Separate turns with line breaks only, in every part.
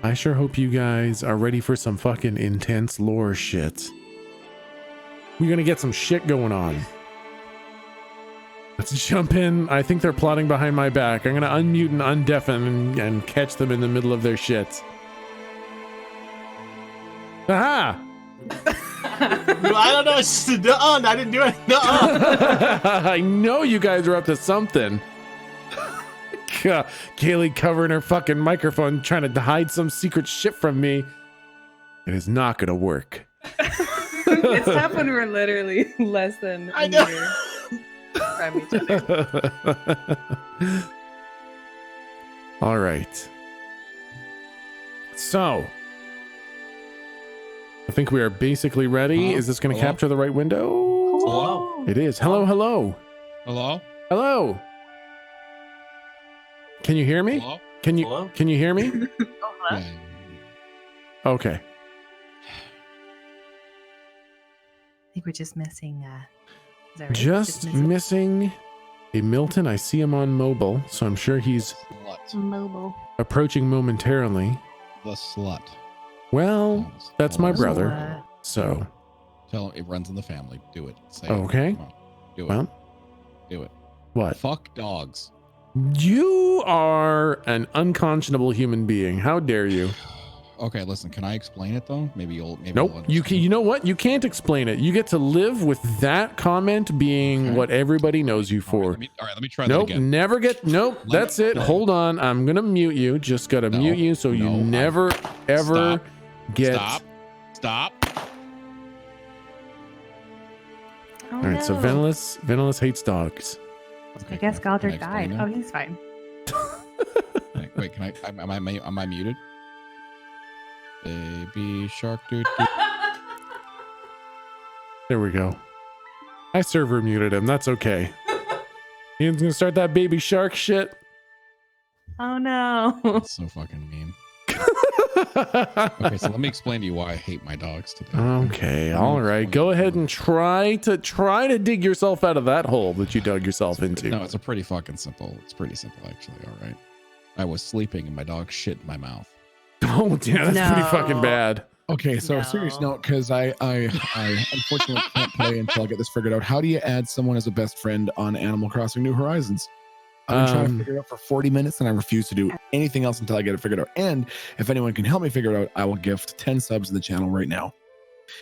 I sure hope you guys are ready for some fucking intense lore shit. We're gonna get some shit going on. Let's jump in. I think they're plotting behind my back. I'm gonna unmute and undeafen and catch them in the middle of their shit. Aha!
I don't know. It's just I didn't do it.
I know you guys are up to something. Kaylee covering her fucking microphone trying to hide some secret shit from me. It is not gonna work.
It's tough when we're literally less than a meter from each other.
All right. So, I think we are basically ready. Is this going to capture the right window?
Hello.
It is. Hello, hello.
Hello?
Hello. Can you hear me?
Hello?
Can you
Hello?
Can you hear me?
Oh, hello?
Yeah.
Okay.
I think we're just missing. Is that right?
Just missing a Milton. I see him on mobile, so I'm sure he's
Slut.
mobile.
approaching momentarily.
The slut.
Well, that's my brother.
What?
So,
Tell him it runs in the family. Do it. Say
Okay.
It. Come on. Do it.
well,
Do it.
what?
Fuck dogs.
You are an unconscionable human being. How dare you?
Okay, listen. Can I explain it though? Maybe you'll.
Nope. You can. You know what? You can't explain it. You get to live with that comment being
Okay.
what everybody knows you for.
All right, let me try that
Nope.
again.
Never get. Nope.
Let
That's
me-
it. Hold on. I'm gonna mute you. Just gotta
No,
mute you so you
no,
never ever get.
Stop. Stop.
Oh,
All right. So
no.
Venalis hates dogs.
I guess
Can I
Galdrick
explain
died.
now?
Oh, he's fine.
Wait, can I? Am I muted? Baby shark, dude.
There we go. I server muted him. That's okay. He's gonna start that baby shark shit.
Oh no.
That's so fucking mean. Okay, so let me explain to you why I hate my dogs today.
Okay, all right. Go ahead and try to dig yourself out of that hole that you dug yourself into.
No, it's a pretty fucking simple. It's pretty simple, actually. All right. I was sleeping and my dog shit in my mouth.
Oh, yeah, that's pretty
No.
fucking bad.
Okay, so
No.
serious note, because I unfortunately can't play until I get this figured out. How do you add someone as a best friend on Animal Crossing New Horizons? I've been trying to figure it out for 40 minutes and I refuse to do anything else until I get it figured out. And if anyone can help me figure it out, I will gift 10 subs to the channel right now.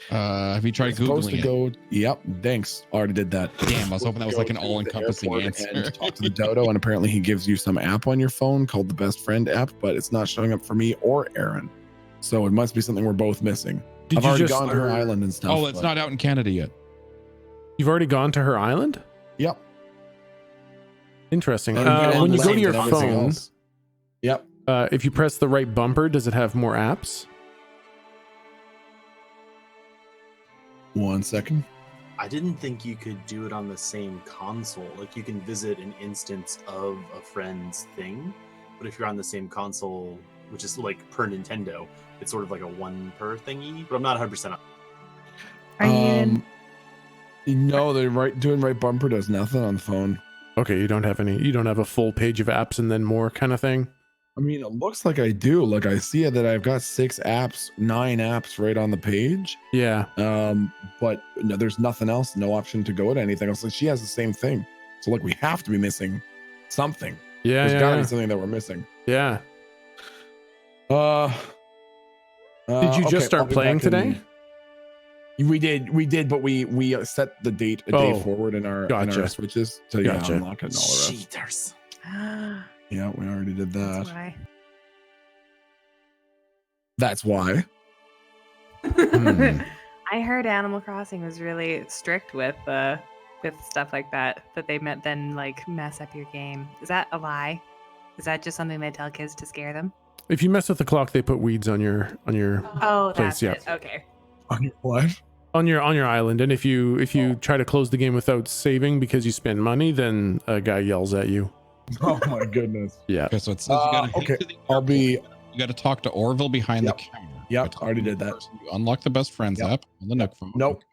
Have you tried
It's supposed to
Googling it?
go, yep, thanks. Already did that.
Damn, I was hoping that was like an
Go to the
all-encompassing
airport
answer.
and talk to the dodo, and apparently he gives you some app on your phone called the Best Friend app, but it's not showing up for me or Aaron. So it must be something we're both missing.
Did
I've
you
already
just?
gone to her island and stuff.
Oh, it's
but-
not out in Canada yet.
You've already gone to her island?
Yep.
Interesting.
And
When you go to
land
your
and everything
phone,
else. Yep.
if you press the right bumper, does it have more apps?
1 second.
I didn't think you could do it on the same console. Like you can visit an instance of a friend's thing, but if you're on the same console, which is like per Nintendo, it's sort of like a one per thingy. But I'm not 100% on.
Are you
No, the doing right bumper does nothing on the phone.
Okay, you don't have a full page of apps and then more kind of thing.
I mean, it looks like I do. Like I see it that I've got 9 apps right on the page.
Yeah.
But no, there's nothing else. No option to go to anything else. Like she has the same thing. So like we have to be missing something.
Yeah.
There's
Yeah.
gotta
Yeah.
be something that we're missing.
Yeah.
Did
you just
okay,
start
I'll be
playing
back in-
today?
We did, but we set the date a day forward in our
Gotcha.
switches. So
Gotcha.
yeah, unlock it and all the rest.
Cheaters.
Yeah, we already did that.
That's why.
That's why.
Hmm.
I heard Animal Crossing was really strict with stuff like that they meant then like mess up your game. Is that a lie? Is that just something they tell kids to scare them?
If you mess with the clock, they put weeds on your
Oh,
Place,
that's
yeah.
it. Okay.
On your what?
on your island, and if you try to close the game without saving because you spend money, then a guy yells at you.
Oh my goodness.
Yeah.
Okay, so it says you gotta
okay,
head to the
I'll
airport.
be.
You gotta talk to Orville behind
Yep.
the counter.
Yep,
By talking
already
to
did
the
that.
person, you unlock the best friends
Yep.
app on the Nook phone.
Nope.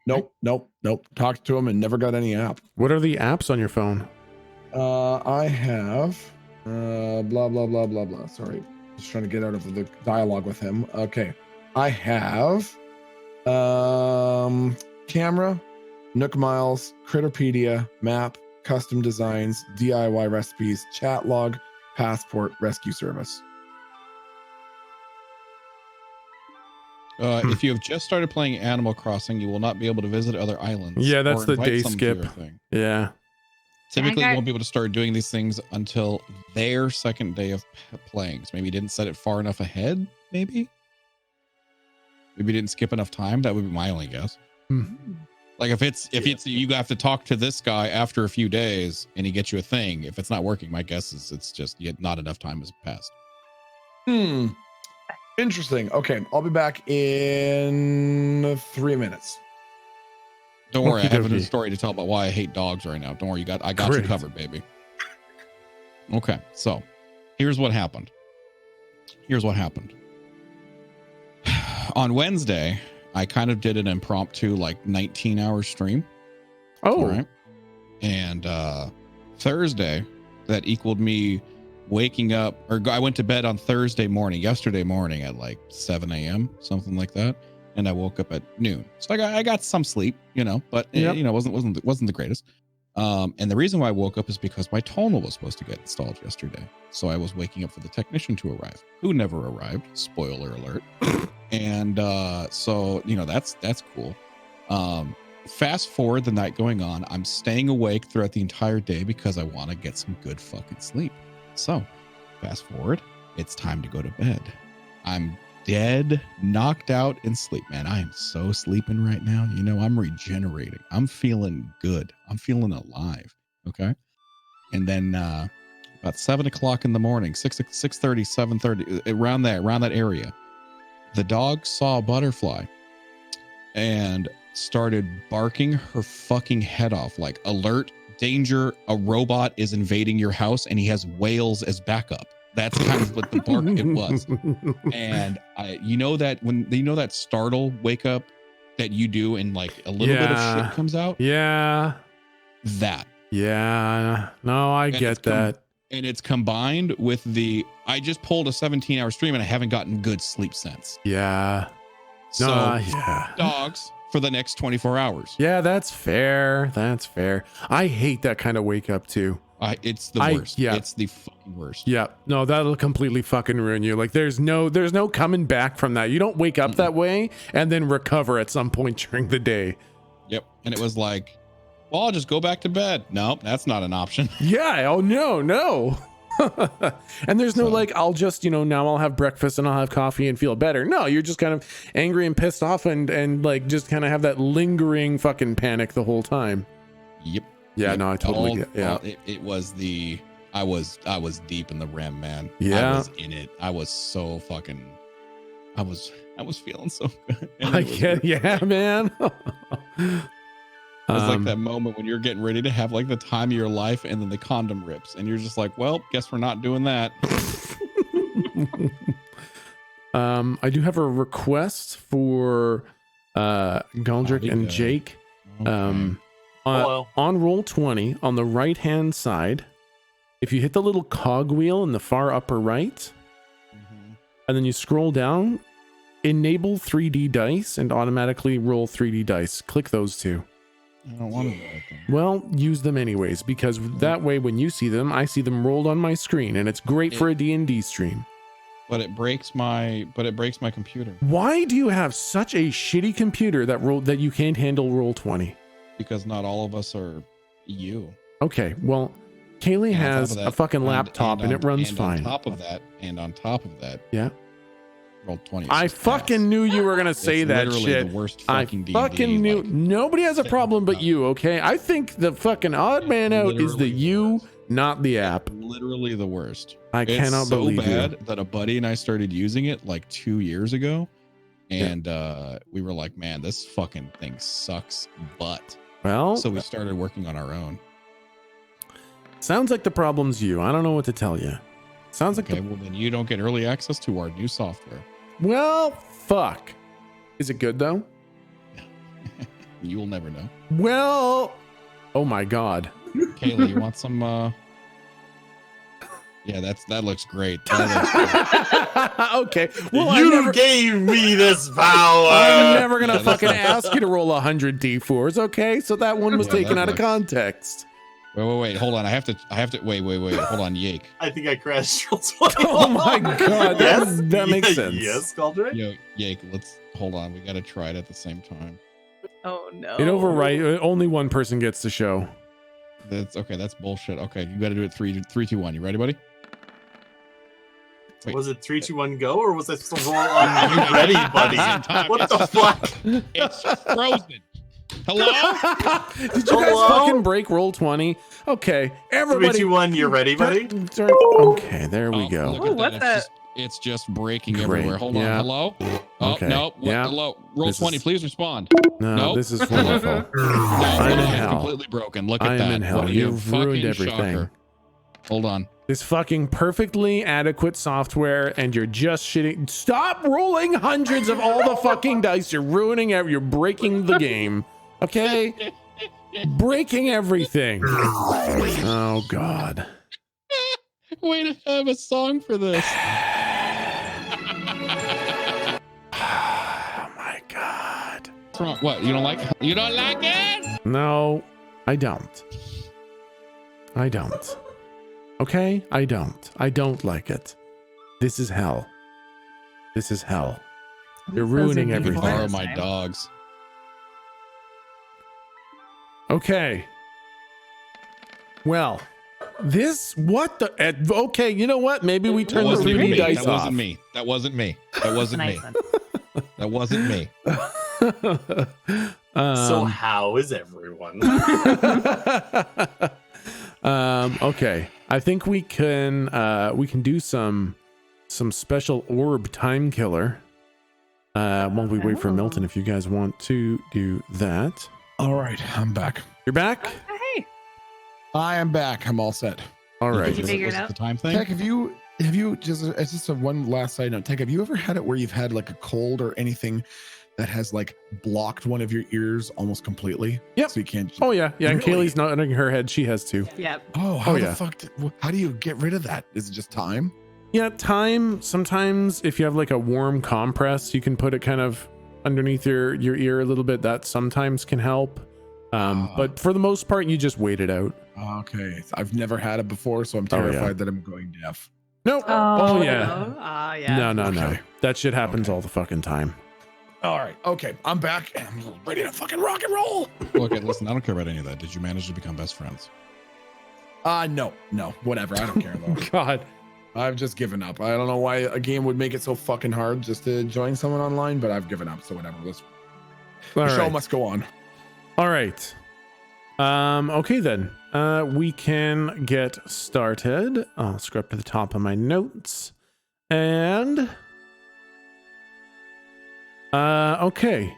Talked to him and never got any app.
What are the apps on your phone?
I have blah blah blah blah blah. Sorry. Just trying to get out of the dialogue with him. Okay. I have camera, Nook Miles, Critterpedia, map, custom designs, DIY recipes, chat log, passport, rescue service.
If you have just started playing Animal Crossing, you will not be able to visit other islands.
Yeah, that's
or
the
invite
day
someone to
skip.
your thing.
Yeah.
Typically,
I
you won't be able to start doing these things until their second day of playing. So maybe you didn't set it far enough ahead. Maybe you didn't skip enough time. That would be my only guess. Like if it's you have to talk to this guy after a few days and he gets you a thing. If it's not working, my guess is it's just not enough time has passed.
Interesting. Okay, I'll be back in 3 minutes.
Don't worry, I have a
Okey-dokey.
story to tell about why I hate dogs right now. Don't worry, I got you
Great.
covered, baby. Okay, so here's what happened. On Wednesday, I kind of did an impromptu 19-hour stream.
Oh,
Right. And Thursday, that equaled me waking up, or I went to bed on yesterday morning at 7 a.m., something like that. And I woke up at noon. So I got some sleep, but
Yep.
it wasn't the greatest. And the reason why I woke up is because my tonal was supposed to get installed yesterday. So I was waking up for the technician to arrive, who never arrived. Spoiler alert. And so that's cool. Fast forward the night going on, I'm staying awake throughout the entire day because I want to get some good fucking sleep. So fast forward, it's time to go to bed. I'm dead, knocked out in sleep, man. I am so sleeping right now. I'm regenerating. I'm feeling good. I'm feeling alive. Okay. And then about 7 o'clock in the morning, 6:30, 7:30, around that area, the dog saw a butterfly and started barking her fucking head off, like, alert, danger, a robot is invading your house, and he has whales as backup. That's kind of what the bark it was. And that startle wake up that you do, and a little bit of shit comes out.
Yeah.
That.
Yeah. No, I get that.
And it's combined with I just pulled a 17-hour stream and I haven't gotten good sleep since.
Yeah.
So
yeah.
dogs for the next 24 hours.
Yeah, that's fair. That's fair. I hate that kind of wake up too.
It's the worst.
Yeah.
It's the fucking worst.
Yeah. No, that'll completely fucking ruin you. There's no coming back from that. You don't wake up that way and then recover at some point during the day.
Yep. And it was like, well, I'll just go back to bed. Nope, that's not an option.
Yeah. Oh no. And there's no I'll just, now I'll have breakfast and I'll have coffee and feel better. No, you're just kind of angry and pissed off and just kind of have that lingering fucking panic the whole time.
Yep.
Yeah,
Yep.
no, I totally get. Yeah,
it was I was deep in the REM, man.
Yeah.
I was in it. I was so fucking. I was feeling so good.
I get. Yeah, man.
It was like that moment when you're getting ready to have the time of your life, and then the condom rips, and you're just like, well, guess we're not doing that.
I do have a request for Galdrick and Jake.
Okay.
Hello.
On Roll20, on the right hand side, if you hit the little cog wheel in the far upper right, and then you scroll down, enable 3D dice and automatically roll 3D dice. Click those two.
I don't want to do that.
Well, use them anyways, because that way when you see them, I see them rolled on my screen, and it's great for a D&D stream.
But it breaks my computer.
Why do you have such a shitty computer that you can't handle Roll20?
Because not all of us are you.
Okay, well, Kaylee has a fucking laptop and it runs fine.
On top of that,
yeah.
Roll20.
I fucking knew you were gonna say that shit.
The worst
I
fucking
fucking knew. Nobody has a problem but you. Okay, I think the fucking odd man out is the you, not the app.
Literally the worst.
I cannot believe
so bad
you.
that a buddy and I started using it 2 years ago, and we were like, man, this fucking thing sucks butt.
Well,
So we started working on our own.
sounds like the problem's you. I don't know what to tell you. Sounds like
Okay, well then you don't get early access to our new software.
well, fuck. Is it good though?
You will never know.
Well, oh my god.
Kayla, you want some Yeah, that looks great. That looks great.
Okay. Well,
You gave me this power.
I'm never gonna
Yeah, that's
fucking
not-
ask you to roll 100 d4s. Okay, so that one was
Yeah,
taken
that
out of
looks-
context.
Wait. Hold on. I have to. Wait. Hold on, Yake.
I think I crashed. Roll 20.
Oh my god, that makes sense.
Yes, Cauldron.
Yo, Yake. Let's hold on. We gotta try it at the same time.
Oh no.
It overwrite. Only one person gets to show.
That's okay. That's bullshit. Okay, you got to do it 3, 2, 1. You ready, buddy? Wait.
Was it 3, 2, 1, go, or was I supposed to roll on you ready, buddy? What the fuck?
It's frozen. Hello?
Did you guys
Hello?
fucking break roll 20? Okay,
3,
everybody.
2, 1, you ready, buddy?
Okay, there we
Oh,
go.
look
Ooh,
at
what
that. It's just breaking
Great.
everywhere. Hold on.
Yeah.
Hello? Oh,
Okay.
no. What?
Yeah.
Hello? Roll
This
20.
is-
Please respond.
No,
Nope.
this is wonderful.
No,
I'm in
it's
hell.
completely broken. Look at
I
that.
am in hell.
What a
You've ruined
fucking
everything.
shocker. Hold on.
This fucking perfectly adequate software, and you're just shitting. Stop rolling hundreds of all the fucking dice. You're ruining You're breaking the game. Okay? Breaking everything. Oh god.
Way to have a song for this.
Oh my god.
What's wrong? What? You don't like it?
No, I don't. I don't. Okay? I don't. I don't like it. This is hell. This is hell. You're ruining
You can
everything.
borrow my dogs.
Okay. Well, what the? Okay, you know what? Maybe we turn the
wasn't
3D
me.
dice
That
off.
wasn't me. That wasn't me. That wasn't me.
Nice one.
That wasn't me.
So how is everyone?
Okay. I think we can do some special orb time killer. While we wait for Milton, if you guys want to do that.
All right, I'm back.
You're back?
Hey.
I am back. I'm all set.
All right.
Did you figure it
Was
out?
the time thing?
Tech, have you just it's just a one last side note. Tech, have you ever had it where you've had like a cold or anything that has like blocked one of your ears almost completely?
Yep.
So you can't.
Oh yeah. Yeah, and
Really?
Kaylee's nodding her head. She has too.
Yep.
Oh, how
Oh,
the
yeah.
fuck? How do you get rid of that? Is it just time?
Yeah, time. Sometimes if you have like a warm compress, you can put it kind of underneath your ear a little bit. That sometimes can help. But for the most part, you just wait it out.
Okay, I've never had it before, so I'm
Oh, yeah.
terrified that I'm going deaf.
Nope.
Oh,
yeah.
No. Yeah.
No.
Okay.
That shit happens
Okay.
all the fucking time.
All right, okay, I'm back and I'm ready to fucking rock and roll.
Okay, listen, I don't care about any of that. Did you manage to become best friends?
No, whatever. I don't care though.
God.
I've just given up. I don't know why a game would make it so fucking hard just to join someone online, but I've given up. So whatever.
All
The show
right.
must go on.
All right. Okay then. We can get started. I'll scroll up to the top of my notes. And okay.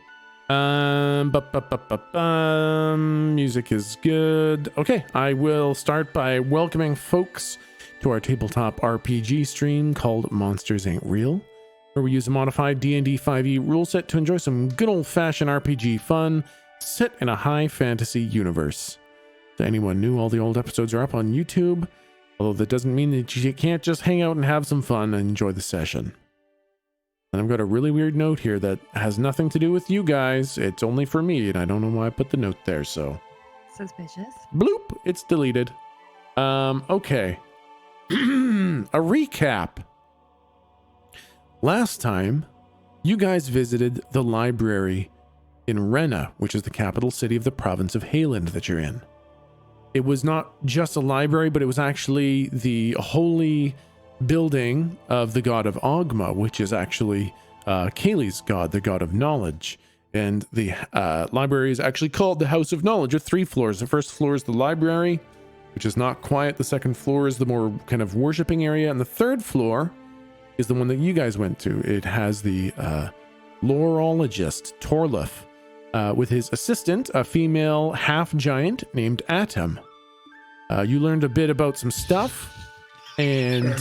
Music is good. Okay, I will start by welcoming folks to our tabletop RPG stream called Monsters Ain't Real, where we use a modified D&D 5e rule set to enjoy some good old-fashioned RPG fun set in a high fantasy universe. To anyone new, all the old episodes are up on YouTube, although that doesn't mean that you can't just hang out and have some fun and enjoy the session. And I've got a really weird note here that has nothing to do with you guys. It's only for me, and I don't know why I put the note there, so
Suspicious.
bloop, it's deleted. Okay. A recap. Last time, you guys visited the library in Rena, which is the capital city of the province of Hayland that you're in. It was not just a library, but it was actually the holy building of the god of Ogma, which is actually Kaylee's god, the god of knowledge. And the library is actually called the House of Knowledge with 3 floors. The first floor is the library, which is not quiet. The second floor is the more kind of worshipping area. And the third floor is the one that you guys went to. It has the lorologist, Torlif, with his assistant, a female half-giant named Atom. You learned a bit about some stuff, and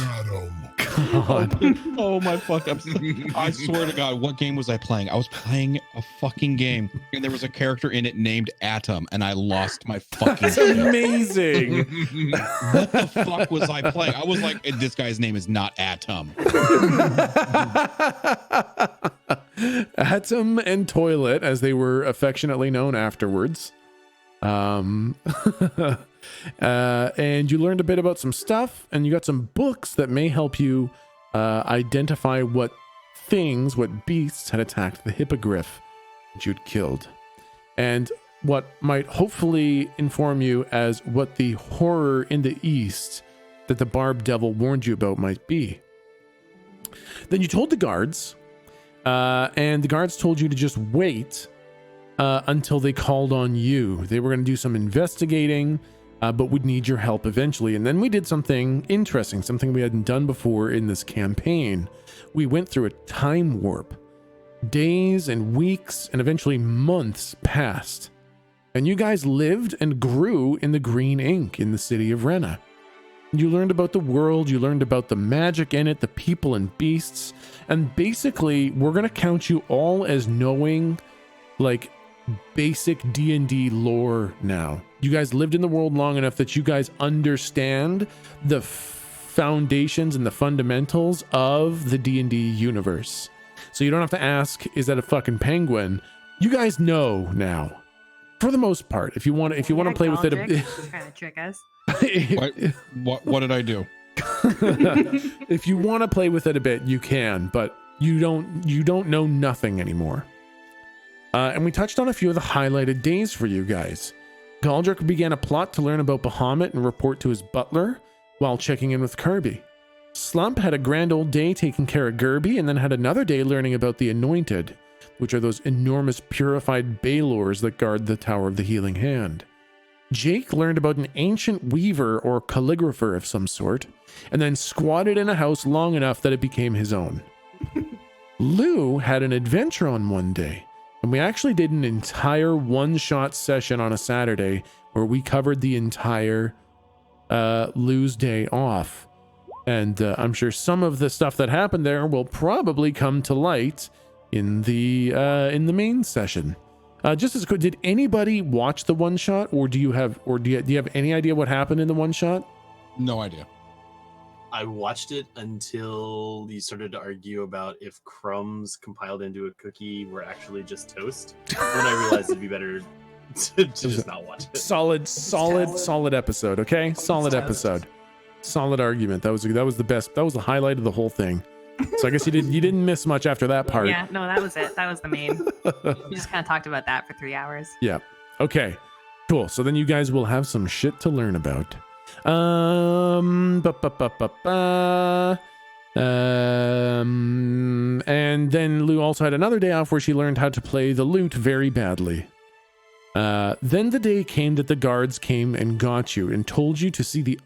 God.
Oh my fuck! I swear to God, what game was I playing? I was playing a fucking game, and there was a character in it named Atom, and I lost my fucking.
That's amazing.
What the fuck was I playing? I was like, this guy's name is not Atom.
Atom and Toilet, as they were affectionately known afterwards. And you learned a bit about some stuff, and you got some books that may help you identify what beasts had attacked the hippogriff that you'd killed, and what might hopefully inform you as what the horror in the east that the barb devil warned you about might be. Then you told the guards, and the guards told you to just wait until they called on you. They were going to do some investigating, but would need your help eventually. And then we did something interesting, something we hadn't done before in this campaign. We went through a time warp. Days and weeks and eventually months passed. And you guys lived and grew in the green ink in the city of Rena. You learned about the world, you learned about the magic in it, the people and beasts. And basically, we're going to count you all as knowing, like, basic D&D lore now. You guys lived in the world long enough that you guys understand the foundations and the fundamentals of the D&D universe. So you don't have to ask, is that a fucking penguin? You guys know now, for the most part. If you want to play with it a bit,
trying to trick us.
What did I do?
If you want to play with it a bit, you can, but you don't know nothing anymore. And we touched on a few of the highlighted days for you guys. Galdrick began a plot to learn about Bahamut and report to his butler while checking in with Kirby. Slump had a grand old day taking care of Gerby, and then had another day learning about the Anointed, which are those enormous purified Baylors that guard the Tower of the Healing Hand. Jake learned about an ancient weaver or calligrapher of some sort, and then squatted in a house long enough that it became his own. Lou had an adventure on one day, and we actually did an entire one-shot session on a Saturday where we covered the entire Lou's day off. And I'm sure some of the stuff that happened there will probably come to light in the main session. Just as quick, did anybody watch the one shot, or do you have any idea what happened in the one shot?
No idea.
I watched it until you started to argue about if crumbs compiled into a cookie were actually just toast. Then I realized it'd be better to just not watch it.
Solid episode. Okay, solid episode. Solid argument. That was the best. That was the highlight of the whole thing. So I guess you didn't miss much after that part.
Yeah, no, that was it. That was the main. We just kind of talked about that for 3 hours.
Yeah. Okay. Cool. So then you guys will have some shit to learn about. And then Lou also had another day off where she learned how to play the lute very badly. Then the day came that the guards came and got you and told you to see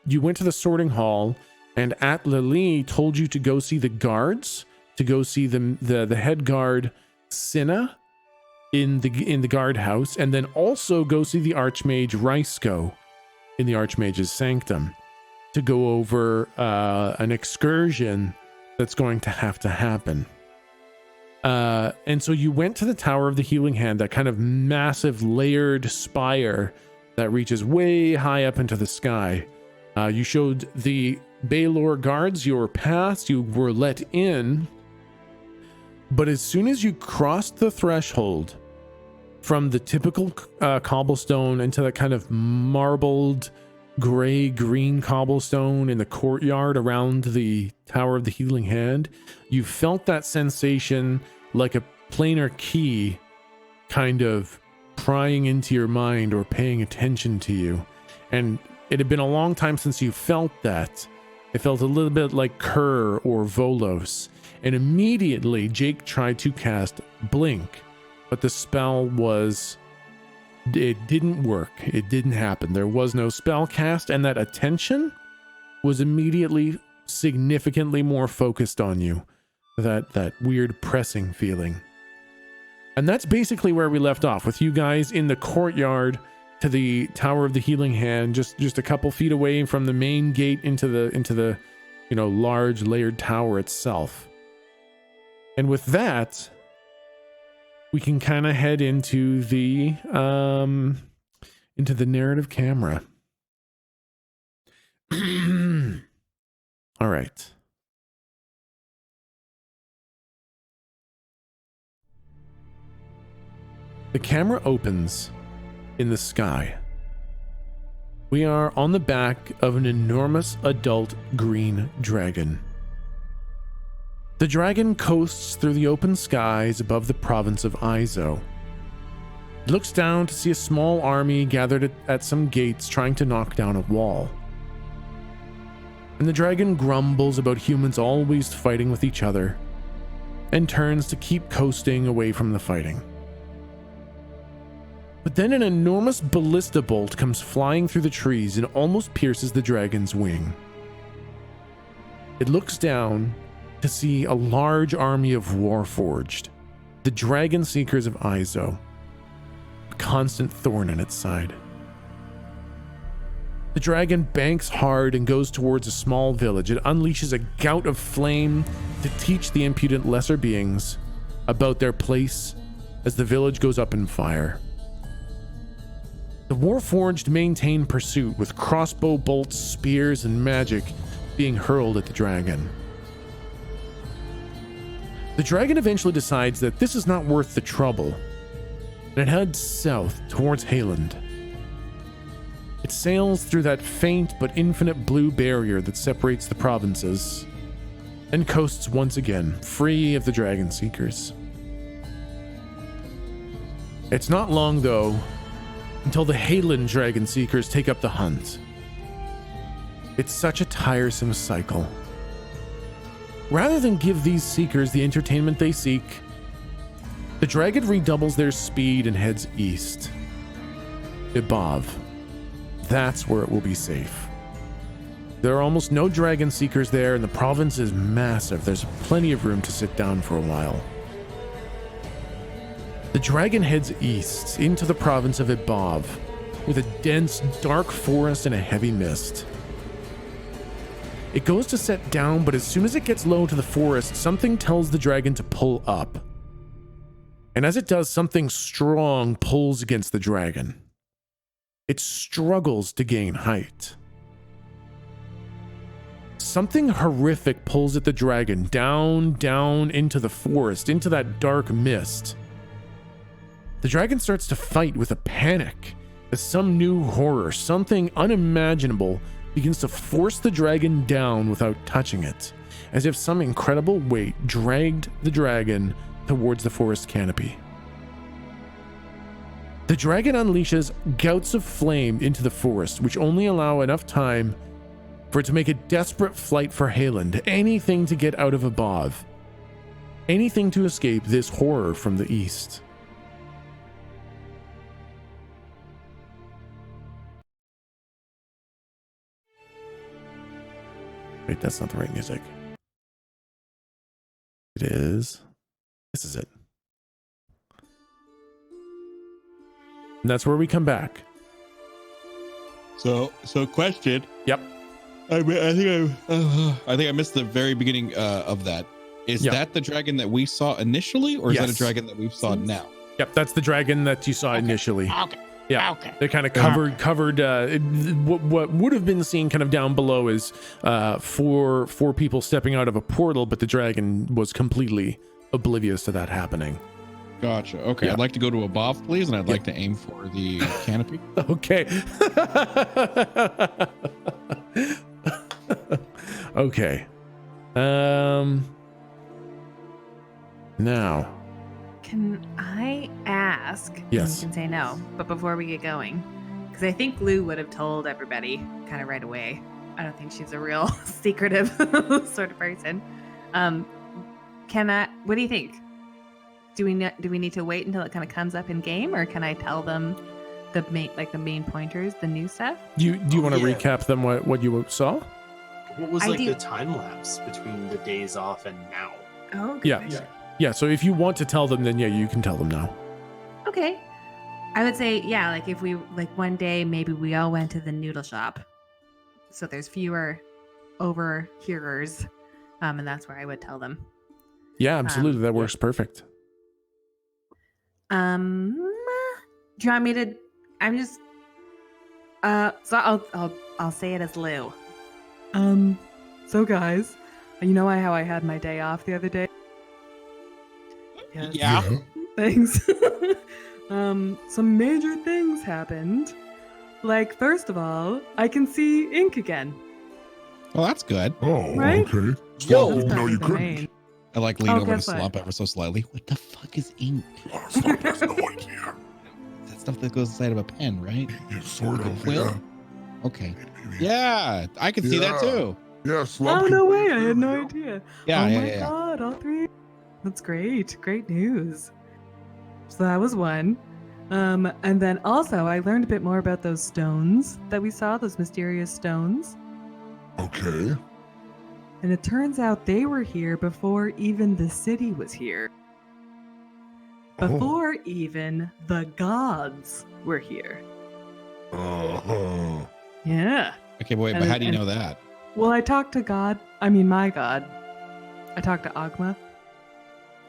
you went to the sorting hall, and at Lily told you to go see the guards, to go see the head guard Cinna in the guard house, and then also go see the Archmage Rysco in the Archmage's sanctum to go over an excursion that's going to have to happen. And so you went to the Tower of the Healing Hand, that kind of massive layered spire that reaches way high up into the sky. You showed the Baylor guards your path, you were let in, but as soon as you crossed the threshold from the typical cobblestone into that kind of marbled gray-green cobblestone in the courtyard around the Tower of the Healing Hand, you felt that sensation like a planar key kind of prying into your mind or paying attention to you. And it had been a long time since you felt that. It felt a little bit like Kerr or Volos. And immediately Jake tried to cast Blink, but the spell it didn't work. It didn't happen. There was no spell cast, and that attention was immediately significantly more focused on you. That weird pressing feeling. And that's basically where we left off, with you guys in the courtyard to the Tower of the Healing Hand, just a couple feet away from the main gate into the large layered tower itself. And with that, we can kind of head into the narrative camera. All right. The camera opens in the sky. We are on the back of an enormous adult green dragon. The dragon coasts through the open skies above the province of Izo. It looks down to see a small army gathered at some gates trying to knock down a wall. And the dragon grumbles about humans always fighting with each other and turns to keep coasting away from the fighting. But then an enormous ballista bolt comes flying through the trees and almost pierces the dragon's wing. It looks down to see a large army of Warforged, the Dragon Seekers of Izo, a constant thorn in its side. The dragon banks hard and goes towards a small village. It unleashes a gout of flame to teach the impudent lesser beings about their place as the village goes up in fire. The Warforged maintain pursuit with crossbow bolts, spears, and magic being hurled at the dragon. The dragon eventually decides that this is not worth the trouble, and it heads south towards Hayland. It sails through that faint but infinite blue barrier that separates the provinces, and coasts once again, free of the Dragon Seekers. It's not long, though, until the Hayland Dragon Seekers take up the hunt. It's such a tiresome cycle. Rather than give these seekers the entertainment they seek, the dragon redoubles their speed and heads east. Ibov. That's where it will be safe. There are almost no dragon seekers there, and the province is massive. There's plenty of room to sit down for a while. The dragon heads east into the province of Ibov, with a dense, dark forest and a heavy mist. It goes to set down, but as soon as it gets low to the forest, something tells the dragon to pull up. And as it does, something strong pulls against the dragon. It struggles to gain height. Something horrific pulls at the dragon down into the forest, into that dark mist. The dragon starts to fight with a panic as some new horror, something unimaginable, begins to force the dragon down without touching it, as if some incredible weight dragged the dragon towards the forest canopy. The dragon unleashes gouts of flame into the forest, which only allow enough time for it to make a desperate flight for Hayland, anything to get out of above, anything to escape this horror from the east. Wait, that's not the right music. It is. This is it. And that's where we come back.
So question.
Yep.
I think I missed the very beginning of that. Is
Yep.
that the dragon that we saw initially, or is that
Yes.
a dragon that we saw now?
Yep, that's the dragon that you saw initially.
Okay.
Yeah.
Okay.
They kind of covered what would have been seen kind of down below is four people stepping out of a portal, but the dragon was completely oblivious to that happening.
Gotcha. Okay.
Yeah.
I'd like to go to above, please, and I'd like to aim for the canopy.
Okay. Okay. Now.
Can I ask?
Yes.
You can say no, but before we get going, because I think Lou would have told everybody kind of right away. I don't think she's a real secretive sort of person. Can I? What do you think? Do we need to wait until it kind of comes up in game, or can I tell them the main pointers, the new stuff?
Do you want to
Yeah.
recap them what you saw?
What was
I
like
do-
the time lapse between the days off and now?
Oh,
Yeah. Yeah, so if you want to tell them, then yeah, you can tell them now.
Okay. I would say, yeah, like if we like one day maybe we all went to the noodle shop, so there's fewer overhearers, and that's where I would tell them.
Yeah, absolutely. That works perfect.
Do you want me to? I'm just. So I'll say it as Lou. So guys, you know how I had my day off the other day? Yes.
Yeah.
Thanks. Some major things happened. Like, first of all, I can see ink again.
Well, that's good.
Oh,
Right?
okay.
That's
Slump, no,
probably
you
the
couldn't.
main.
I like lean
Oh,
over to
guess what?
Slump ever so slightly. What the fuck is ink?
Slump has no idea.
That stuff that goes inside of a pen, right?
Yeah, sort
Like a
of,
quill?
yeah.
Okay.
Maybe.
Yeah, I can see that
Yeah.
too.
Yeah, Slump.
Oh,
can
no
do
way.
it
I
too,
had no
yeah.
idea.
Yeah,
Oh
yeah,
my
yeah.
God, all three. That's great. Great news. So that was one. And then also I learned a bit more about those stones that we saw, those mysterious stones.
Okay.
And it turns out they were here before even the city was here. Before even the gods were here.
Uh-huh.
Yeah.
Okay, wait, but
And-
how do you
and-
know that?
Well, I talked to my God. I talked to Agma.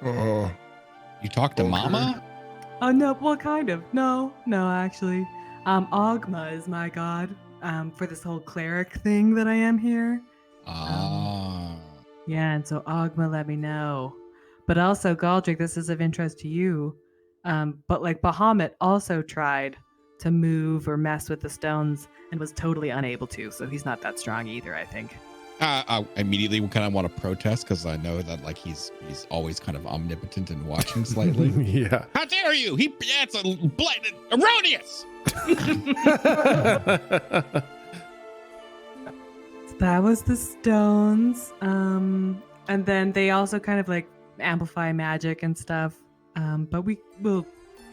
You talked to
Okay.
Mama?
Oh, no, well, kind of. No, actually. Agma is my God, for this whole cleric thing that I am here.
Ah.
Yeah, and so Agma let me know. But also, Galdrick, this is of interest to you. But like Bahamut also tried to move or mess with the stones and was totally unable to, so he's not that strong either, I think.
I immediately kind of want to protest because I know that like he's always kind of omnipotent and watching slightly.
Yeah.
How dare you? That's erroneous.
So that was the stones. And then they also kind of like amplify magic and stuff. But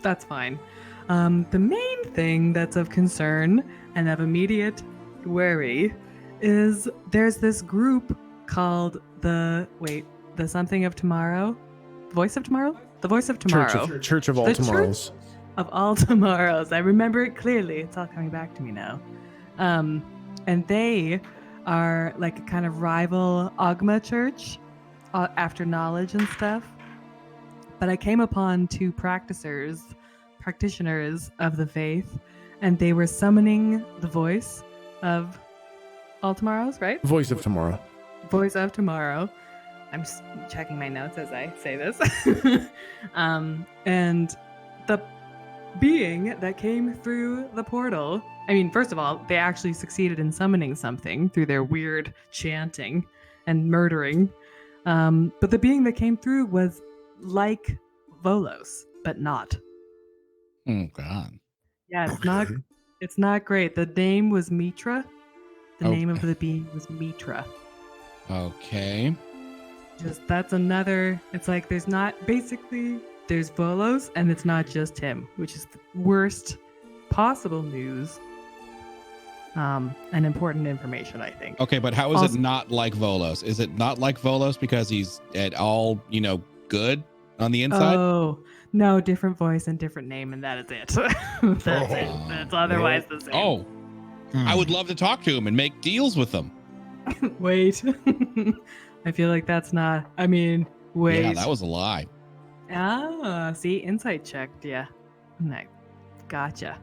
that's fine. The main thing that's of concern and of immediate worry is there's this group called the something of tomorrow? Voice of tomorrow? The Voice of Tomorrow.
Church of All
The
Tomorrows.
Of all tomorrows. I remember it clearly. It's all coming back to me now. And they are like a kind of rival Agma church after knowledge and stuff. But I came upon two practitioners of the faith, and they were summoning the voice of all tomorrows, right?
Voice of Tomorrow.
Voice of Tomorrow. I'm just checking my notes as I say this. And the being that came through the portal, I mean, first of all, they actually succeeded in summoning something through their weird chanting and murdering. But the being that came through was like Volos, but not.
Oh God.
Yeah,
Okay.
it's not great. The name was Mitra. The
Oh.
name of the being was Mitra.
Okay.
That's another. It's like there's Volos, and it's not just him, which is the worst possible news. And important information, I think.
Okay, but how is
Also-
it not like Volos? Is it not like Volos because he's at all, good on the inside?
Oh no, different voice and different name, and that is it. That's it. That's otherwise the same.
Oh, I would love to talk to him and make deals with him.
Wait. I feel like that's not. I mean, wait.
Yeah, that was a lie.
Ah, see, insight checked. Yeah. Gotcha.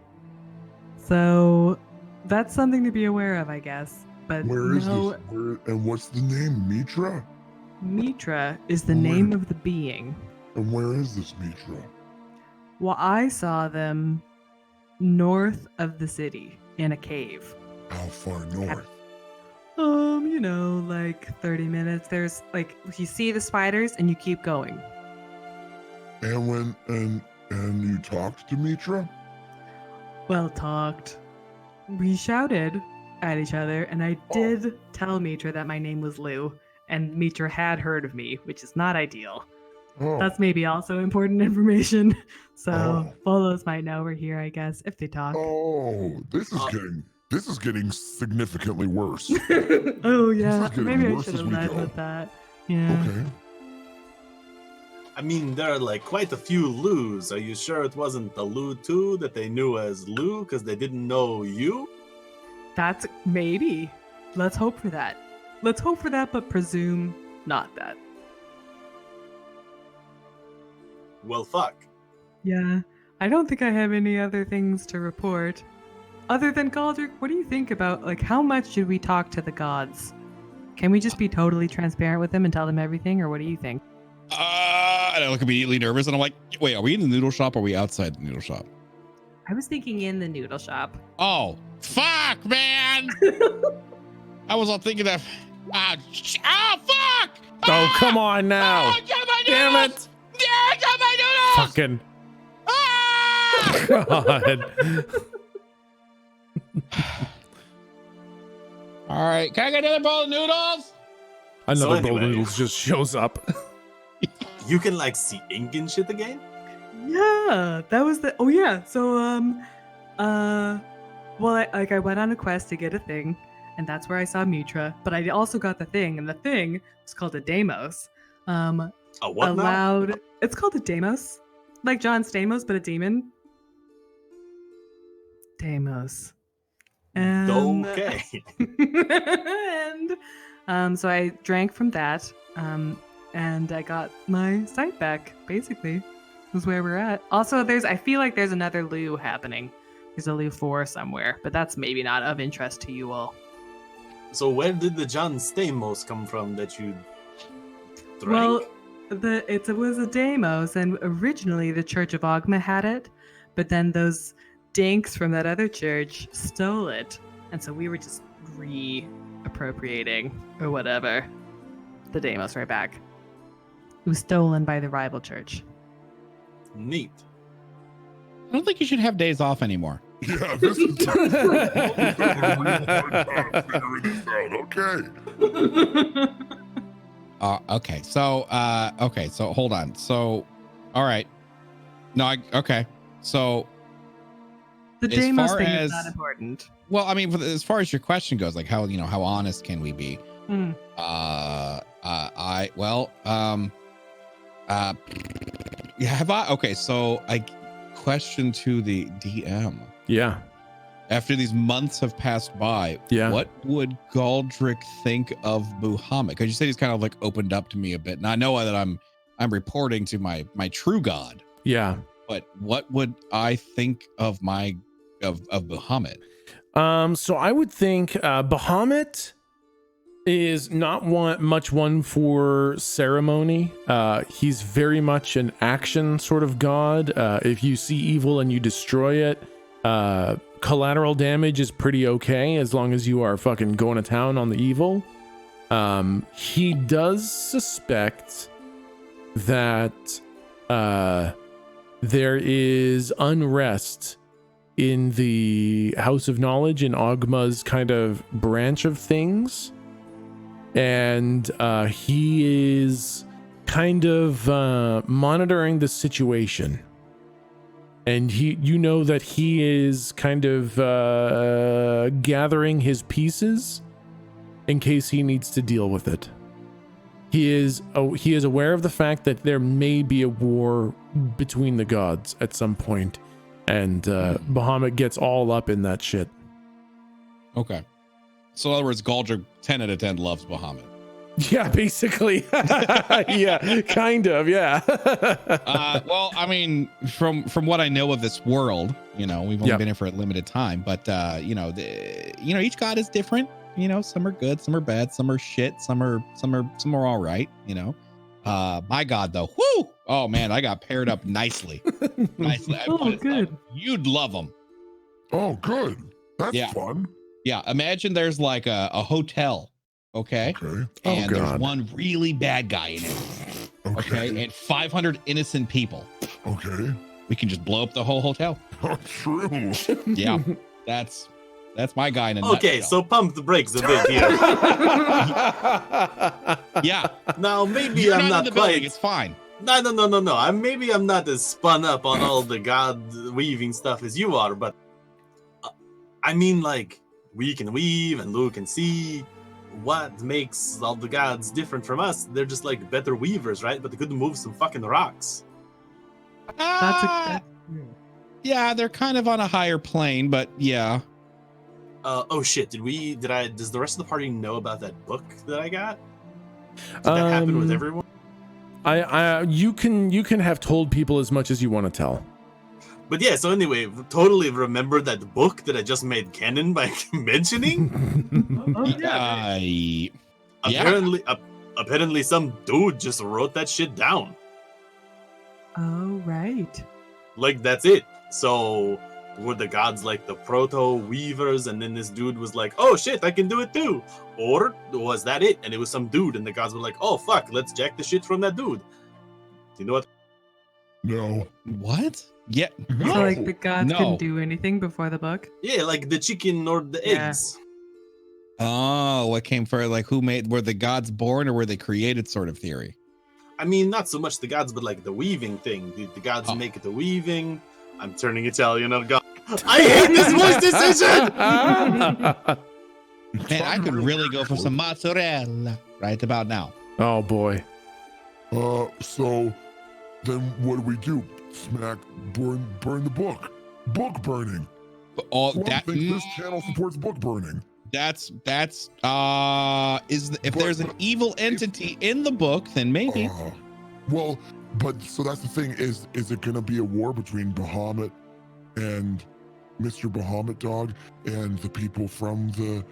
So that's something to be aware of, I guess. But
Where is
no,
this? And what's the name? Mitra?
Mitra is the
Where?
name of the being.
And where is this Mitra?
Well, I saw them north of the city in a cave.
How far north?
Like 30 minutes. There's like you see the spiders and you keep going.
And and you talked to Mitra?
Well talked. We shouted at each other, and I did tell Mitra that my name was Lou, and Mitra had heard of me, which is not ideal.
Oh,
That's maybe also important information. So
Oh.
Volos might know we're here, I guess, if they talk.
oh, this is getting significantly worse.
Oh yeah,
getting
maybe I
worse
should
as
have
we
led
go.
with that. Yeah.
Okay.
I mean, there are like quite a few Lus. Are you sure it wasn't the Lu 2 that they knew as Lu because they didn't know you?
That's maybe. Let's hope for that. Let's hope for that, but presume not that.
Well, fuck.
Yeah, I don't think I have any other things to report. Other than Galdrick, what do you think about, like, how much should we talk to the gods? Can we just be totally transparent with them and tell them everything, or what do you think?
And I look immediately nervous, and I'm like, wait, are we in the noodle shop or are we outside the noodle shop?
I was thinking in the noodle shop.
Oh, fuck, man! I was all thinking that. Fuck!
Oh, come on now.
Oh, get my
Damn
noodles!
it.
Yeah, get my noodles!
Fucking
Ah!
God.
All right, can I get another bowl of noodles?
Another
So
bowl of
anyway.
noodles just shows up.
You can like see ink and shit again?
Yeah, that was the. Oh yeah, so well, I went on a quest to get a thing, and that's where I saw Mitra. But I also got the thing, and the thing was called a Deimos.
A what now?
Allowed. It's called a Deimos, like John Stamos, but a demon. Deimos. And,
Okay.
and so I drank from that, and I got my sight back. Basically, was where we're at. Also, I feel like there's another Lu happening. There's a Lu 4 somewhere, but that's maybe not of interest to you all.
So where did the John Stamos come from that you drank?
Well, it was a Deimos, and originally the Church of Ogma had it, but then those dinks from that other church stole it, and so we were just reappropriating or whatever the Deimos right back. It was stolen by the rival church.
Neat.
I don't think you should have days off anymore.
Yeah, this is figuring this out. Okay.
Okay, so hold on. So, all right. No, okay. So,
The
As
Deimos
far
thing
as-
is not important.
well, I mean, as far as your question goes, like how honest can we be?
Hmm.
Okay, so I question to the DM.
Yeah.
After these months have passed by,
Yeah.
what would Galdrick think of Muhammad? Because you said he's kind of like opened up to me a bit, and I know that I'm reporting to my true God.
Yeah.
But what would I think of of Muhammad?
So I would think Bahamut is not one for ceremony. He's very much an action sort of god. If you see evil and you destroy it, collateral damage is pretty okay as long as you are fucking going to town on the evil. He does suspect that there is unrest in the House of Knowledge in Ogma's kind of branch of things. And he is kind of monitoring the situation. And you know that he is kind of gathering his pieces in case he needs to deal with it. He is aware of the fact that there may be a war between the gods at some point, and Bahamut gets all up in that shit.
Okay. So in other words, Galdrick 10 out of 10 loves Bahamut.
Yeah, basically. Yeah, kind of. Yeah.
Well, I mean, from what I know of this world, we've only
Yep.
been here for a limited time, but each god is different. Some are good, some are bad, some are shit, some are all right. My god though, whoo! Oh man, I got paired up nicely.
Oh, good.
You'd love them.
Oh, good. That's
Yeah.
fun.
Yeah, imagine there's like a hotel, okay?
Okay.
And there's
God.
one really bad guy in it, okay? And 500 innocent people.
Okay.
We can just blow up the whole hotel.
True.
Yeah, that's my guy in a
Okay,
nutshell.
so pump the brakes a bit here.
Yeah,
Now maybe
you're
I'm
not in
not
the building.
quite.
It's fine.
No. Maybe I'm not as spun up on all the god weaving stuff as you are, but I mean, like, we can weave and Lou can see. what makes all the gods different from us? They're just like better weavers, right? But they couldn't move some fucking rocks.
Yeah, they're kind of on a higher plane, but yeah.
Oh shit! Does the rest of the party know about that book that I got? Did that happen with everyone?
You can have told people as much as you want to tell.
But yeah, so anyway, totally remember that book that I just made canon by mentioning? Apparently some dude just wrote that shit down.
Oh, right.
Like, that's it. So were the gods like the proto-weavers, and then this dude was like, oh shit, I can do it too? Or was that it? And it was some dude, and the gods were like, oh fuck, let's jack the shit from that dude. You know what?
No.
What? Yeah.
So like the gods couldn't do anything before the book?
Yeah, like the chicken or the eggs.
Oh, what came first? Like were the gods born or were they created sort of theory?
I mean, not so much the gods, but like the weaving thing. The gods make the weaving. I'm turning Italian on God. I hate this voice decision!
Man, I could really go for some mozzarella right about now.
Oh boy.
So then what do we do? Smack, burn the book. Book burning.
This
channel supports book burning.
If there's an evil entity in the book, then maybe.
So that's the thing. Is it gonna be a war between Bahamut and Mr. Bahamut Dog and the people from the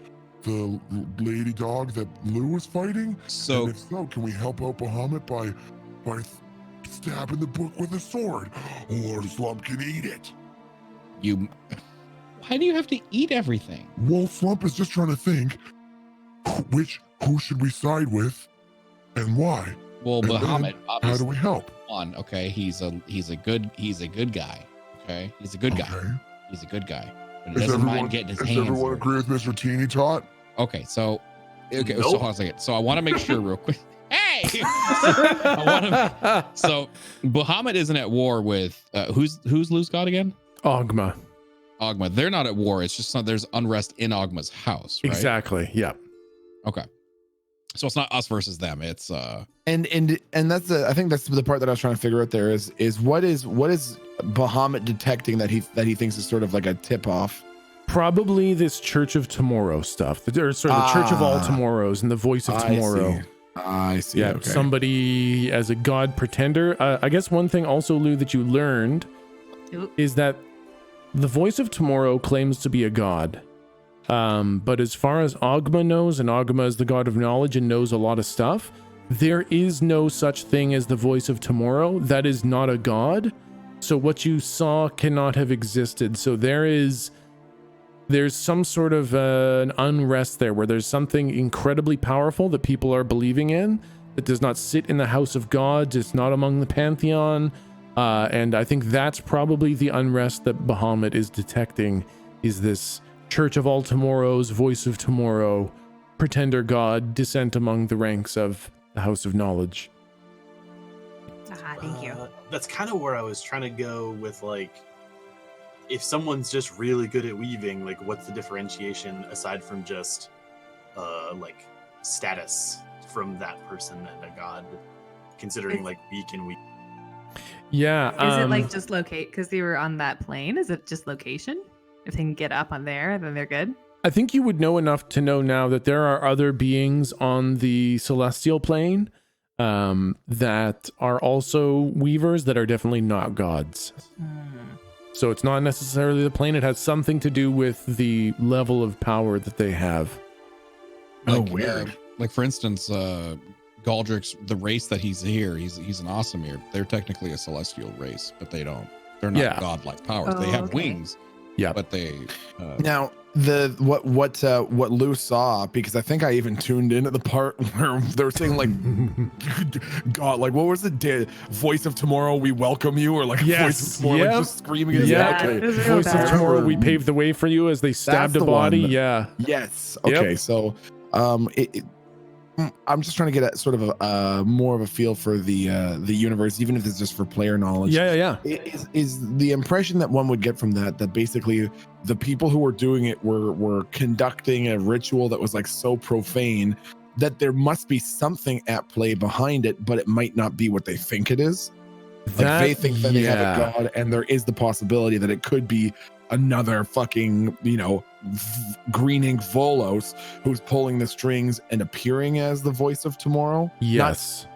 lady dog that Lou was fighting?
So,
and if so, can we help out Bahamut by stabbing the book with a sword, or Slump can eat it?
Why do you have to eat everything?
Well, Slump is just trying to think who should we side with and why.
Well,
and
Bahamut,
how do we help?
Okay, he's a good guy. Okay, he's a good guy. He's a good guy. But he doesn't mind getting his hands.
Does everyone agree with Mr. Teeny Tot?
Okay, so hold on a second. So I want to make sure real quick. Hey! So Bahamut isn't at war with who's Lou's god again?
Ogma.
They're not at war. It's just there's unrest in Ogma's house, right?
Exactly. Yeah.
Okay. So it's not us versus them. It's
and that's I think that's the part that I was trying to figure out there is what is Bahamut detecting that he thinks is sort of like a tip off?
Probably this Church of Tomorrow stuff. The Church of All Tomorrows and the Voice of Tomorrow.
I see.
Yeah,
okay.
Somebody as a god pretender. I guess one thing also, Lou, that you learned is that the Voice of Tomorrow claims to be a god. But as far as Ogma knows, and Ogma is the god of knowledge and knows a lot of stuff, there is no such thing as the Voice of Tomorrow. That is not a god. So what you saw cannot have existed. So there's some sort of an unrest there where there's something incredibly powerful that people are believing in that does not sit in the house of gods. It's not among the pantheon. And I think that's probably the unrest that Bahamut is detecting, is this Church of All Tomorrows, Voice of Tomorrow, pretender god, descent among the ranks of the House of Knowledge.
Thank you.
That's kind of where I was trying to go with, like, if someone's just really good at weaving, like, what's the differentiation aside from just like status from that person and a god, considering like we can weave?
Yeah.
Is it like just locate because they were on that plane? Is it just location? If they can get up on there, then they're good.
I think you would know enough to know now that there are other beings on the celestial plane that are also weavers that are definitely not gods. So it's not necessarily the plane. It has something to do with the level of power that they have.
Weird.
Like for instance, Galdrick's, the race that he's here, he's an Asimir. They're technically a celestial race, but they're not godlike powers. They have wings.
Yeah,
but they
now what Lou saw, because I think I even tuned in at the part where they were saying like God, like what was it? Voice of Tomorrow, we welcome you, or like Voice of Tomorrow, like just screaming.
Voice of Tomorrow, we paved the way for you, as they stabbed a body.
Yes. Okay. So I'm just trying to get a sort of a more of a feel for the universe, even if it's just for player knowledge.
Yeah.
Is the impression that one would get from that basically the people who were doing it were conducting a ritual that was like so profane that there must be something at play behind it, but it might not be what they think it is. Like they think that they have a god, and there is the possibility that it could be another fucking, greening Volos who's pulling the strings and appearing as the voice of tomorrow.
Yes.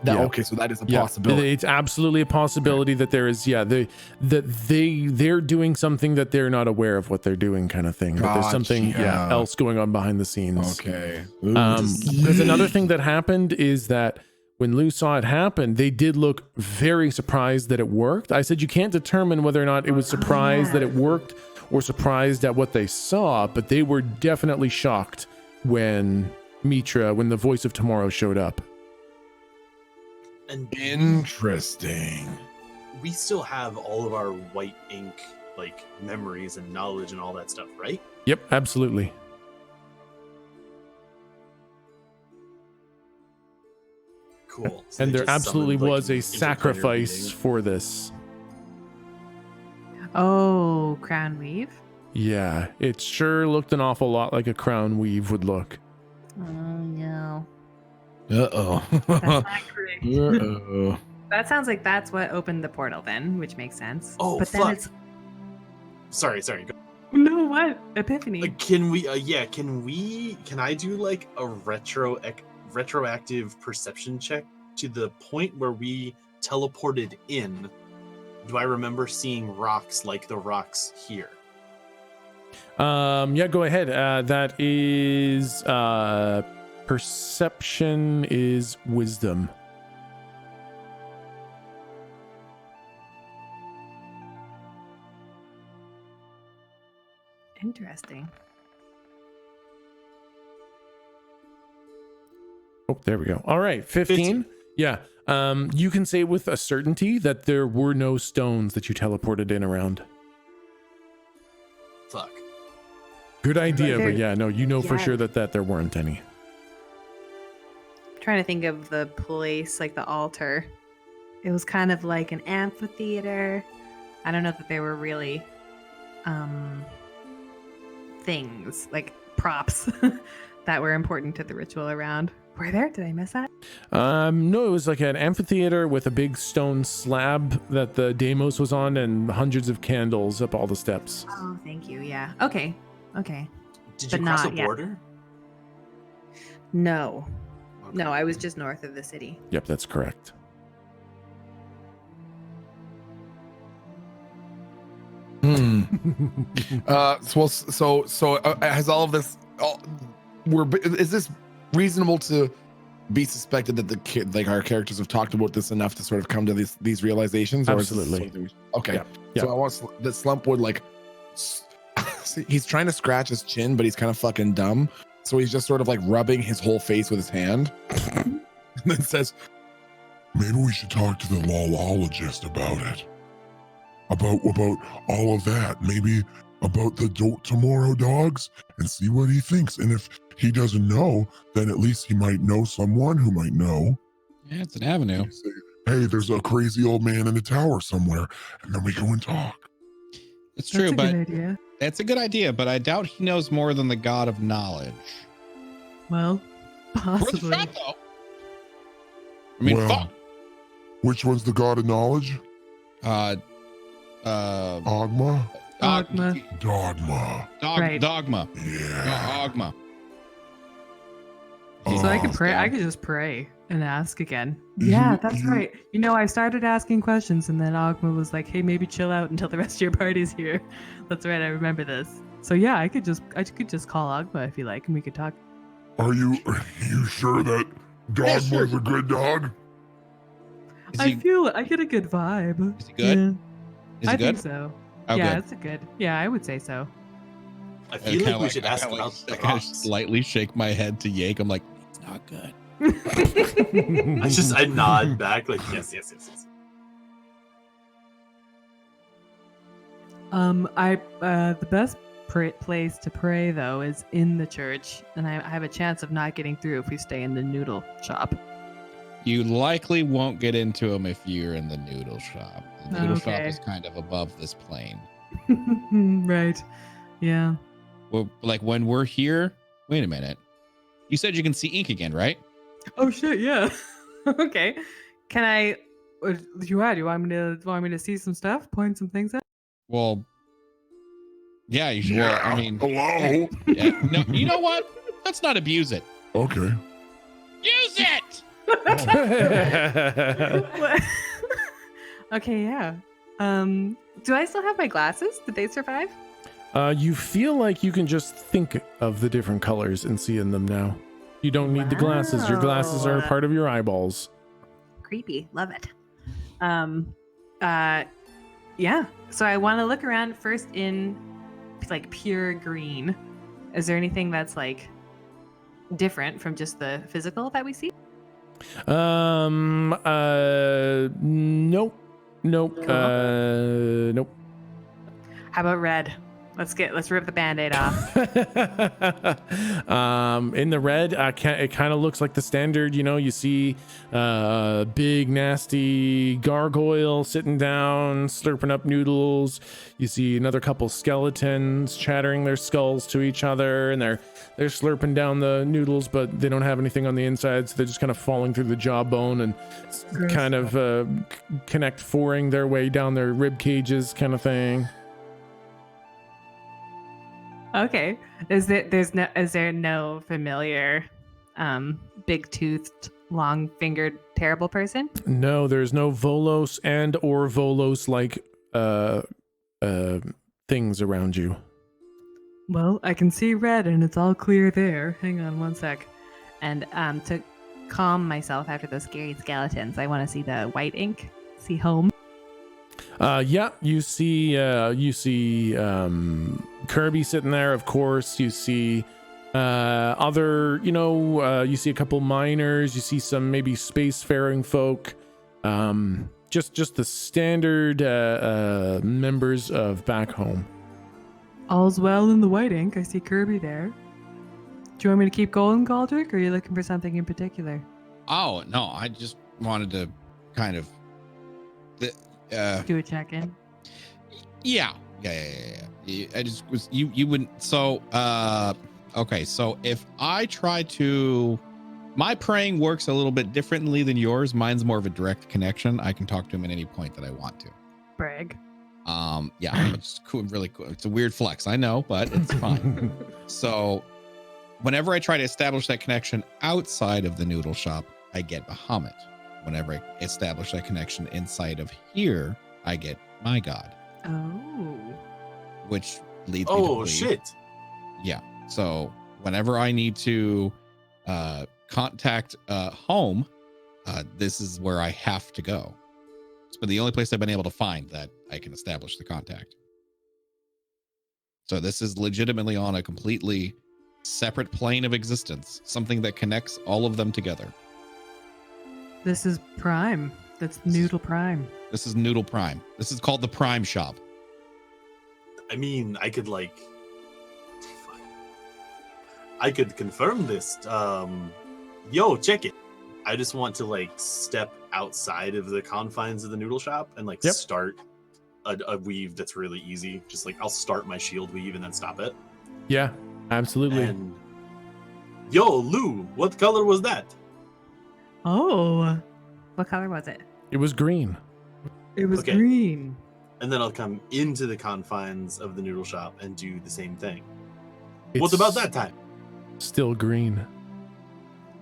Okay, so that is a possibility.
It's absolutely a possibility that there is, they're doing something that they're not aware of what they're doing, kind of thing. But there's something else going on behind the scenes.
Okay.
Because another thing that happened is that when Lou saw it happen, they did look very surprised that it worked. I said you can't determine whether or not it was surprised that it worked or surprised at what they saw, but they were definitely shocked when the voice of tomorrow showed up.
And
interesting.
We still have all of our white ink like memories and knowledge and all that stuff, right?
Yep, absolutely.
Cool. So
and
they
there
just
absolutely
summoned,
was a
an
sacrifice
meeting.
for this.
Oh, crown weave.
Yeah, it sure looked an awful lot like a crown weave would look.
Oh no.
Uh-oh.
That's not correct.
Uh-oh.
That sounds like that's what opened the portal then, which makes sense.
Oh,
but
fuck.
then it's
Sorry. Go.
no what? Epiphany.
Can we? Can I do like a retroactive perception check to the point where we teleported in? Do I remember seeing rocks like the rocks here?
Yeah, go ahead. That is perception is wisdom.
Interesting.
Oh, there we go. All right, 15. Yeah. You can say with a certainty that there were no stones that you teleported in around.
Fuck.
Good idea,
There-
but yeah, no, you know for
yeah.
sure that there weren't any.
I'm trying to think of the place, like the altar. It was kind of like an amphitheater. I don't know that there were really things like props that were important to the ritual around. Were there? Did I miss that?
No, it was like an amphitheater with a big stone slab that the Deimos was on and hundreds of candles up all the steps.
Oh, thank you. Yeah. Okay.
Did
But
you cross
not
a
yet.
border?
No.
Okay.
No, I was just north of the city.
Yep, that's correct.
So has all of this? Is this reasonable to be suspected that our characters have talked about this enough to sort of come to these realizations? Or is this
Absolutely.
something okay.
Yeah.
So I want the Slumpwood he's trying to scratch his chin, but he's kind of fucking dumb. So he's just sort of like rubbing his whole face with his hand, and then says,
Maybe we should talk to the lawologist about it. About all of that. Maybe about the tomorrow dogs and see what he thinks. And if he doesn't know, then at least he might know someone who might know.
Yeah, it's an avenue.
You say, hey, there's a crazy old man in the tower somewhere. And then we go and talk.
It's true,
That's a
but
good idea.
it's a good idea, but I doubt he knows more than the god of knowledge.
Well,
Worth a
possibly.
shot, though. I mean,
Well,
fuck.
Which one's the god of knowledge?
Ogma.
Dogma.
Dogma.
Right.
Dogma.
Yeah.
Ogma.
So I could
Oh,
pray.
God.
I could just pray and ask again.
You-
Yeah, that's
you-
right. I started asking questions, and then Ogma was like, "Hey, maybe chill out until the rest of your party's here." That's right. I remember this. So yeah, I could just call Ogma if you like, and we could talk.
Are you sure that Dogma's
sure.
a good dog?
Is
I
he,
I get a good vibe.
is he good?
Yeah,
Is
I
he
think
good?
so.
Oh,
yeah,
good.
it's a good. Yeah, I would say so.
I
I
feel
kinda
like we should
I
ask
kinda
about
I
the
kinda
rocks.
slightly shake my head to Yake. I'm like, it's not good.
I nod back like yes.
The best place to pray, though, is in the church, and I have a chance of not getting through if we stay in the noodle shop.
You likely won't get into them if you're in the noodle shop. The noodle shop
Okay.
is kind of above this plane.
Right. Yeah.
Well, like when we're here, wait a minute. You said you can see ink again, right?
Oh shit, yeah. Okay. Can I you want me to see some stuff? Point some things out?
Well, yeah, you should. Well, I mean,
hello.
yeah, no, you know what? Let's not abuse it.
Okay.
Use it.
Okay, yeah. Do I still have my glasses? Did they survive?
You feel like you can just think of the different colors and see in them now. You don't need the glasses. Your glasses are a part of your eyeballs.
Creepy. Love it. Yeah. So I want to look around first in like pure green. Is there anything that's like different from just the physical that we see?
Nope. Nope. Nope.
How about red? Let's rip the Band-Aid off.
In the red, it kind of looks like the standard. You see big nasty gargoyle sitting down slurping up noodles. You see another couple skeletons chattering their skulls to each other, and they're slurping down the noodles, but they don't have anything on the inside, so they're just kind of falling through the jawbone and kind of connect foring their way down their rib cages, kind of thing.
Okay. Is there no familiar big toothed, long fingered, terrible person?
No, there's no Volos and or Volos like things around you.
Well, I can see red and it's all clear there. Hang on one sec.
And to calm myself after those scary skeletons, I want to see the white ink. See home.
Yeah, you see Kirby sitting there, of course. You see other, you see a couple miners, you see some maybe spacefaring folk, just the standard members of back home.
All's well in the white ink. I see Kirby there. Do you want me to keep going, Galdrick, or are you looking for something in particular?
Oh no, I just wanted to kind of
Do a check-in.
Yeah. I just was you wouldn't. So okay. So if I try to, my praying works a little bit differently than yours. Mine's more of a direct connection. I can talk to him at any point that I want to.
Brag.
Yeah, it's cool, really cool. It's a weird flex, I know, but it's fine. So whenever I try to establish that connection outside of the noodle shop, I get Bahamut. Whenever I establish that connection inside of here, I get my god.
Oh.
Which leads me to
Oh
believe,
shit.
Yeah. So whenever I need to contact home, this is where I have to go. It's been the only place I've been able to find that I can establish the contact. So this is legitimately on a completely separate plane of existence, something that connects all of them together.
This is Prime. That's Noodle Prime.
This is Noodle Prime. This is called the Prime Shop.
I mean, I could confirm this. Yo, check it. I just want to step outside of the confines of the noodle shop and start a weave that's really easy. Just I'll start my shield weave and then stop it.
Yeah, absolutely.
And yo, Lou, what color was that?
Oh,
What color was it?
It was green.
it was
Okay.
green.
And then I'll come into the confines of the noodle shop and do the same thing. What
It's
about that time?
Still green.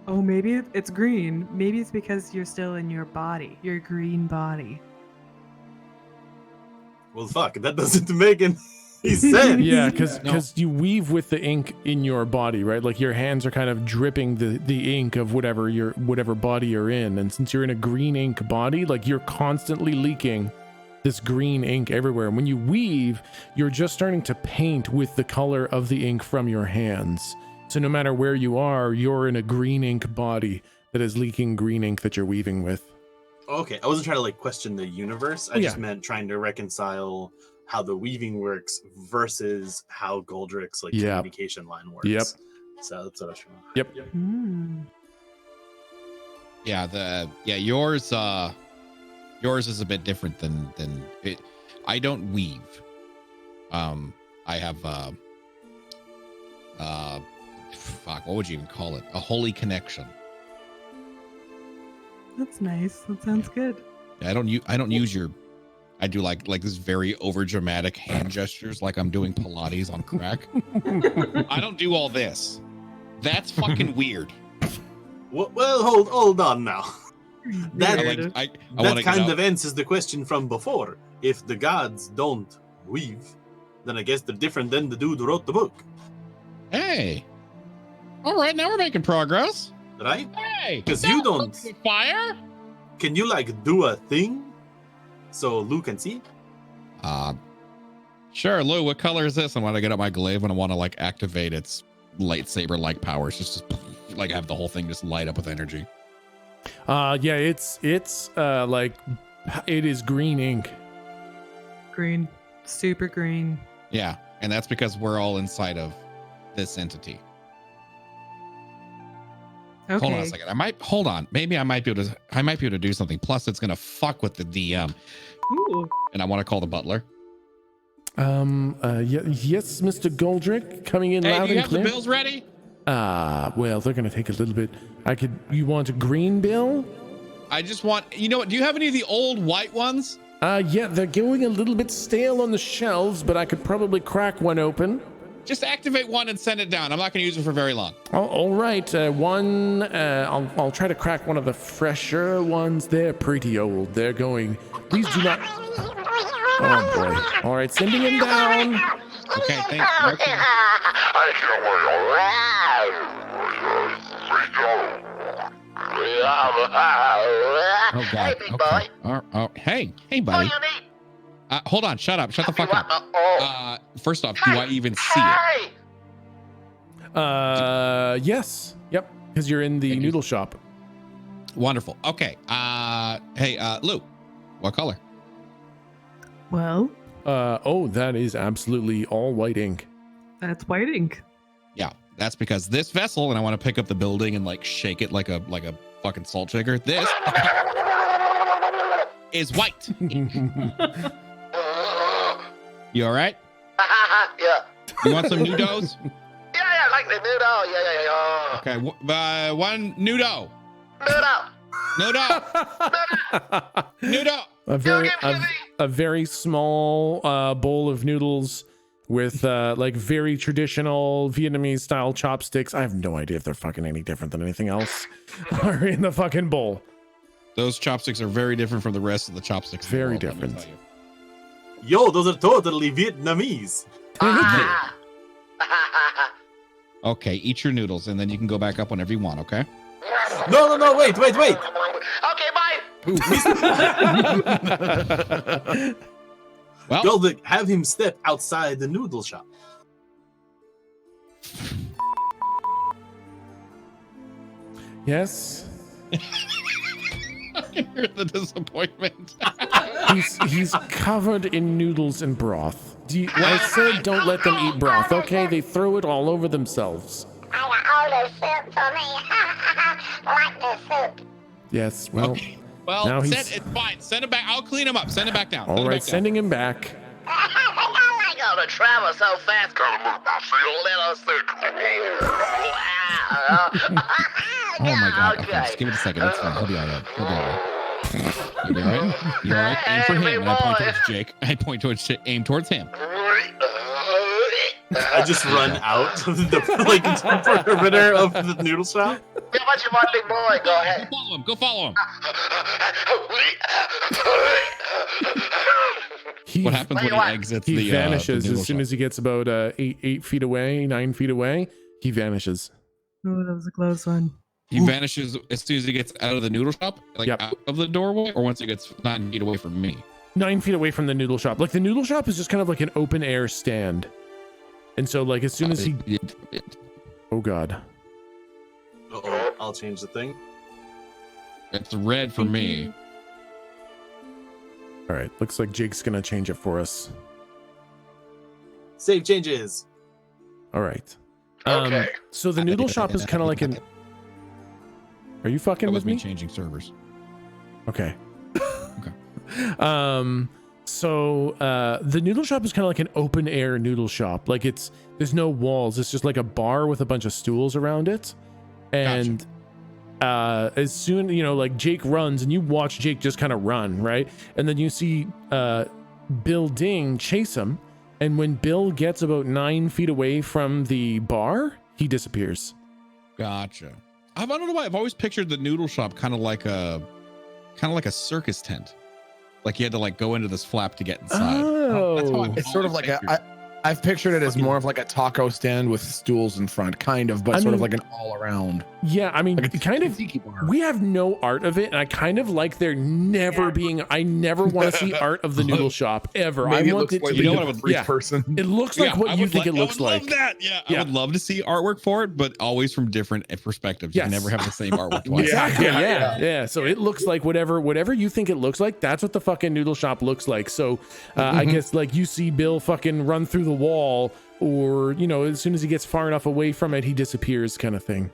Oh, maybe it's green. Maybe it's because you're still in your body, your green body.
Well, fuck, that doesn't make any sense.
Yeah, because
No.
you weave with the ink in your body, right? Like your hands are kind of dripping the ink of whatever body you're in, and since you're in a green ink body, you're constantly leaking this green ink everywhere. And when you weave, you're just starting to paint with the color of the ink from your hands. So no matter where you are, you're in a green ink body that is leaking green ink that you're weaving with.
Okay, I wasn't trying to question the universe. I
Oh,
just
yeah.
meant trying to reconcile how the weaving works versus how Goldrick's like
Yeah.
communication line works.
Yep.
So that's what I was trying.
Yep.
Yours is a bit different than it. I don't weave. I have what would you even call it? A holy connection.
That's nice. That sounds good.
I don't use your. I do like this very over dramatic hand gestures, like I'm doing Pilates on crack. I don't do all this. That's fucking weird.
Well, hold on now. That
I
kind of answers the question from before. If the gods don't weave, then I guess they're different than the dude who wrote the book,
Hey. All right, now we're making progress.
right?
Hey.
'Cause you don't-
fire.
Can you like do a thing so Lou can see?
Sure, Lou. What color is this? And when I get up my glaive and I want to like activate its lightsaber-like powers, just like have the whole thing just light up with energy.
Yeah, it's like it is green ink.
Green. Super green.
Yeah, and that's because we're all inside of this entity.
Okay.
Hold on a second. Maybe I might be able to do something. Plus, it's gonna fuck with the DM.
Ooh.
And I want to call the butler.
Yes, Mr. Goldrick, coming in
Hey,
loud
do you
and
have
clear.
the bills ready?
Well, they're gonna take a little bit. You want a green bill?
I just want. You know what? Do you have any of the old white ones?
Yeah, they're going a little bit stale on the shelves, but I could probably crack one open.
Just activate one and send it down. I'm not going to use it for very long.
Oh, all right, I'll try to crack one of the fresher ones. They're pretty old. They're going. Please do not. Oh boy! All right, sending him down.
Okay, thanks. Okay. Oh God.
Hey, big boy.
Oh, hey, buddy.
What do you need?
Hold on. Shut up. Shut the fuck up. First off, do I even see it?
Hey!
Yes. Yep. Because you're in the
Thank you.
noodle shop.
Wonderful. Okay. Hey, Lou, what color?
Well,
Oh, that is absolutely all white ink.
that's white ink.
Yeah, that's because this vessel, and I want to pick up the building and like shake it like a fucking salt shaker. This is white. You all right?
Yeah.
You want some noodles?
Yeah, I like the noodle. Yeah.
Okay, one noodle.
Noodle.
Noodle.
A very small bowl of noodles with like very traditional Vietnamese style chopsticks. I have no idea if they're fucking any different than anything else. Are in the fucking bowl.
Those chopsticks are very different from the rest of the chopsticks. in the
Very
world, let me
different.
tell you.
Yo, those are totally Vietnamese.
Ah.
Okay, eat your noodles, and then you can go back up whenever you want. Okay.
No, wait.
Okay, bye.
Well,
Goldick, have him step outside the noodle shop.
Yes.
I can hear the disappointment.
He's covered in noodles and broth. I said don't let them eat broth, okay? They throw it all over themselves.
I got all the soup for me. Like the soup.
Yes, well,
Okay. Well,
now
it's fine. Send it back. I'll clean him up. Send it back down.
all right, sending him back.
I gotta travel so fast. Gotta move my little suit.
Oh my God. Okay. Just give it a second. That's fine. He'll be all right. You'll be all right. You all right? Aim for him. And I point towards Jake. Aim towards him.
I just run out of the perimeter of the noodle shop.
Yeah, what you want, big boy? Go ahead.
Go follow him. What happens when he exits
He
the
vanishes
the noodle
as soon
shop?
as he gets about 8 feet away, 9 feet away. He vanishes.
Oh, that was a close one.
He vanishes as soon as he gets out of the noodle shop, like
Yep.
out of the doorway, or once he gets 9 feet away from me.
9 feet away from the noodle shop. Like the noodle shop is just kind of like an open air stand. And so like as soon as he, oh God.
Uh-oh, I'll change the thing.
It's red for me.
All right. Looks like Jake's going to change it for us.
Save changes.
All right.
Okay.
So the noodle shop is kind of like an. Are you fucking
That
with
was me
me?
changing servers.
Okay.
Okay.
So the noodle shop is kind of like an open air noodle shop. Like there's no walls. It's just like a bar with a bunch of stools around it. And as soon, like Jake runs and you watch Jake just kind of run, right? And then you see Bill Ding chase him. And when Bill gets about 9 feet away from the bar, he disappears.
Gotcha. I don't know why I've always pictured the noodle shop kind of like a circus tent. Like you had to like go into this flap to get inside. That's how I've
It's sort of
always
like
pictured.
I've pictured it as more of like a taco stand with stools in front, kind of, but
I
sort of
mean-
like an all around.
Yeah, I mean,
Like a
kind of.
tiki bar.
We have no art of it, and I kind of like there never being. I never want to see art of the noodle shop ever.
Maybe
I
it
want
looks
it to
like
be.
You know what I would-
for each
yeah.
person.
It looks like
Yeah,
what
I
you
would
think
like-
it looks
I would
like.
love that. Yeah,
Yeah.
I would love to see artwork for it, but always from different perspectives. You can
Yes.
never have the same artwork twice.
Exactly.
Yeah,
Yeah. So it looks like whatever you think it looks like. That's what the fucking noodle shop looks like. So I guess like you see Bill fucking run through the wall, or as soon as he gets far enough away from it, he disappears, kind of thing.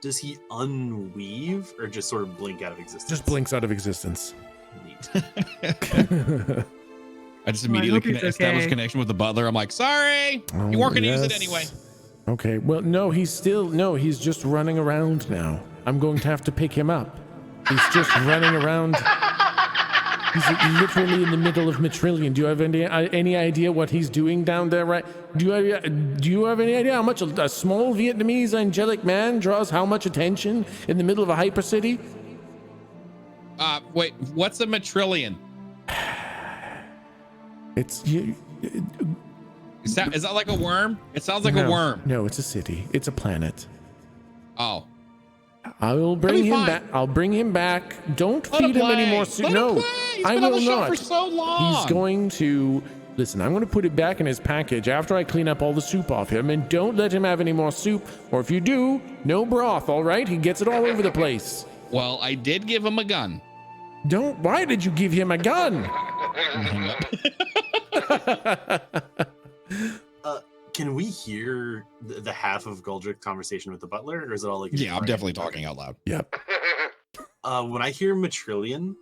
Does he unweave or just sort of blink out of existence?
Just blinks out of existence.
Neat.
I just
Well, I
immediately
hope he's
established
okay.
connection with the butler. I'm like, sorry, you weren't gonna use it anyway.
Okay. Well, no, he's just running around now. I'm going to have to pick him up. He's just running around. He's literally in the middle of Matrillion. Do you have any idea what he's doing down there? Right? Do you have any idea how much a small Vietnamese angelic man draws how much attention in the middle of a hyper city?
Wait, what's a matrillion?
It's
Is that like a worm? It sounds like
no,
a worm.
No, it's a city. It's a planet.
Oh,
I will bring
That'd be
him
fine.
back. I'll bring him back. Don't
Let him
feed him any
play.
more
Let
soup.
him
No,
play. He's
I
been on
will
the show
not.
for so long.
He's going to listen. I'm going to put it back in his package after I clean up all the soup off him, and don't let him have any more soup. Or if you do, no broth. All right? He gets it all over the place.
Well, I did give him a gun.
Don't. Why did you give him a gun?
Hang up.
Can we hear the half of Goldrick's conversation with the butler, or is it all like?
Yeah, I'm definitely talking out loud.
Yep.
When I hear Matrillion,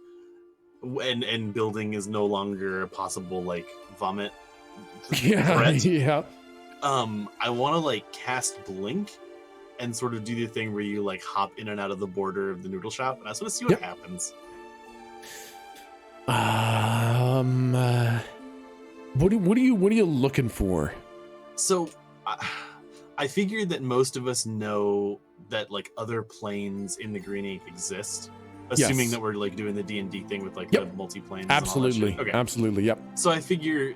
and building is no longer a possible like vomit
Yeah.
threat,
Yeah.
I want to like cast Blink and sort of do the thing where you like hop in and out of the border of the noodle shop, and I just want to see what
Yep.
happens.
What are you looking for?
So, I figured that most of us know that like other planes in the Green Ink exist, assuming
Yes.
that we're like doing the D&D thing with like
Yep.
the multi-planes.
Absolutely.
Okay.
Absolutely. Yep.
So I figure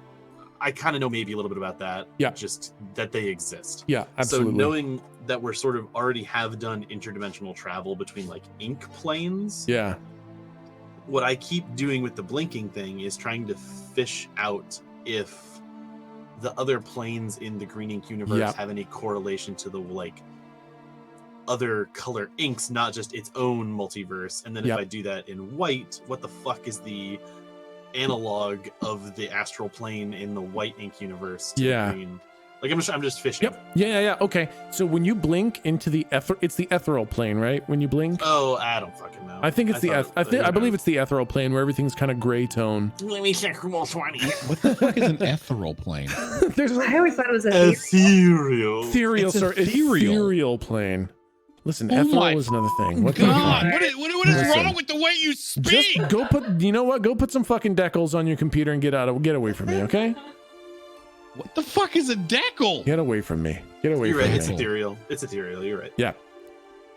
I kind of know maybe a little bit about that.
Yeah.
Just that they exist.
Yeah. Absolutely.
So knowing that we're sort of already have done interdimensional travel between like ink planes,
Yeah.
what I keep doing with the blinking thing is trying to fish out if the other planes in the Green Ink universe
Yeah.
have any correlation to the like other color inks, not just its own multiverse. And then
Yep.
if I do that in white, what the fuck is the analog of the astral plane in the white ink universe to the
Yeah.
green? Like I'm just fishing.
Yep. Yeah. Okay. So when you blink into the it's the ethereal plane, right? When you blink,
Oh, I don't fucking know.
I think it's I believe it's the ethereal plane where everything's kind of gray tone.
Let me check roll 20.
What the fuck is an ethereal plane?
There's
I
a
always thought it was a
Ethereal.
ethereal,
It's
sorry,
ethereal.
ethereal plane. Listen,
Oh my
ethereal is another thing. What the
God,
fuck?
what is
Listen.
wrong with the way you speak?
Just go put. You know what? Go put some fucking decals on your computer and get away from me. Okay?
What the fuck is a decal?
Get away from me. Get away
You're
from
right.
me.
It's ethereal. It's ethereal. You're right.
Yeah.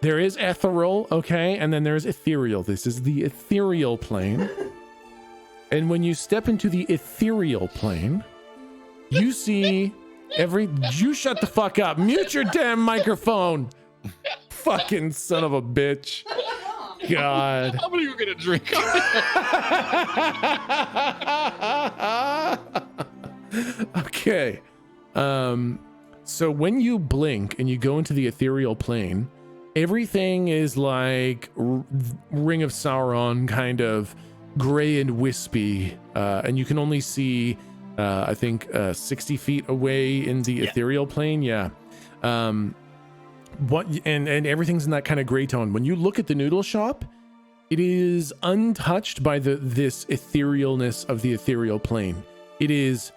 There is ethereal, okay, and then there's ethereal. This is the ethereal plane. And when you step into the ethereal plane, you see you shut the fuck up. Mute your damn microphone. Fucking son of a bitch. God.
How many are you gonna drink?
Okay. So when you blink and you go into the ethereal plane, everything is like Ring of Sauron, kind of gray and wispy, and you can only see I think 60 feet away in the ethereal plane. Yeah. What and everything's in that kind of gray tone. When you look at the noodle shop, it is untouched by this etherealness of the ethereal plane. It is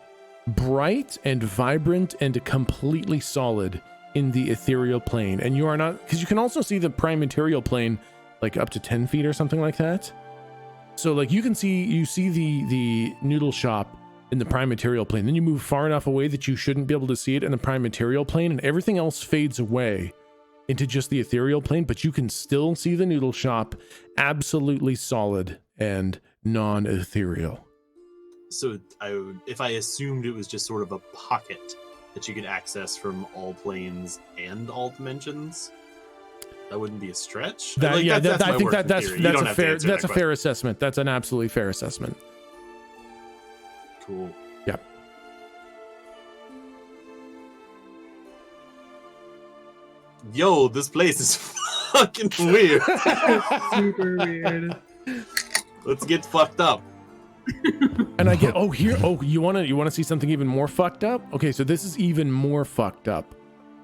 bright and vibrant and completely solid in the ethereal plane. And you are not, because you can also see the prime material plane like up to 10 feet or something like that. So like you see the noodle shop in the prime material plane. Then you move far enough away that you shouldn't be able to see it in the prime material plane, and everything else fades away into just the ethereal plane, but you can still see the noodle shop absolutely solid and non-ethereal.
So if I assumed it was just sort of a pocket that you could access from all planes and all dimensions, that wouldn't be a stretch.
I think that's a
fair
fair assessment. That's an absolutely fair assessment.
Cool.
Yep.
Yo, this place is fucking weird.
Super weird.
Let's get fucked up.
And I get you want to see something even more fucked up? Okay, so this is even more fucked up.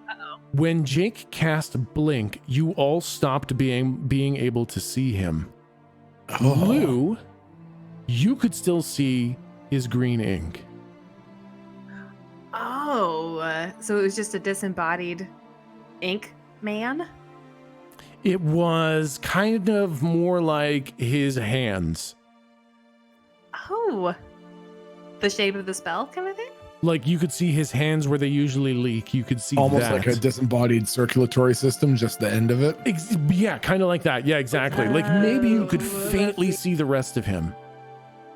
Uh-oh.
When Jake cast Blink, you all stopped being able to see him. Lou, you could still see his green ink.
Oh, so it was just a disembodied ink man?
It was kind of more like his hands.
Oh, the shape of the spell kind of thing?
Like you could see his hands where they usually leak. You could see
almost
that.
like a disembodied circulatory system, just the end of it.
Yeah, kind of like that. Yeah, exactly. Like maybe you could faintly see the rest of him,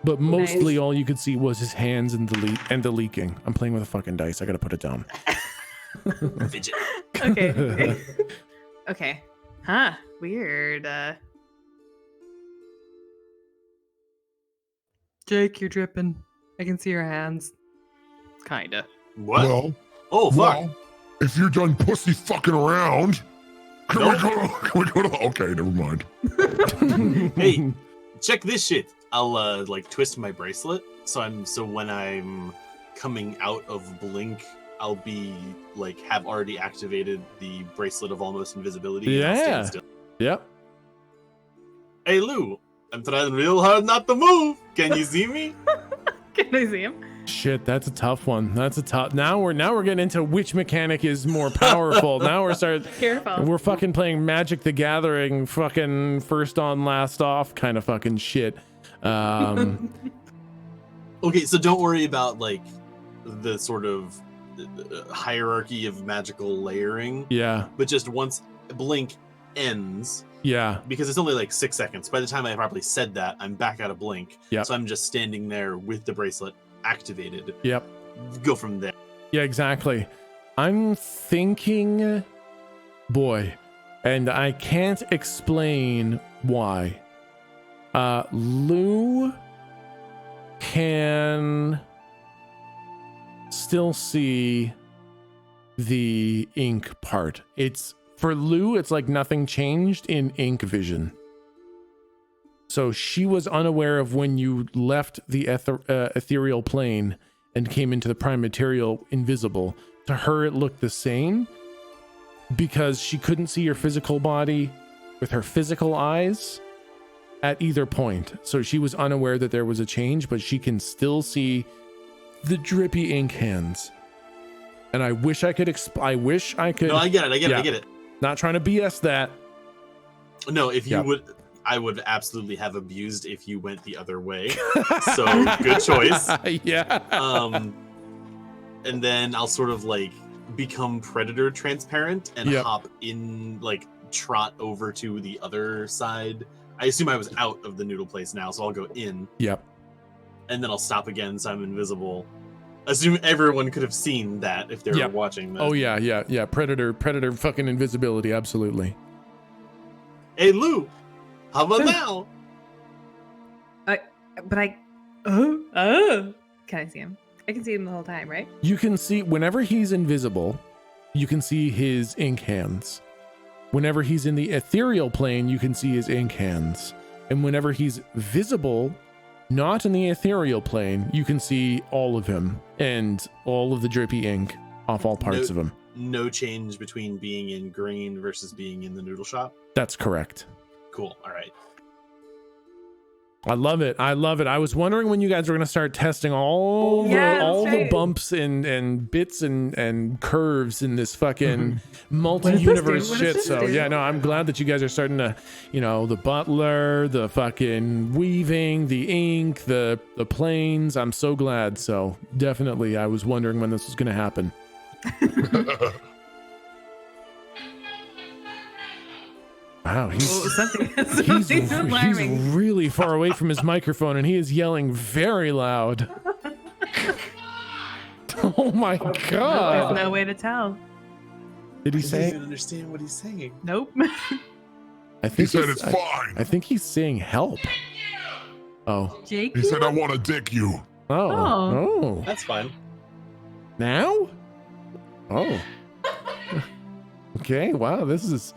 but mostly all you could see was his hands and the leaking. I'm playing with a fucking dice. I gotta put it down.
Fidget.
Okay. Okay. Huh. Weird.
Jake, you're dripping. I can see your hands. Kinda.
What?
Well,
Oh, fuck.
well, if you're done pussy fucking around, can we go to? Okay, never mind.
Hey, check this shit. I'll like twist my bracelet so when I'm coming out of Blink, I'll be like have already activated the bracelet of almost invisibility. And I'll stand still.
Yep.
Hey Lou, I'm trying real hard not to move. Can you see me?
Can I see him?
Shit, that's a tough one. That's a tough. Now we're getting into which mechanic is more powerful. Now
Careful.
We're fucking playing Magic the Gathering, fucking first on, last off kind of fucking shit.
Okay, so don't worry about like the sort of hierarchy of magical layering.
Yeah.
But just once Blink ends,
Yeah.
because it's only like 6 seconds. By the time I probably said that, I'm back out of Blink.
Yep.
So I'm just standing there with the bracelet activated.
Yep.
Go from there.
Yeah, exactly. I'm thinking, boy, and I can't explain why. Lou can still see the ink part. It's for Lou, it's like nothing changed in ink vision. So she was unaware of when you left the ethereal plane and came into the prime material invisible. To her, it looked the same because she couldn't see your physical body with her physical eyes at either point. So she was unaware that there was a change, but she can still see the drippy ink hands. And I wish I could I wish I could.
No, I get it. I get it.
Not trying to BS that.
No, if you would, I would absolutely have abused if you went the other way. So good choice.
Yeah.
And then I'll sort of like become predator transparent and
Yep.
hop in, like trot over to the other side. I assume I was out of the noodle place now, so I'll go in.
Yep.
And then I'll stop again, so I'm invisible. Assume everyone could have seen that if they were
Yep.
watching.
Oh yeah. Predator fucking invisibility, absolutely.
Hey Lou, how about now?
Can I see him? I can see him the whole time, right?
You can see whenever he's invisible, you can see his ink hands. Whenever he's in the ethereal plane, you can see his ink hands. And whenever he's visible Not in the ethereal plane. You can see all of him and all of the drippy ink off all parts of him.
No change between being in green versus being in the noodle shop?
That's correct.
Cool. All right.
I love it. I love it. I was wondering when you guys were going to start testing all the bumps and bits and curves in this fucking multi-universe shit. So yeah, no, I'm glad that you guys are starting to, the butler, the fucking weaving, the ink, the planes. I'm so glad. So definitely, I was wondering when this was going to happen. Wow, he's really far away from his microphone and he is yelling very loud. Oh my god.
There's no way to tell.
Did he say?
I don't understand what he's saying.
Nope.
He said it's fine.
I think he's saying help. Oh.
Jake?
He said, I want to dick you.
Oh.
That's fine.
Now? Oh. Okay, wow, this is...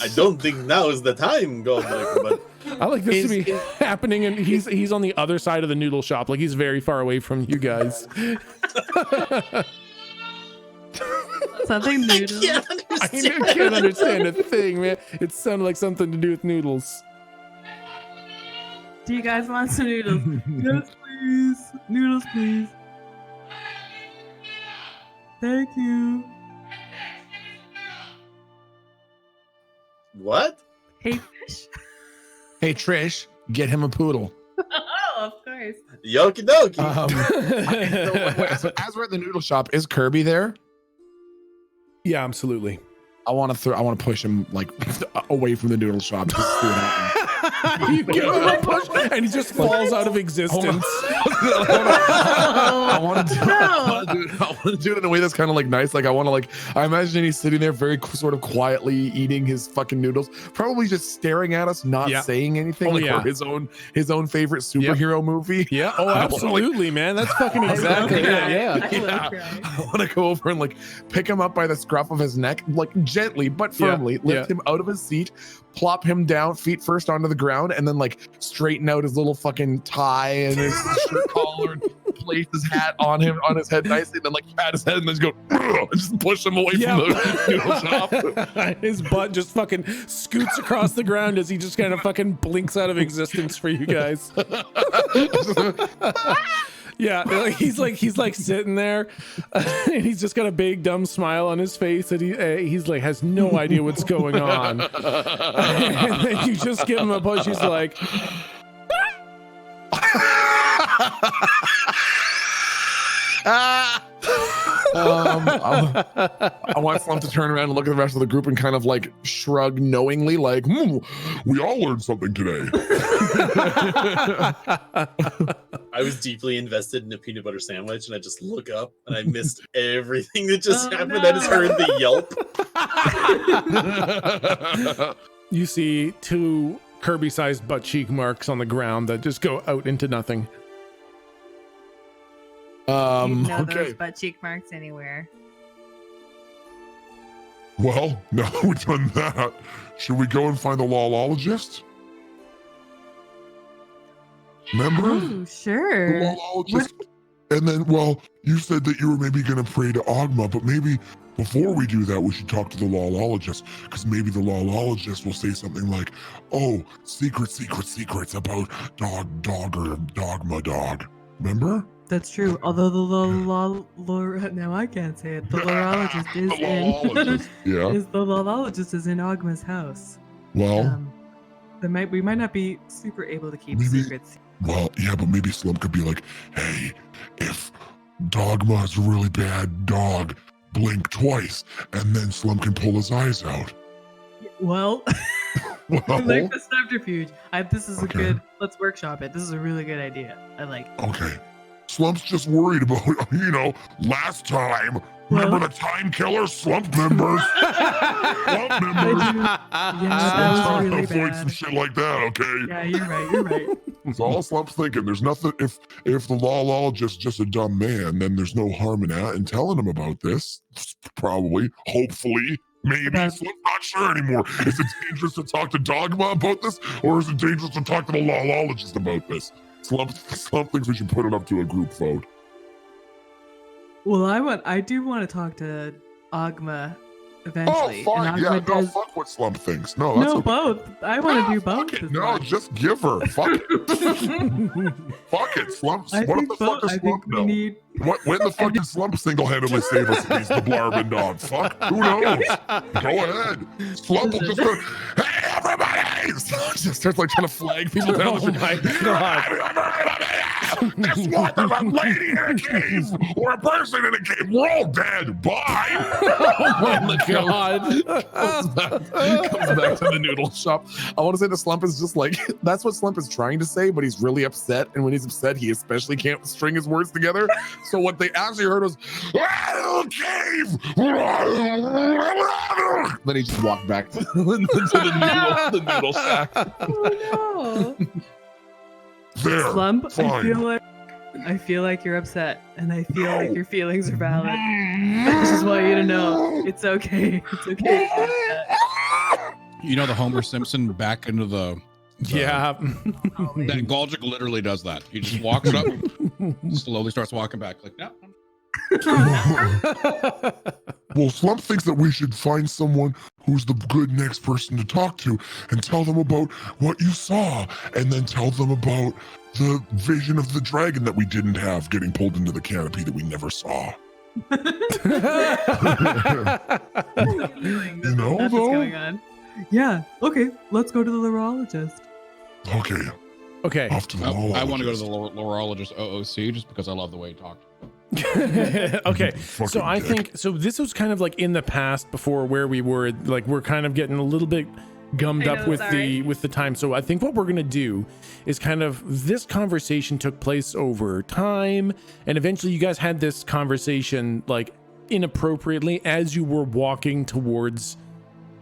I don't think now is the time, Goldberg, but
I like this to be happening, and he's on the other side of the noodle shop, like he's very far away from you guys.
Something noodles.
I can't understand a thing, man. It sounded like something to do with noodles.
Do you guys want some noodles? Yes, please. Noodles, please. Thank you.
What?
Hey, fish.
Hey, Trish, get him a poodle.
Oh, of course.
Yoki dokie.
So as we're at the noodle shop, is Kirby there?
Yeah, absolutely.
I want to push him like away from the noodle shop. Just see what happens.
You give him a push, and he just falls out of existence.
I want to do it in a way that's kind of like nice. Like I imagine he's sitting there very sort of quietly eating his fucking noodles, probably just staring at us, not saying anything. Or his own favorite superhero movie.
Yeah. Oh, absolutely, man. That's fucking exactly it. Yeah.
I want to go over and like pick him up by the scruff of his neck, like gently but firmly, lift him out of his seat, plop him down, feet first onto the ground, and then like straighten out his little fucking tie and his shirt collar and place his hat on his head nicely, and then like pat his head and then just go and just push him away from the noodle shop.
His butt just fucking scoots across the ground as he just kind of fucking blinks out of existence for you guys. Yeah, he's like sitting there, and he's just got a big dumb smile on his face, and he's like has no idea what's going on. And then you just give him a push. He's like,
I want Slump to turn around and look at the rest of the group and kind of like shrug knowingly, like,
we all learned something today.
I was deeply invested in a peanut butter sandwich, and I just look up and I missed everything that just happened. I just heard the yelp.
You see 2 Kirby-sized butt cheek marks on the ground that just go out into nothing.
Those butt cheek marks anywhere.
Well, now that we've done that, should we go and find the lawologist? Remember?
Oh, sure.
The lawologist. And then, well, you said that you were maybe going to pray to Ogma, but maybe before we do that, we should talk to the lawologist, because maybe the lawologist will say something like, oh, secrets about Dogma dog. Remember?
That's true. Although the now I can't say it. The lorologist is the lorologist is in Ogma's house.
Well,
we might not be super able to keep secrets.
Well, yeah, but maybe Slump could be like, hey, if Dogma is a really bad dog, blink twice, and then Slump can pull his eyes out.
Well, I like the subterfuge. This is a good. Let's workshop it. This is a really good idea. I like it.
Okay. Slump's just worried about, last time. Remember the time killer? Slump members. Slump members.
That was really
avoid
bad.
some shit like that, okay?
Yeah, you're right.
That's all Slump's thinking. There's nothing, if the lawologist is just a dumb man, then there's no harm in telling him about this. Probably. Hopefully. Maybe. Slump's not sure anymore. Is it dangerous to talk to Dogma about this? Or is it dangerous to talk to the lawologist about this? Slump thinks we should put it up to a group vote.
Well, I do want to talk to Ogma eventually.
Oh, fine.
And
Yeah,
Ogma
no,
does...
fuck what Slump thinks. No, that's
No,
okay.
both. I want to do
Fuck
both.
it.
as
No,
well.
just give her. Fuck it. Fuck it, Slump.
I
What
think
the fuck
both.
does
I think
Slump
we
know?
need.
When the fuck did Slump single-handedly save us against the Blarman dog? Fuck, who knows? Go ahead. Slump will just go, hey, everybody!
Just starts like trying to flag people down.
Oh my god.
Guess what? There's a lady in a cave or a person in a cave. We're all dead. Bye.
Oh my god.
Comes back to the noodle shop. I want to say the Slump is just like, that's what Slump is trying to say, but he's really upset. And when he's upset, he especially can't string his words together. So what they actually heard was, cave. Then he just walked back to the noodle shack.
Oh no.
There.
Slump,
Fine.
I feel like you're upset, and I feel like your feelings are valid. I just want you to know it's okay. It's okay. to be upset.
You know the Homer Simpson back into the
Yeah.
that Golgic literally does that. He just walks up, slowly starts walking back, like, no.
Well, Slump thinks that we should find someone who's the good next person to talk to and tell them about what you saw, and then tell them about the vision of the dragon that we didn't have getting pulled into the canopy that we never saw.
You
know,
That's what's
though?
going on. Yeah. Okay. Let's go to the lorologist.
Okay,
Okay.
off to the
I want to go to the
lorologist.
lorologist OOC just because I love the way he talked.
Okay.
Fucking
So I
dick.
think so this was kind of like in the past before where we were, like we're kind of getting a little bit gummed
I
up
know,
with
sorry.
the time. So I think what we're going to do is kind of, this conversation took place over time, and eventually you guys had this conversation like inappropriately as you were walking towards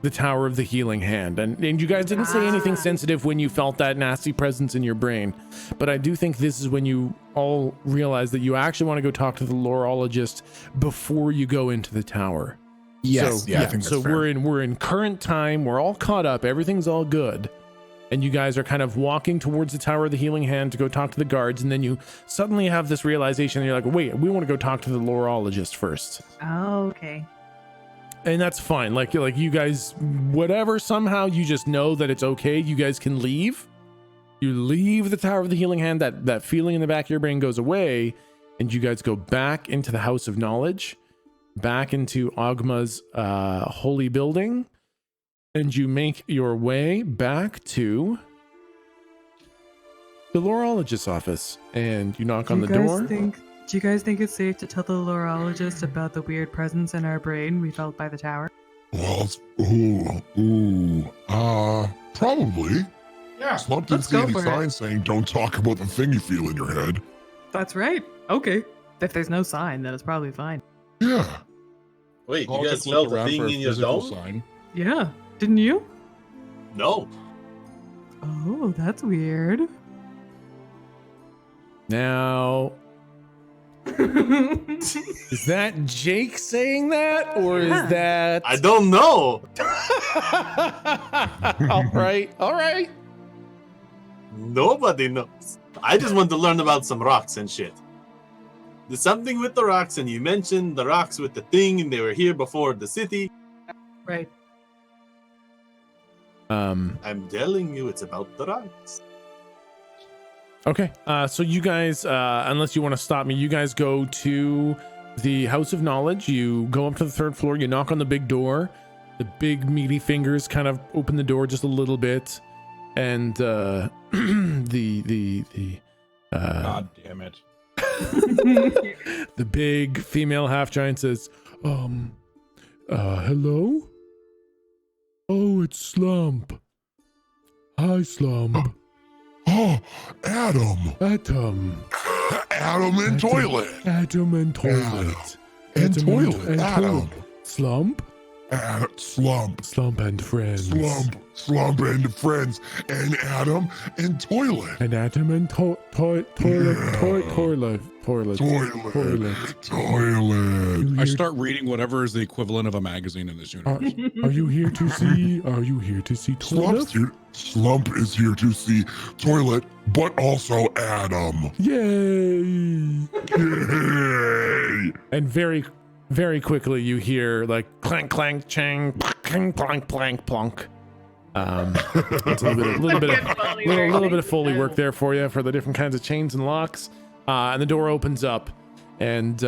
the Tower of the Healing Hand, and you guys didn't say anything sensitive when you felt that nasty presence in your brain. But I do think this is when you all realize that you actually want to go talk to the lorologist before you go into the tower.
Yes.
So,
Yeah, I think that's
so
fair.
we're in current time. We're all caught up. Everything's all good. And you guys are kind of walking towards the Tower of the Healing Hand to go talk to the guards, and then you suddenly have this realization, and you're like, wait, we want to go talk to the lorologist first.
Oh, okay.
And that's fine. Like you guys, whatever, somehow you just know that it's okay. You guys can leave. You leave the Tower of the Healing Hand. That feeling in the back of your brain goes away, and you guys go back into the House of Knowledge, back into Ogma's holy building, and you make your way back to the lorologist's office, and you knock on the door.
Do you guys think it's safe to tell the lorologist about the weird presence in our brain we felt by the tower?
Well, probably.
Yeah.
Slump didn't
let's
see
go
any
for it.
signs saying don't talk about the thing you feel in your head.
That's right. Okay. If there's no sign, then it's probably fine.
Yeah.
Wait, you
Golgic
guys
looked
felt the
around
thing
for a
in your
physical
dome?
sign.
Yeah. Didn't you?
No.
Oh, that's weird.
Now, is that Jake saying that, or is that?
I don't know.
all right.
Nobody knows. I just want to learn about some rocks and shit. There's something with the rocks, and you mentioned the rocks with the thing, and they were here before the city.
Right.
I'm telling you, it's about the rocks.
Okay. So you guys, unless you want to stop me, you guys go to the House of Knowledge. You go up to the third floor. You knock on the big door. The big meaty fingers kind of open the door just a little bit, and the
God damn it.
the big female half giant says, hello? Oh, it's Slump. Hi, Slump.
Oh, Adam.
Atom.
Adam and toilet.
Adam and toilet.
And toilet. Adam.
Slump?
Slump.
Slump and friends.
Slump and friends. And Adam and Toilet.
And Atom and toilet.
I start reading whatever is the equivalent of a magazine in this universe.
Are you here to see? Are you here to see Toilet?
Slump is here to see Toilet, but also Adam.
Yay!
Yay!
And very, very quickly you hear like clank, clank, chang, clank, clank, plank, plonk. It's a little bit of Foley work there for you for the different kinds of chains and locks. And the door opens up, and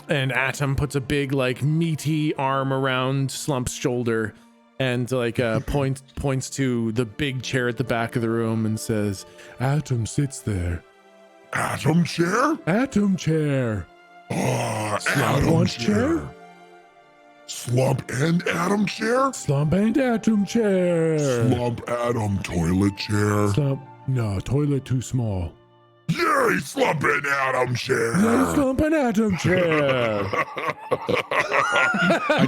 Atom puts a big like meaty arm around Slump's shoulder, and like points to the big chair at the back of the room and says, "Atom sits there."
Atom chair?
Atom chair.
Slump
Atom wants chair?
Slump and Atom chair?
Slump and Atom chair.
Slump Atom toilet chair.
Slump, no, toilet too small.
Yay, Slump and Atom chair.
Yay, Slump and Atom chair.
I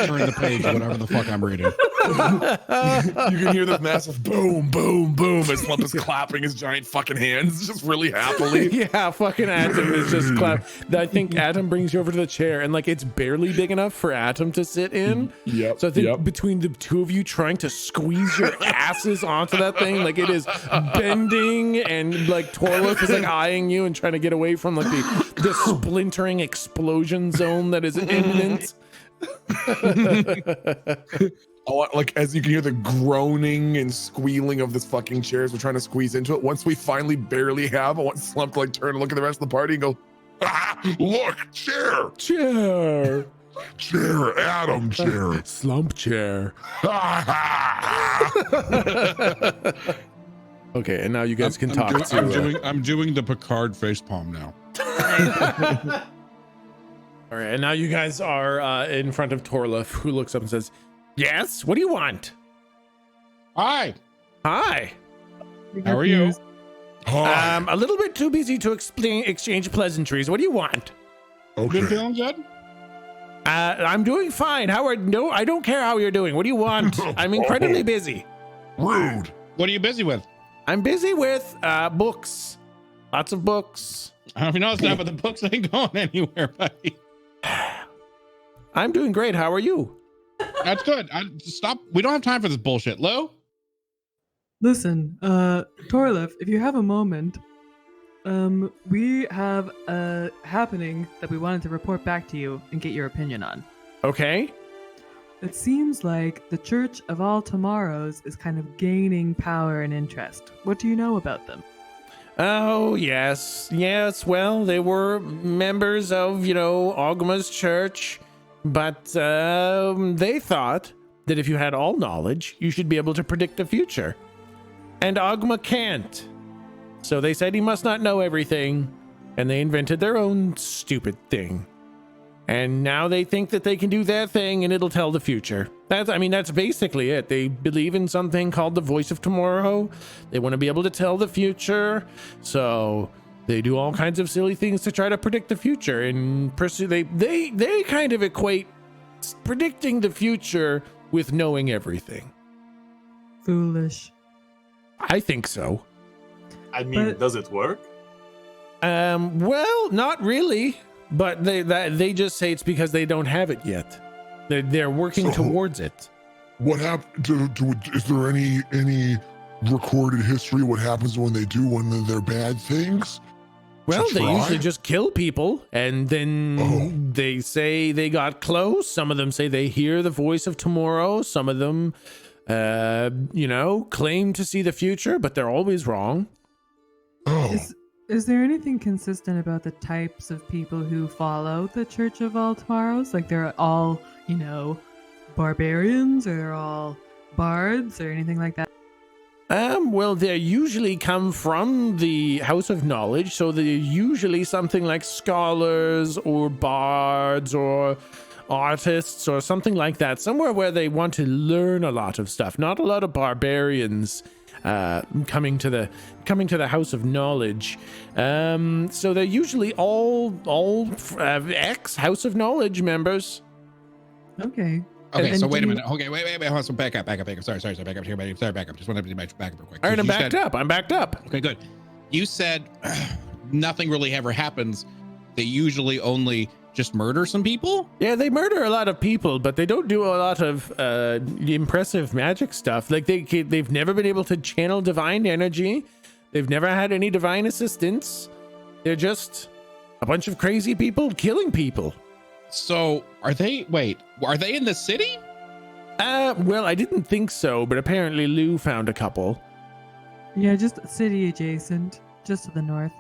turn the page, whatever the fuck I'm reading.
You can hear this massive boom, boom, boom as Slump is clapping his giant fucking hands just really happily.
Yeah, fucking Atom is just clap. I think Atom brings you over to the chair, and like it's barely big enough for Atom to sit in.
Yep.
So I think between the two of you trying to squeeze your asses onto that thing, like it is bending, and like Torlif is like eyeing you and trying to get away from like the splintering explosion zone that is imminent.
Like as you can hear the groaning and squealing of this fucking chair as we're trying to squeeze into it. Once we finally barely have, I want Slump to like turn and look at the rest of the party and go,
look, chair.
Chair.
Chair, Atom chair.
Slump chair. Okay, and now you guys can talk to...
I'm doing the Picard facepalm now.
All right, and now you guys are in front of Torlif, who looks up and says, "Yes, what do you want?"
Hi.
Hi.
How are you?
Hi.
A little bit too busy to exchange pleasantries. What do you want?
Okay.
Been feeling good?
I'm doing fine. No, I don't care how you're doing. What do you want? I'm incredibly busy.
Rude.
What are you busy with?
I'm busy with books. Lots of books.
I don't know if you noticed that, but the books ain't going anywhere, buddy.
I'm doing great. How are you?
That's good. Stop. We don't have time for this bullshit. Lo?
Listen, Torlif, if you have a moment, we have a happening that we wanted to report back to you and get your opinion on.
Okay.
It seems like the Church of All Tomorrows is kind of gaining power and interest. What do you know about them?
Oh, yes. Yes, well, they were members of, Ogma's church, but they thought that if you had all knowledge, you should be able to predict the future. And Ogma can't. So they said he must not know everything, and they invented their own stupid thing. And now they think that they can do their thing and it'll tell the future. That's basically it. They believe in something called the voice of tomorrow. They want to be able to tell the future. So they do all kinds of silly things to try to predict the future and pursue. They kind of equate predicting the future with knowing everything.
Foolish.
I think so.
I mean, does it work?
Well, not really. But they just say it's because they don't have it yet. They're working towards it.
What happened to is there any recorded history what happens when they're bad things?
Well, they usually just kill people, and then they say they got close. Some of them say they hear the voice of tomorrow. Some of them claim to see the future, but they're always wrong.
Is there anything consistent about the types of people who follow the Church of All Tomorrows? Like they're all, barbarians, or they're all bards, or anything like that?
Well, they usually come from the House of Knowledge, so they're usually something like scholars or bards or artists or something like that. Somewhere where they want to learn a lot of stuff. Not a lot of barbarians coming to the House of Knowledge. So they're usually all ex House of Knowledge members.
Okay.
Okay,
And
so
do
wait a
you-
minute. Okay, wait. Hold on. So back up. Sorry, back up. Sorry, back up. Just wanted to do my back up real quick.
All right, I'm
You
backed
said-
up. I'm backed up.
Okay, good. You said nothing really ever happens. They usually only just murder some people.
Yeah, they murder a lot of people, but they don't do a lot of impressive magic stuff. Like they've never been able to channel divine energy. They've never had any divine assistance. They're just a bunch of crazy people killing people.
So are they? Wait, are they in the city?
Well, I didn't think so, but apparently Lou found a couple.
Yeah, just city adjacent, just to the north.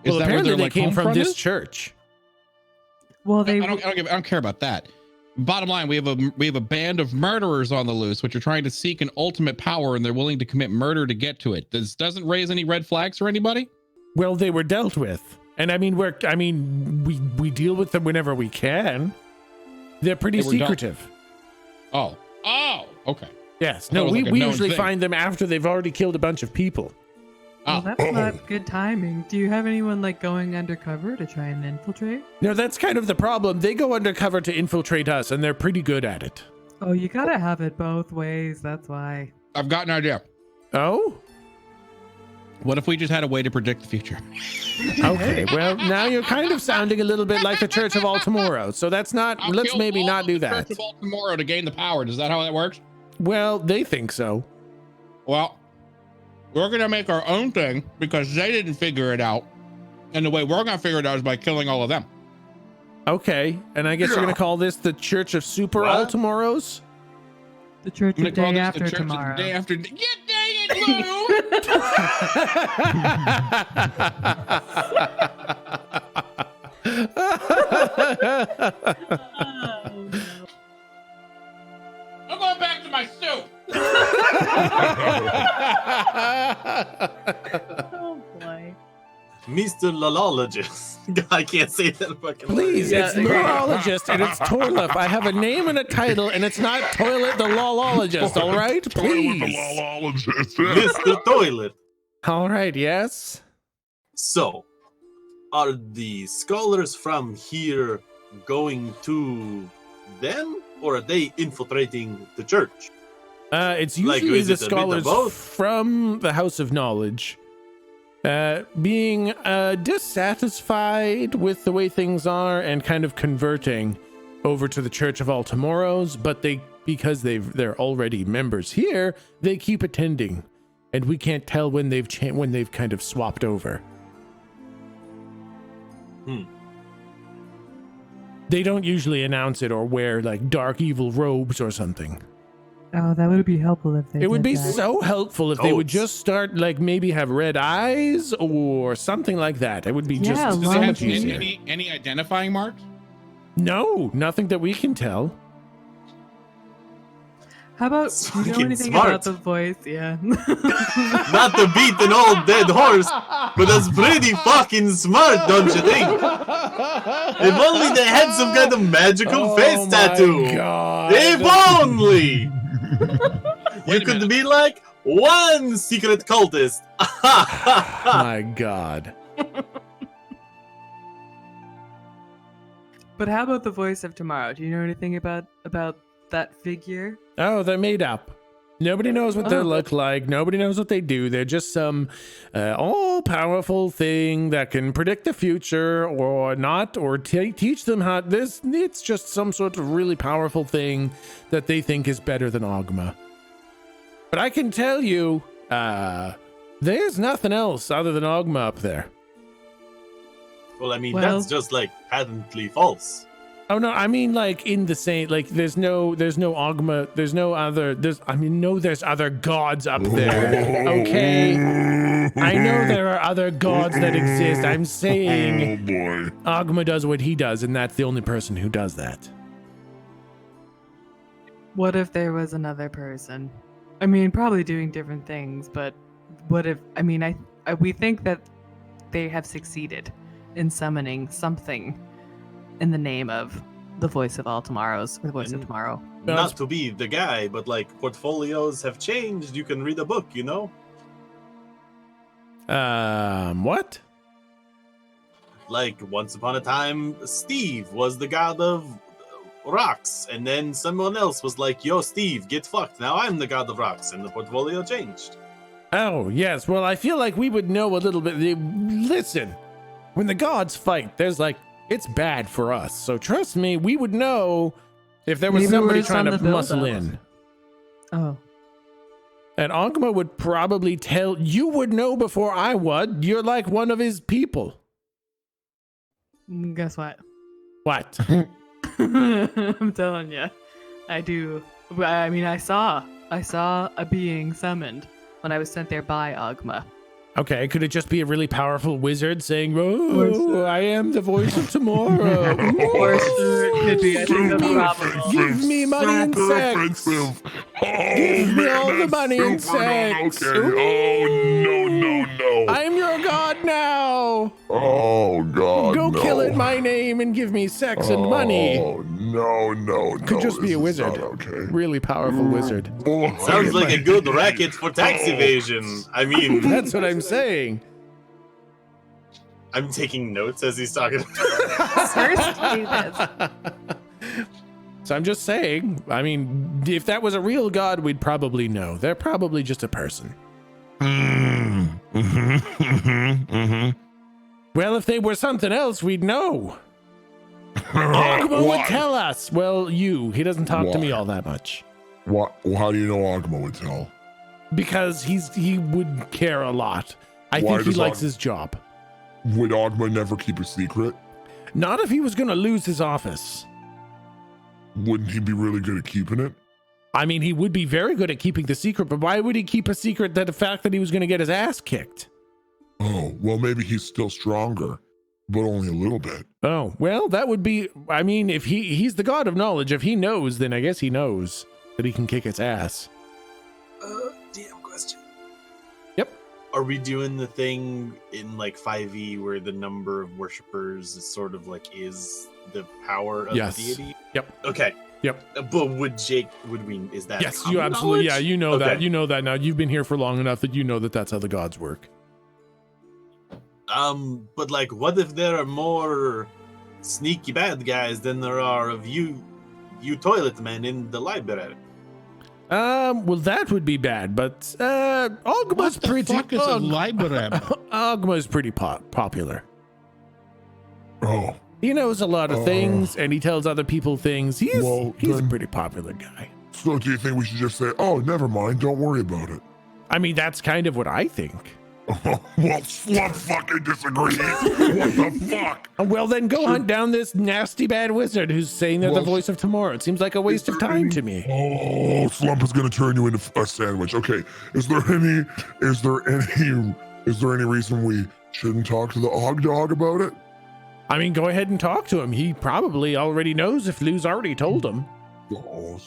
Is
Well,
that where
apparently
their,
they
like,
came
home
from
front
this
is?
church.
Well,
I
they
don't care about that. Bottom line, we have a band of murderers on the loose, which are trying to seek an ultimate power, and they're willing to commit murder to get to it. This doesn't raise any red flags for anybody.
Well, they were dealt with, and I mean, we deal with them whenever we can. They're pretty
They were dealt-
secretive.
Oh, okay.
Yes.
I thought
No,
it was
we
like a known
usually
thing.
find them after they've already killed a bunch of people.
well,
Oh,
that's not good timing. Do you have anyone like going undercover to try and infiltrate?
No, that's kind of the problem. They go undercover to infiltrate us, and they're pretty good at it.
Oh, you gotta have it both ways. That's why.
I've got an idea.
Oh?
What if we just had a way to predict the future?
Okay. Well, now you're kind of sounding a little bit like the Church of All Tomorrow, so that's not.
I'll
Let's
kill
maybe
all
not
of
do
the
that.
Church of Baltimore to gain the power. Is that how that works?
Well, they think so.
Well, we're gonna make our own thing because they didn't figure it out, and the way we're gonna figure it out is by killing all of them.
Okay, and I guess you're gonna call this the Church of Super
What?
All Tomorrows?
The church
I'm
of
gonna call
day
this
after
the Church of
tomorrow.
the day after. Yeah, dang it, Lou. I'm going back to my soup.
Oh boy.
Mr. Lalologist. I can't say that fucking
Please,
word.
it's neurologist and it's toilet. I have a name and a title, and it's not toilet the lolologist. All right, please.
Mr. Toilet.
All right, yes.
So, are the scholars from here going to them, or are they infiltrating the church?
It's
Like,
usually
is
the
it a bit of
scholars
both?
from the House of Knowledge being dissatisfied with the way things are and kind of converting over to the Church of All Tomorrows, but because they're already members here, they keep attending, and we can't tell when they've kind of swapped over. They don't usually announce it or wear like dark evil robes or something.
Oh, that would be helpful if they
It would
did
be
that.
so helpful if they would
Totes.
just start like maybe have red eyes or something like that. It would be
Yeah,
just
Does
so
it
much
have
easier.
any identifying marks?
No, nothing that we can tell.
How about
It's
do you know
fucking
anything
smart.
about the voice? Yeah.
Not to beat an old dead horse, but that's pretty fucking smart, don't you think? If only they had some kind of magical face
my
tattoo.
God.
If only!
Wait
You
a
could
minute.
be like one secret cultist.
My God.
But how about the voice of tomorrow? Do you know anything about that figure?
Oh, they're made up. Nobody knows what they
Oh.
look like. Nobody knows what they do. They're just some all-powerful thing that can predict the future or not, or teach them how this. It's just some sort of really powerful thing that they think is better than Ogma. But I can tell you, there's nothing else other than Ogma up there.
Well, I mean,
Well-
that's just like patently false.
Oh no, I mean like in the same like there's no Ogma, there's no other there's other gods up there. Okay. I know there are other gods that exist. I'm saying
boy.
Ogma does what he does, and that's the only person who does that.
What if there was another person? I mean, probably doing different things, but what if? I mean, we think that they have succeeded in summoning something in the name of the voice of all tomorrows, or the voice of tomorrow.
Not to be the guy, but like portfolios have changed. You can read a book, you know?
What?
Like once upon a time, Steve was the god of rocks, and then someone else was like, "Yo, Steve, get fucked. Now I'm the god of rocks," and the portfolio changed.
Oh, yes. Well, I feel like we would know a little bit. Listen, when the gods fight, there's like, it's bad for us. So trust me, we would know if there was
Maybe
somebody
we're
trying to
on the
muscle
build-up.
in.
Oh.
And Ogma would probably tell, you would know before I would. You're like one of his people.
Guess what?
What?
I'm telling you, I do. I mean, I saw a being summoned when I was sent there by Ogma.
Okay, could it just be a really powerful wizard saying, "Oh, I am the voice of tomorrow"?
Or it could be, I think that's
Super
probable.
offensive,
Give me money and
super
sex.
offensive. Oh,
Give me
man,
all the
that's
money and
super not
sex.
okay. Oh, no.
I'm your god now.
Oh, God,
Go
no.
kill it in my name and give me sex and money.
Oh, no.
Could just be
this
a
is
wizard.
not okay.
Really powerful wizard.
Boy,
Sounds like a good racket for tax evasion. I mean,
That's what I'm saying.
I'm taking notes as he's talking.
First, do this.
So I'm just saying, I mean, if that was a real god, we'd probably know. They're probably just a person. Well, if they were something else, we'd know. Ogma would tell us. Well, he doesn't talk to me all that much.
What? How do you know Ogma would tell?
Because he would care a lot. I
Why
think he
does
likes his job.
Would Ogma never keep a secret?
Not if he was going to lose his office.
Wouldn't he be really good at keeping it?
I mean, he would be very good at keeping the secret, but why would he keep a secret that the fact that he was going to get his ass kicked?
Oh, well, maybe he's still stronger, but only a little bit.
Oh, well, that would be, I mean, if he's the god of knowledge, if he knows, then I guess he knows that he can kick its ass.
DM question.
Yep.
Are we doing the thing in like 5e where the number of worshippers is sort of like is the power of
Yes.
the deity?
Yep.
Okay.
Yep.
But would we, is that
Yes,
common
you absolutely,
knowledge?
yeah, you know that.
Okay.
You know that now. You've been here for long enough that you know that that's how the gods work.
But like, what if there are more sneaky bad guys than there are of you toilet men in the library?
Well, that would be bad, but Ogma's pretty.
Fuck is a library?
Ogma's pretty popular.
Oh,
He knows a lot of things, and he tells other people things. He's a
then-
pretty popular guy.
so do you think we should just say, "Oh, never mind, don't worry about it"?
I mean, that's kind of what I think.
Well, Slump fucking disagrees. What the fuck?
Well, then go hunt down this nasty bad wizard who's saying they're the
Well,
voice of tomorrow. It seems like a waste of time to me.
Oh, Slump is gonna turn you into a sandwich. Okay, is there any reason we shouldn't talk to the Og Dog about it?
I mean, go ahead and talk to him. He probably already knows if Lou's already told him.
Oh,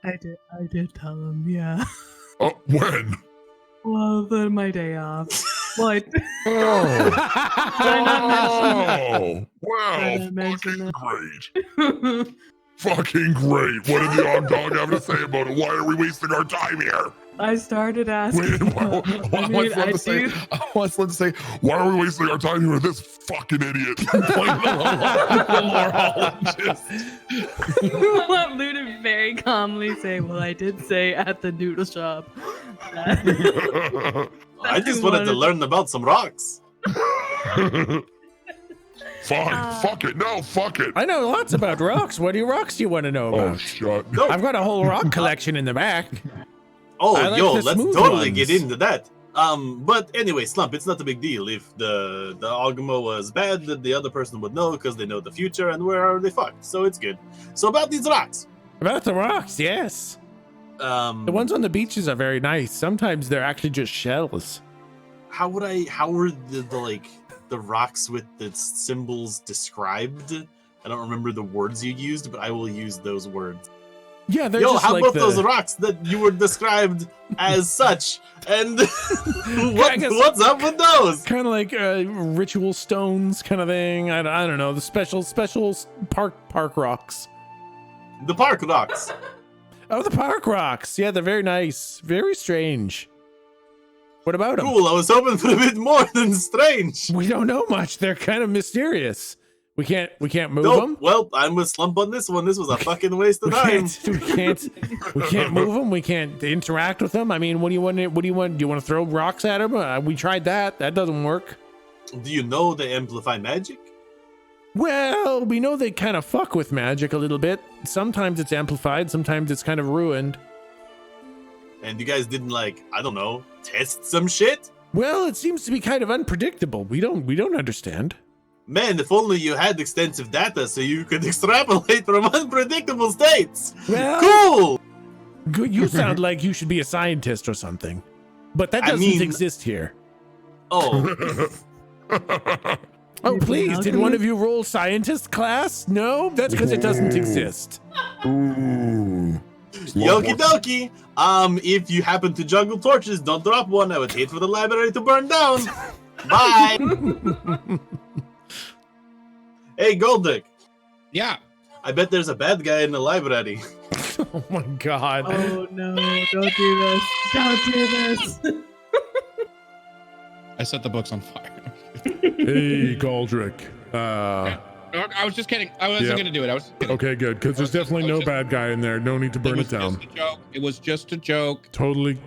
I did tell him, yeah.
when?
Well, then my day off. Well, I did
Oh,
not
well,
mention
fucking
that.
great. Fucking great. What did the Og Dog have to say about it? Why are we wasting our time here?
I started asking. I mean, I do.
I want Slim to say, why are we wasting our time here with this fucking idiot?
I want Lou to very calmly say, well, I did say at the noodle shop.
I just wanted to learn about some rocks.
Fine, fuck it. No, fuck it.
I know lots about rocks. What rocks do you want to know
Oh,
about?
shut.
No.
I've got a whole rock collection in the back.
Oh,
I like
yo,
the
let's
smooth
totally
ones.
get into that. But anyway, Slump, it's not a big deal. If the Ogma was bad, then the other person would know because they know the future and we're already fucked. So it's good. So about these rocks.
About the rocks, yes. The ones on the beaches are very nice. Sometimes they're actually just shells.
How were the rocks with the symbols described? I don't remember the words you used, but I will use those words.
Yeah, they're
Yo,
just
how
like
about
the...
those rocks that you were described as such? And
I guess-
what's up with those?
kind of like ritual stones kind of thing. I don't know. The special park rocks.
The park rocks.
Oh, the park rocks. Yeah, they're very nice. Very strange. What about them?
Cool. I was hoping for a bit more than strange.
We don't know much. They're kind of mysterious. We can't move
Nope.
them.
Well, I'm with Slump on this one. This was a fucking waste of time.
We can't move them. We can't interact with them. I mean, what do you want? Do you want to throw rocks at them? We tried that. That doesn't work.
Do you know they amplify magic?
Well, we know they kind of fuck with magic a little bit. Sometimes it's amplified. Sometimes it's kind of ruined.
And you guys didn't I don't know, test some shit?
Well, it seems to be kind of unpredictable. We don't understand.
Man, if only you had extensive data so you could extrapolate from unpredictable states.
Well,
Cool.
Good. You sound like you should be a scientist or something, but that doesn't exist here.
Oh,
Oh, please! Did one of you roll scientist class? No, that's because it doesn't exist.
Ooh.
Yoki dokie. If you happen to juggle torches, don't drop one. I would hate for the library to burn down. Bye. Hey, Goldick.
Yeah.
I bet there's a bad guy in the library.
Oh my god!
Oh no! Don't do this! Don't do this!
I set the books on fire.
Hey, Goldrick.
I was just kidding. I wasn't going to do it. I was kidding.
Okay, good, because there's definitely no bad guy in there. No need to burn it down.
Just a joke. It was just a joke.
Totally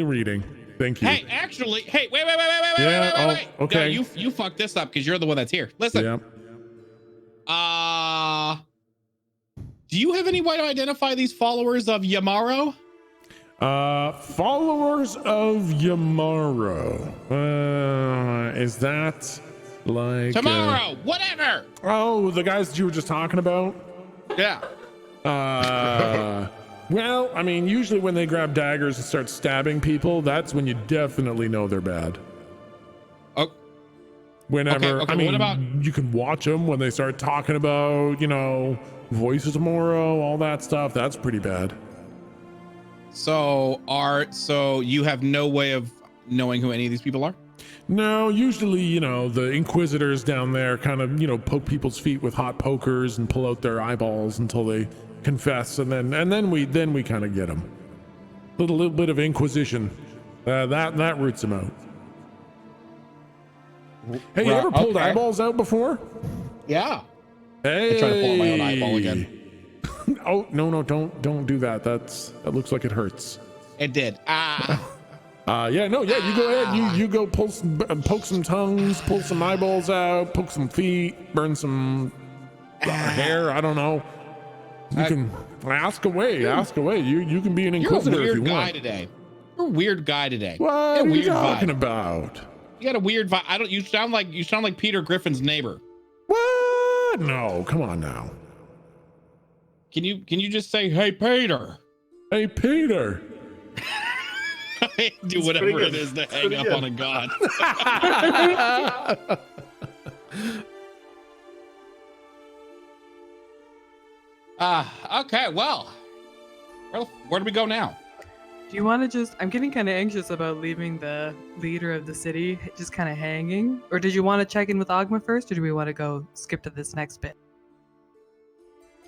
reading. Thank you.
Hey, actually, wait.
Yeah,
wait.
okay.
No, you fucked this up because you're the one that's here. Listen.
Yep.
Do you have any way to identify these followers of Yamaro?
Followers of Yamaro. Is that like
Tomorrow, whatever.
Oh, the guys that you were just talking about?
Yeah.
Well, I mean, usually when they grab daggers and start stabbing people, that's when you definitely know they're bad.
Oh.
Whenever,
Okay,
I mean,
what about-
you can watch them when they start talking about, Voices Tomorrow, all that stuff. That's pretty bad.
So you have no way of knowing who any of these people are?
No, usually, the Inquisitors down there kind of, poke people's feet with hot pokers and pull out their eyeballs until they confess, and then we kind of get them. Little bit of Inquisition, that roots them out. Hey, you ever pulled eyeballs out before?
Yeah.
Hey.
I tried to pull out my own eyeball again.
Oh no, don't do that. That looks like it hurts.
It did.
You go ahead. You go poke some tongues, pull some eyeballs out, poke some feet, burn some hair. I don't know. You can ask away. You can be an Inquisitor if you want.
You're a weird guy today. You're a weird guy today.
What are you talking
vibe.
about?
You got a weird vibe. You sound like Peter Griffin's neighbor.
What? No, come on now.
Can you just say, "Hey, Peter"?
Hey, Peter.
Do whatever it is to hang up on a god. Okay. Well, where do we go now?
Do you want to I'm getting kind of anxious about leaving the leader of the city just kind of hanging. Or did you want to check in with Ogma first, or do we want to go skip to this next bit?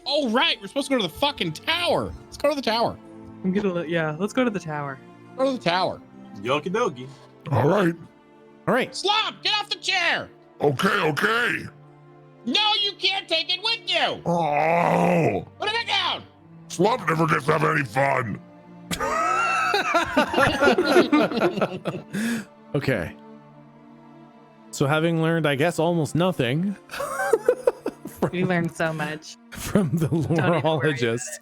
Oh, right. We're supposed to go to the fucking tower. Let's go to the tower.
Let's go to the tower.
Go to the tower.
Yoki dokie.
All right.
Slop, get off the chair.
Okay.
No, you can't take it with you.
Oh,
Put it back down.
Slump never gets to have any fun.
Okay. So having learned, I guess, almost nothing
We learned so much
from the lorologist,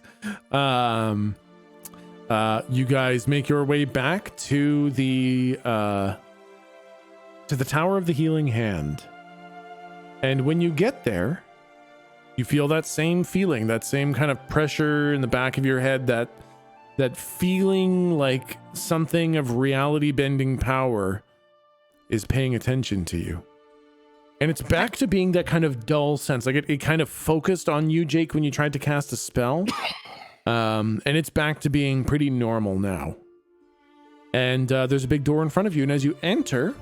you guys make your way back to the Tower of the Healing Hand. And when you get there, you feel that same feeling, that same kind of pressure in the back of your head, that feeling like something of reality bending power is paying attention to you. And it's back to being that kind of dull sense. Like it kind of focused on you, Jake, when you tried to cast a spell. And it's back to being pretty normal now. And there's a big door in front of you. And as you enter,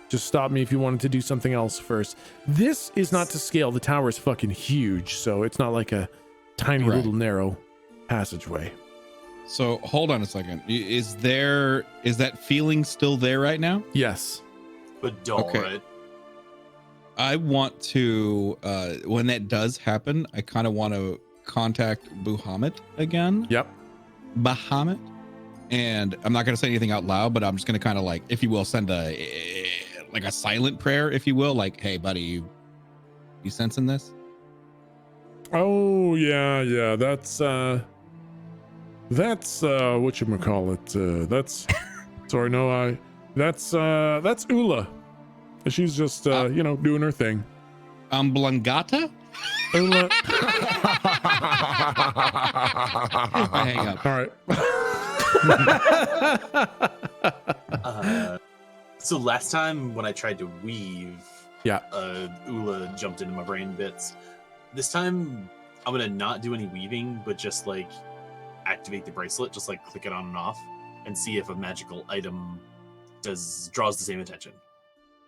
just stop me if you wanted to do something else first. This is not to scale. The tower is fucking huge. So it's not like a tiny little narrow passageway.
So hold on a second. Is that feeling still there right now?
Yes.
But don't, right?
I want to, when that does happen, I kind of want to contact Bahamut again.
Yep.
Bahamut. And I'm not going to say anything out loud, but I'm just going to kind of like, if you will, send a silent prayer, if you will. Like, hey, buddy, you sensing this?
Oh, yeah. That's whatchamacallit. That's Ula. She's just, doing her thing.
Blangata?
Ula.
Hang up.
All
right. So last time when I tried to weave, Ula jumped into my brain bits. This time I'm gonna not do any weaving, but just like activate the bracelet, just like click it on and off, and see if a magical item draws the same attention.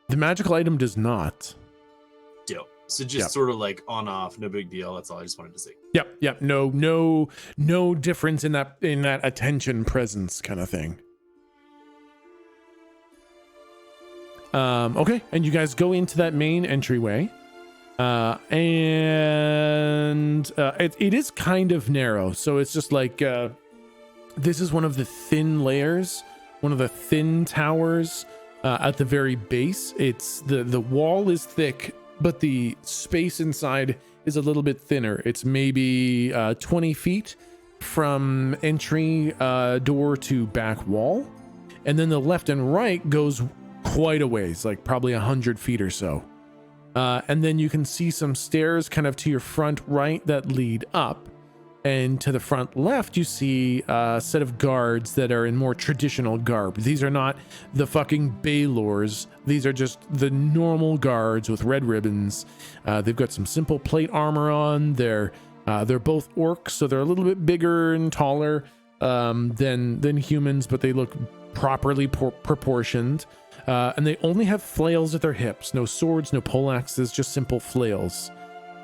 The magical item does not.
Dope. So just sort of like on off, no big deal. That's all I just wanted to see.
Yep. No difference in that attention presence kind of thing. Okay, and you guys go into that main entryway. It is kind of narrow, so it's just like this is one of the thin layers, one of the thin towers at the very base. It's the wall is thick, but the space inside is a little bit thinner. It's maybe 20 feet from entry door to back wall, and then the left and right goes quite a ways, like probably 100 feet or so. And then you can see some stairs kind of to your front right that lead up. And to the front left, you see a set of guards that are in more traditional garb. These are not the fucking Baylors. These are just the normal guards with red ribbons. They've got some simple plate armor on. They're both orcs, so they're a little bit bigger and taller than humans, but they look properly proportioned. And they only have flails at their hips. No swords, no poleaxes, just simple flails.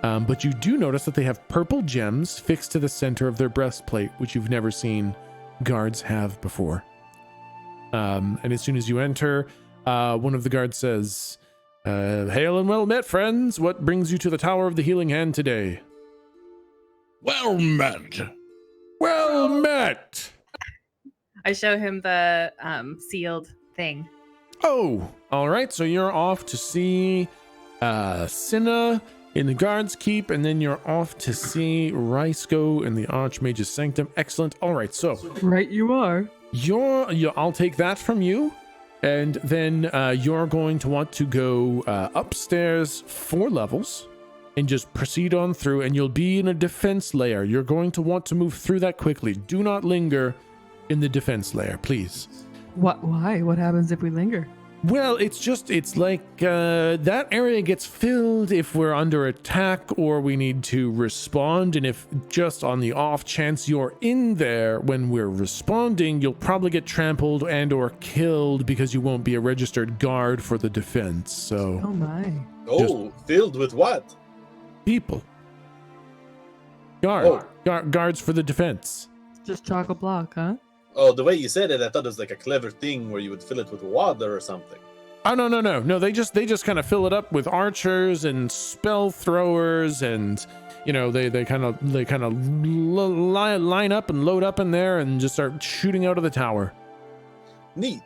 But you do notice that they have purple gems fixed to the center of their breastplate, which you've never seen guards have before. And as soon as you enter, one of the guards says, "Hail and well met, friends. What brings you to the Tower of the Healing Hand today?"
Well met.
Well met.
I show him the sealed thing.
Oh, all right. So you're off to see Cinna in the guard's keep, and then you're off to see Rysco in the Archmage's sanctum. Excellent. All right. So
right, you are.
I'll take that from you, and then you're going to want to go upstairs 4 levels and just proceed on through, and you'll be in a defense layer. You're going to want to move through that quickly. Do not linger in the defense layer, please.
What? Why? What happens if we linger?
Well, it's like that area gets filled if we're under attack or we need to respond. And if just on the off chance you're in there when we're responding, you'll probably get trampled and or killed because you won't be a registered guard for the defense. So.
Oh my.
Oh, filled with what?
People. Guards for the defense.
Just chocolate block, huh?
Oh, the way you said it, I thought it was like a clever thing where you would fill it with water or something.
Oh no! They just kind of fill it up with archers and spell throwers, and they kind of line up and load up in there and just start shooting out of the tower.
Neat.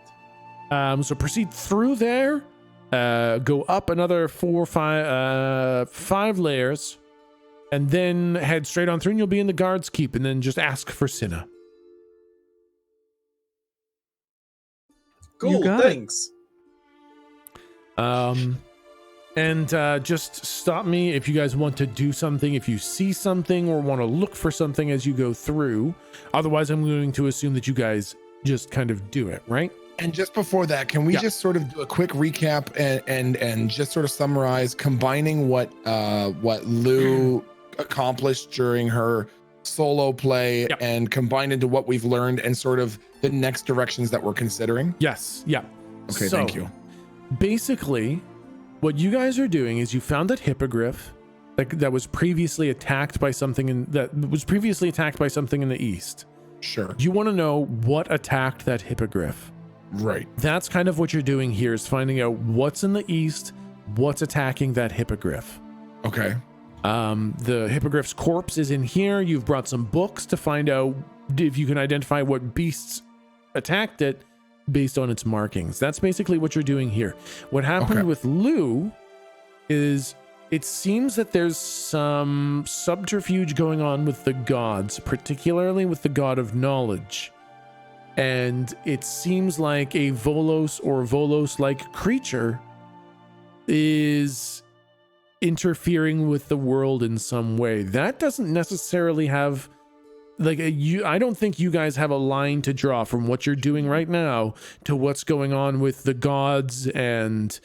So proceed through there, go up another 5 layers, and then head straight on through, and you'll be in the guard's keep, and then just ask for Cinna.
Cool, thanks.
And just stop me if you guys want to do something, if you see something or want to look for something as you go through. Otherwise, I'm going to assume that you guys just kind of do it, right?
And just before that, can we just sort of do a quick recap and just sort of summarize combining what Lou accomplished during her solo play and combined into what we've learned and sort of the next directions that we're considering?
Yes. Yeah.
Okay.
So,
thank you.
Basically, what you guys are doing is you found that hippogriff that was previously attacked by something in the east.
Sure.
You want to know what attacked that hippogriff.
Right.
That's kind of what you're doing here, is finding out what's in the east, what's attacking that hippogriff.
Okay.
The hippogriff's corpse is in here. You've brought some books to find out if you can identify what beasts attacked it based on its markings. That's basically what you're doing here. What happened with Lou is it seems that there's some subterfuge going on with the gods, particularly with the god of knowledge. And it seems like a Volos or Volos-like creature is interfering with the world in some way. That doesn't necessarily have I don't think you guys have a line to draw from what you're doing right now to what's going on with the gods and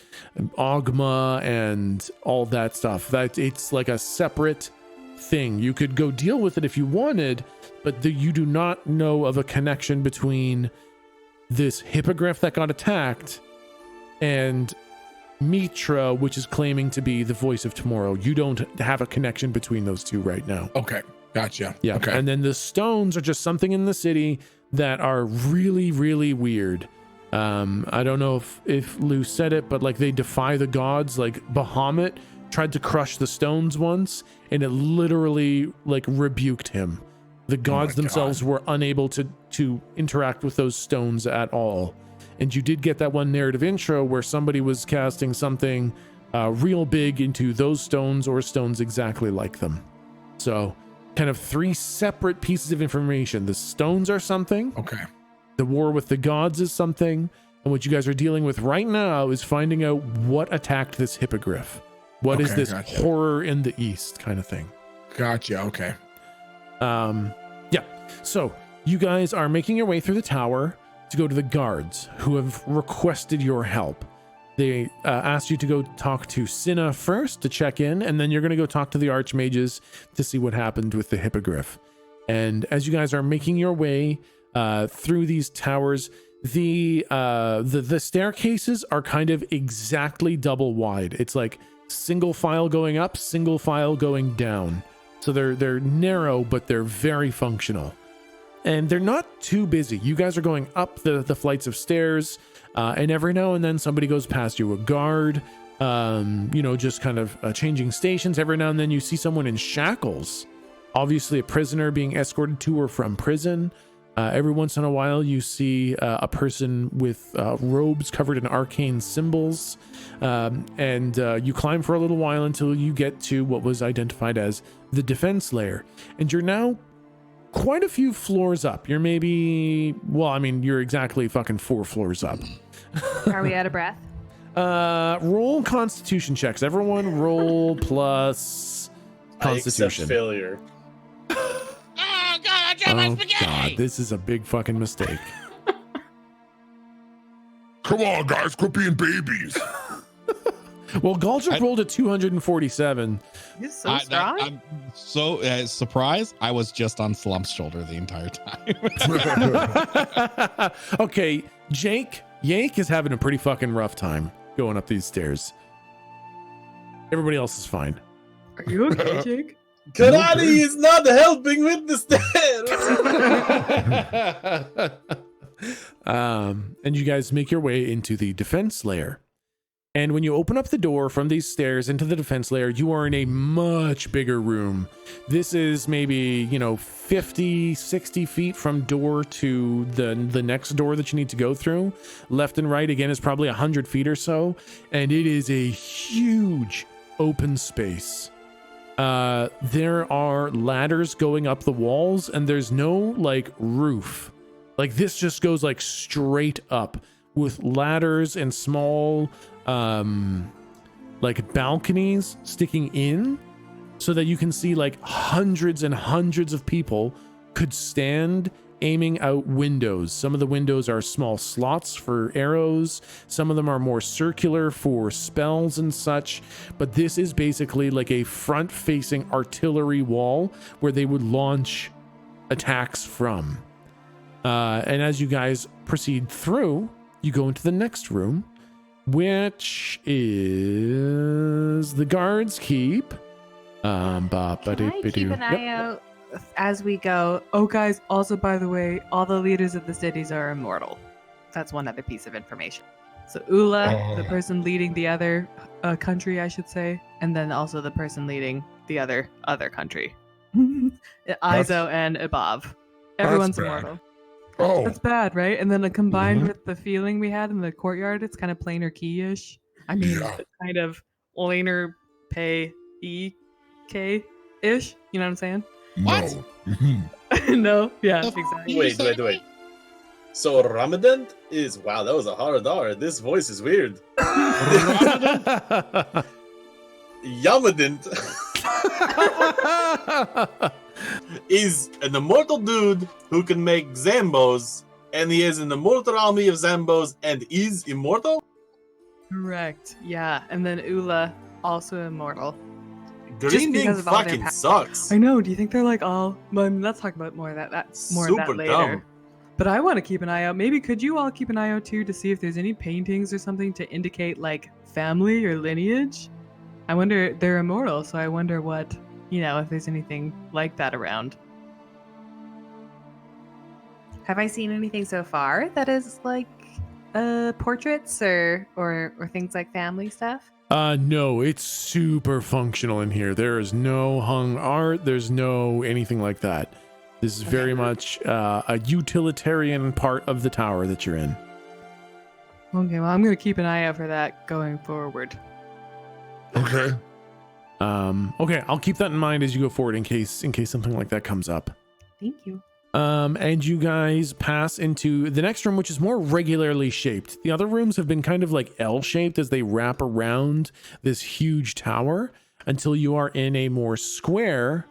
Ogma and all that stuff. That it's like a separate thing. You could go deal with it if you wanted, but you do not know of a connection between this hippogriff that got attacked and Mitra, which is claiming to be the voice of tomorrow. You don't have a connection between those two right now.
Okay. Gotcha.
Yeah.
Okay.
And then the stones are just something in the city that are really, really weird. I don't know if Lou said it, but like they defy the gods. Like Bahamut tried to crush the stones once, and it literally like rebuked him. The gods themselves were unable to interact with those stones at all. And you did get that one narrative intro where somebody was casting something real big into those stones or stones exactly like them. So kind of three separate pieces of information. The stones are something.
Okay.
The war with the gods is something. And what you guys are dealing with right now is finding out what attacked this hippogriff. What is this horror in the east kind of thing?
Gotcha. Okay.
Yeah. So you guys are making your way through the tower to go to the guards who have requested your help. They asked you to go talk to Cinna first to check in, and then you're going to go talk to the archmages to see what happened with the hippogriff. And as you guys are making your way through these towers, the staircases are kind of exactly double wide. It's like single file going up, single file going down. So they're narrow, but they're very functional. And they're not too busy. You guys are going up the flights of stairs, and every now and then somebody goes past you, a guard, just kind of changing stations. Every now and then you see someone in shackles, obviously a prisoner being escorted to or from prison. Every once in a while you see a person with robes covered in arcane symbols, and you climb for a little while until you get to what was identified as the defense layer. And you're now quite a few floors up. You're you're exactly fucking 4 floors up.
Are we out of breath?
Roll constitution checks. Everyone roll plus constitution.
I accept failure.
Oh god, this is a big fucking mistake.
Come on, guys, quit being babies.
Well, Galcher rolled a 247.
He's so strong.
I'm so surprised. I was just on Slump's shoulder the entire time.
Okay, Jake is having a pretty fucking rough time going up these stairs. Everybody else is fine.
Are you okay, Jake?
Karate is not helping with the stairs.
And you guys make your way into the defense layer. And when you open up the door from these stairs into the defense layer, you are in a much bigger room. This is maybe, 50, 60 feet from door to the next door that you need to go through. Left and right, again, is probably 100 feet or so. And it is a huge open space. There are ladders going up the walls, and there's no, roof. This just goes, straight up with ladders and small balconies sticking in so that you can see hundreds and hundreds of people could stand aiming out windows. Some of the windows are small slots for arrows. Some of them are more circular for spells and such. But this is basically like a front-facing artillery wall where they would launch attacks from. And as you guys proceed through, you go into the next room, which is the guards keep.
Can I keep an eye out as we go?
Oh, guys, also, by the way, all the leaders of the cities are immortal. That's one other piece of information. So Ula, the person leading the other country, I should say, and then also the person leading the other country. Izo and Ibav. Everyone's
bad.
immortal.
Oh,
That's bad, right? And then combined with the feeling we had in the courtyard, it's kind of planar key-ish. I mean,
Yeah.
it's kind of laner pay E-K-ish. You know what I'm saying?
no.
No? Yeah,
The
exactly.
Wait. So Ramadan is wow. That was a hard R. This voice is weird. Yamadint is an immortal dude who can make Zambos, and he is an immortal army of Zambos and is immortal?
Correct. Yeah. And then Ula, also immortal.
Green being
because of all their
fucking
power.
sucks.
I know. Do you think they're like all? Well, I mean, let's talk about more of that more of
Super
that later.
dumb.
But I want to keep an eye out. Maybe could you all keep an eye out too to see if there's any paintings or something to indicate like family or lineage? I wonder. They're immortal, so I wonder what if there's anything like that around.
Have I seen anything so far that is like portraits or things like family stuff?
No, it's super functional in here. There is no hung art. There's no anything like that. This is very much a utilitarian part of the tower that you're in.
Okay, well, I'm gonna keep an eye out for that going forward.
Okay.
Okay, I'll keep that in mind as you go forward in case something like that comes up.
Thank you.
And you guys pass into the next room, which is more regularly shaped. The other rooms have been kind of like L-shaped as they wrap around this huge tower until you are in a more square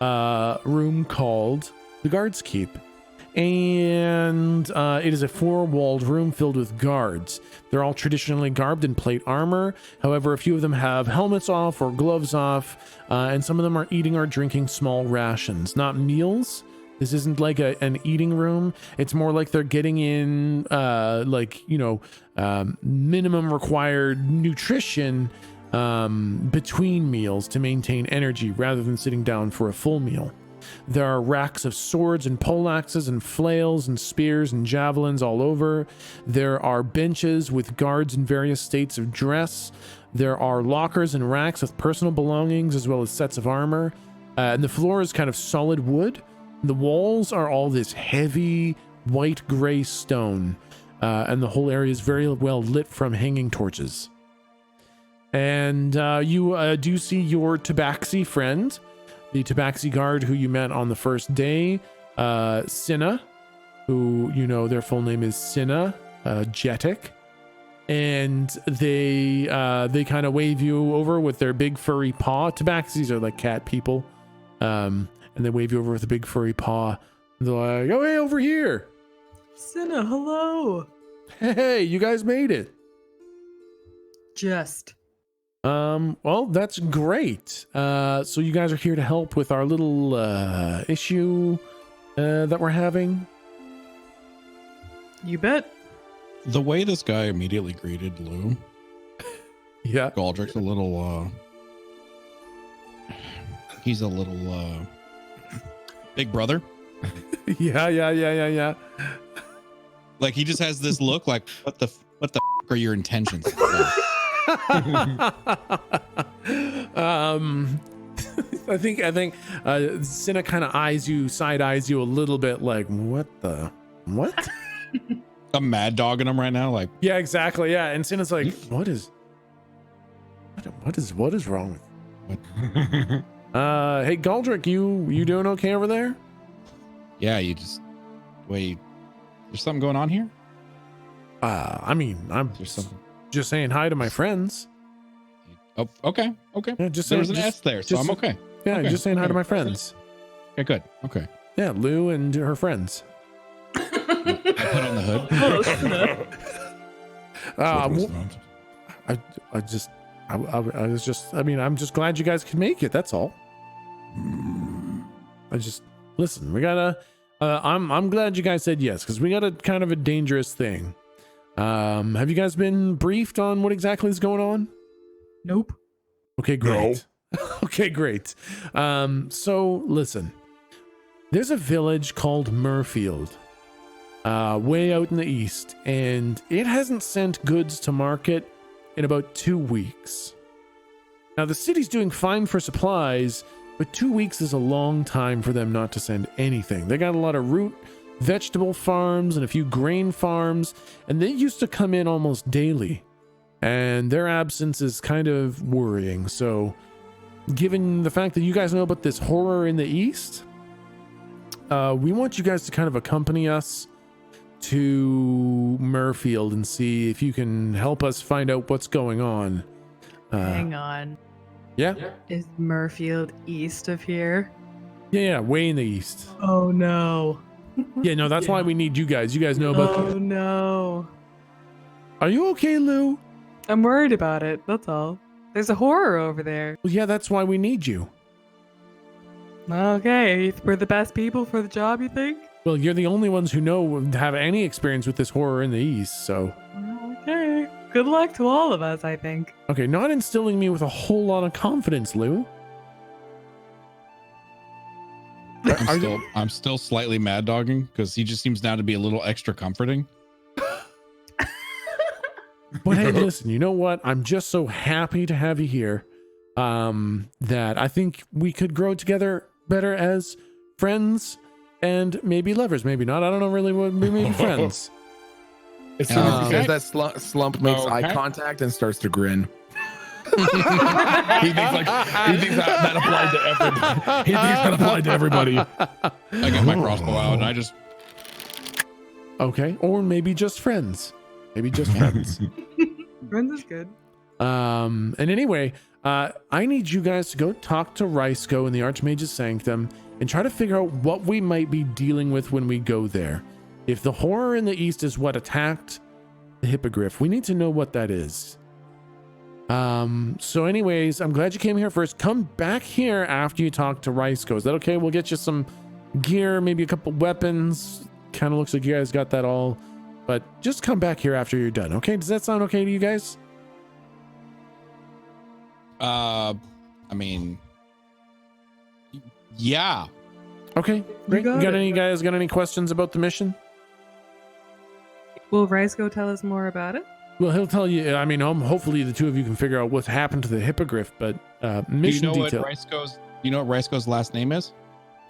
room called the Guards Keep. And it is a four-walled room filled with guards. They're all traditionally garbed in plate armor. However, a few of them have helmets off or gloves off, and some of them are eating or drinking small rations, not meals. This isn't like an eating room. It's more like they're getting in minimum required nutrition between meals to maintain energy rather than sitting down for a full meal. There are racks of swords and poleaxes and flails and spears and javelins all over. There are benches with guards in various states of dress. There are lockers and racks with personal belongings as well as sets of armor. And the floor is kind of solid wood. The walls are all this heavy white gray stone. And the whole area is very well lit from hanging torches. And you do see your tabaxi friend, the tabaxi guard who you met on the first day, Cinna, who their full name is Cinna Jetic, and they kind of wave you over with their big furry paw. Tabaxis are like cat people, and they wave you over with a big furry paw. They're like, "Oh, hey, over here,
Cinna, hello."
Hey, you guys made it.
Just.
Well, that's great. So you guys are here to help with our little issue that we're having.
You bet.
The way this guy immediately greeted Lou,
Yeah.
Galdrick's a little he's a little big brother.
Yeah.
Like he just has this look like what the are your intentions?
I think Cinna kind of side eyes you a little bit like, what?
I'm mad dogging him right now, like,
Yeah, exactly. Yeah. And Cinna's like, what is wrong with hey Galdrick, you doing okay over there?
yeah, you just wait. There's something going on here?
I mean, I'm
There's something.
just saying hi to my friends.
Oh, okay.
Yeah, just
There's
saying,
an S there, so
just-
I'm okay.
Yeah,
Okay.
just saying hi to my friends.
Okay, good. Okay.
Yeah, Lou and her friends.
I put on the hood.
I'm just glad you guys could make it. That's all. Listen, we gotta, I'm glad you guys said yes, because we got a kind of a dangerous thing. Have you guys been briefed on what exactly is going on?
Nope.
Okay, great. Okay, great. So listen, there's a village called Murfield. way out in the east, and it hasn't sent goods to market in about 2 weeks. Now, the city's doing fine for supplies, but 2 weeks is a long time for them not to send anything. They got a lot of root vegetable farms and a few grain farms, and they used to come in almost daily, and their absence is kind of worrying. So given the fact that you guys know about this horror in the east, we want you guys to kind of accompany us to Murfield and see if you can help us find out what's going on.
Hang on.
Yeah?
Is Murfield east of here?
Yeah, way in the east.
Oh no.
Yeah, no, that's why we need you guys. You guys know about
Oh no.
Are you okay, Lou?
I'm worried about it, that's all. There's a horror over there.
Well, yeah, that's why we need you.
Okay, we're the best people for the job, you think?
Well, you're the only ones who have any experience with this horror in the east, so.
Okay. Good luck to all of us, I think.
Okay, not instilling me with a whole lot of confidence, Lou.
I'm still slightly mad dogging because he just seems now to be a little extra comforting.
But hey, listen, you know what? I'm just so happy to have you here that I think we could grow together better as friends and maybe lovers. Maybe not. I don't know really what we may be friends.
As soon as he says that, Slump makes eye contact and starts to grin. he thinks that applied to everybody. He thinks that applied to everybody.
I get my crossbow out and I just.
Okay, or maybe just friends. Maybe just friends.
Friends is good.
And anyway, I need you guys to go talk to Rysco in the Archmage's Sanctum and try to figure out what we might be dealing with when we go there. If the horror in the east is what attacked the Hippogriff, we need to know what that is. So anyways, I'm glad you came here first. Come back here after you talk to Rysco. Is that okay? We'll get you some gear, maybe a couple weapons. Kind of looks like you guys got that all. But just come back here after you're done, okay? Does that sound okay to you guys?
I mean, yeah.
Okay, great. You got any questions about the mission?
Will Rysco tell us more about it?
Well, he'll tell you. I mean, hopefully the two of you can figure out what's happened to the Hippogriff. But mission detail.
You know what Rysco's last name is?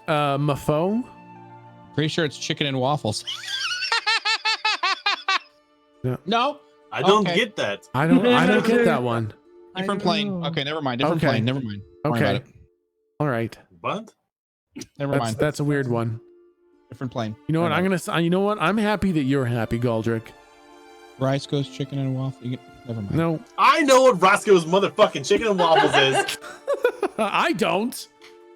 Mafo.
Pretty sure it's chicken and waffles.
Yeah.
No,
I don't get that.
I don't get that one.
Different plane. Okay, never mind. Different plane. Never mind. Don't worry about it.
All right.
What?
Never mind.
That's a weird one.
Different plane.
You know what? You know what? I'm happy that you're happy, Galdrick.
Rysco's chicken and waffles. Never mind.
No.
I know what Roscoe's motherfucking chicken and waffles is.
I don't.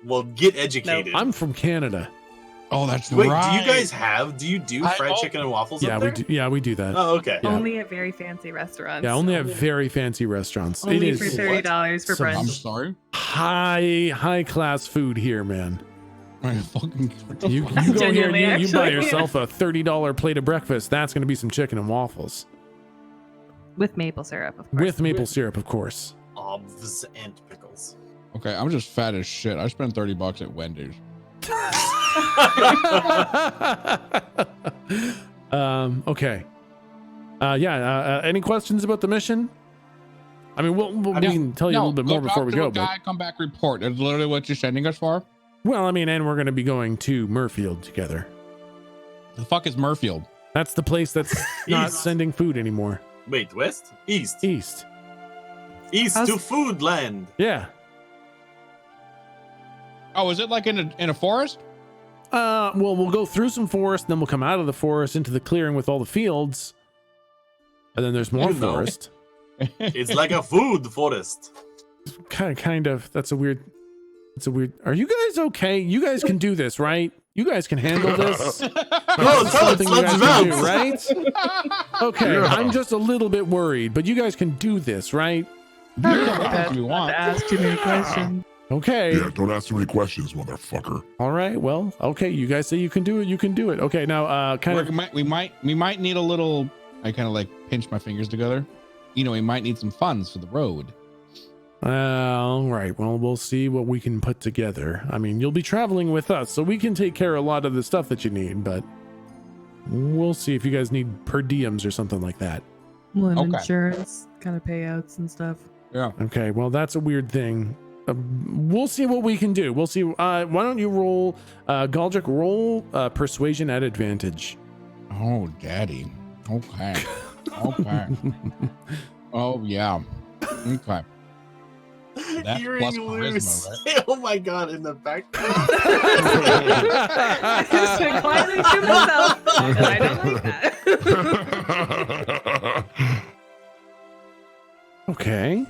Well, get educated.
Nope. I'm from Canada.
Oh, that's
Wait,
right.
do you do fried chicken and waffles up there?
We do that.
Oh, okay.
Yeah.
Only at very fancy restaurants.
Yeah, only at very fancy restaurants.
Only
it
for
is
$30 for brunch.
I'm sorry.
high class food here, man. You go here
Genuinely,
and you buy
actually.
yourself a $30 plate of breakfast. That's going to be some chicken and waffles.
With maple syrup, of course.
With maple syrup, of course.
Obvs and pickles.
Okay, I'm just fat as shit. I spent $30 at Wendy's.
Okay. Any questions about the mission? I mean, we can tell you a little bit more before we go.
Come back, report. That's literally what you're sending us for.
Well, I mean, and we're going to be going to Murfield together.
The fuck is Murfield?
That's the place that's not sending food anymore.
Wait, west? East.
East
To food land.
Yeah.
Oh, is it like in a forest?
Well, we'll go through some forest, then we'll come out of the forest into the clearing with all the fields. And then there's more forest.
It's like a food forest.
Kind of. It's a weird. Are you guys okay? You guys can do this, right? You guys can handle this.
Something you guys can do,
right? Okay, yeah. I'm just a little bit worried, but you guys can do this, right?
Not ask too many questions.
Okay.
Yeah, don't ask too many questions, motherfucker.
All right. Well, okay. You guys say you can do it. You can do it. Okay. Now,
we might need a little. I kind of like pinch my fingers together. You know, we might need some funds for the road.
All right. Well, we'll see what we can put together. I mean, you'll be traveling with us, so we can take care of a lot of the stuff that you need. But We'll see if you guys need per diems or something like that.
Well, and
Okay.
insurance kind of payouts and stuff.
Yeah.
Okay, well, that's a weird thing. We'll see what we can do. We'll see. Why don't you roll, Galdrick, roll persuasion at advantage.
Oh, daddy. Okay. Okay. Oh, yeah. Okay. That's
Hearing
plus
Lou
charisma,
say, oh my god, in the background.
I just been quietly to myself. And I don't like that.
Okay.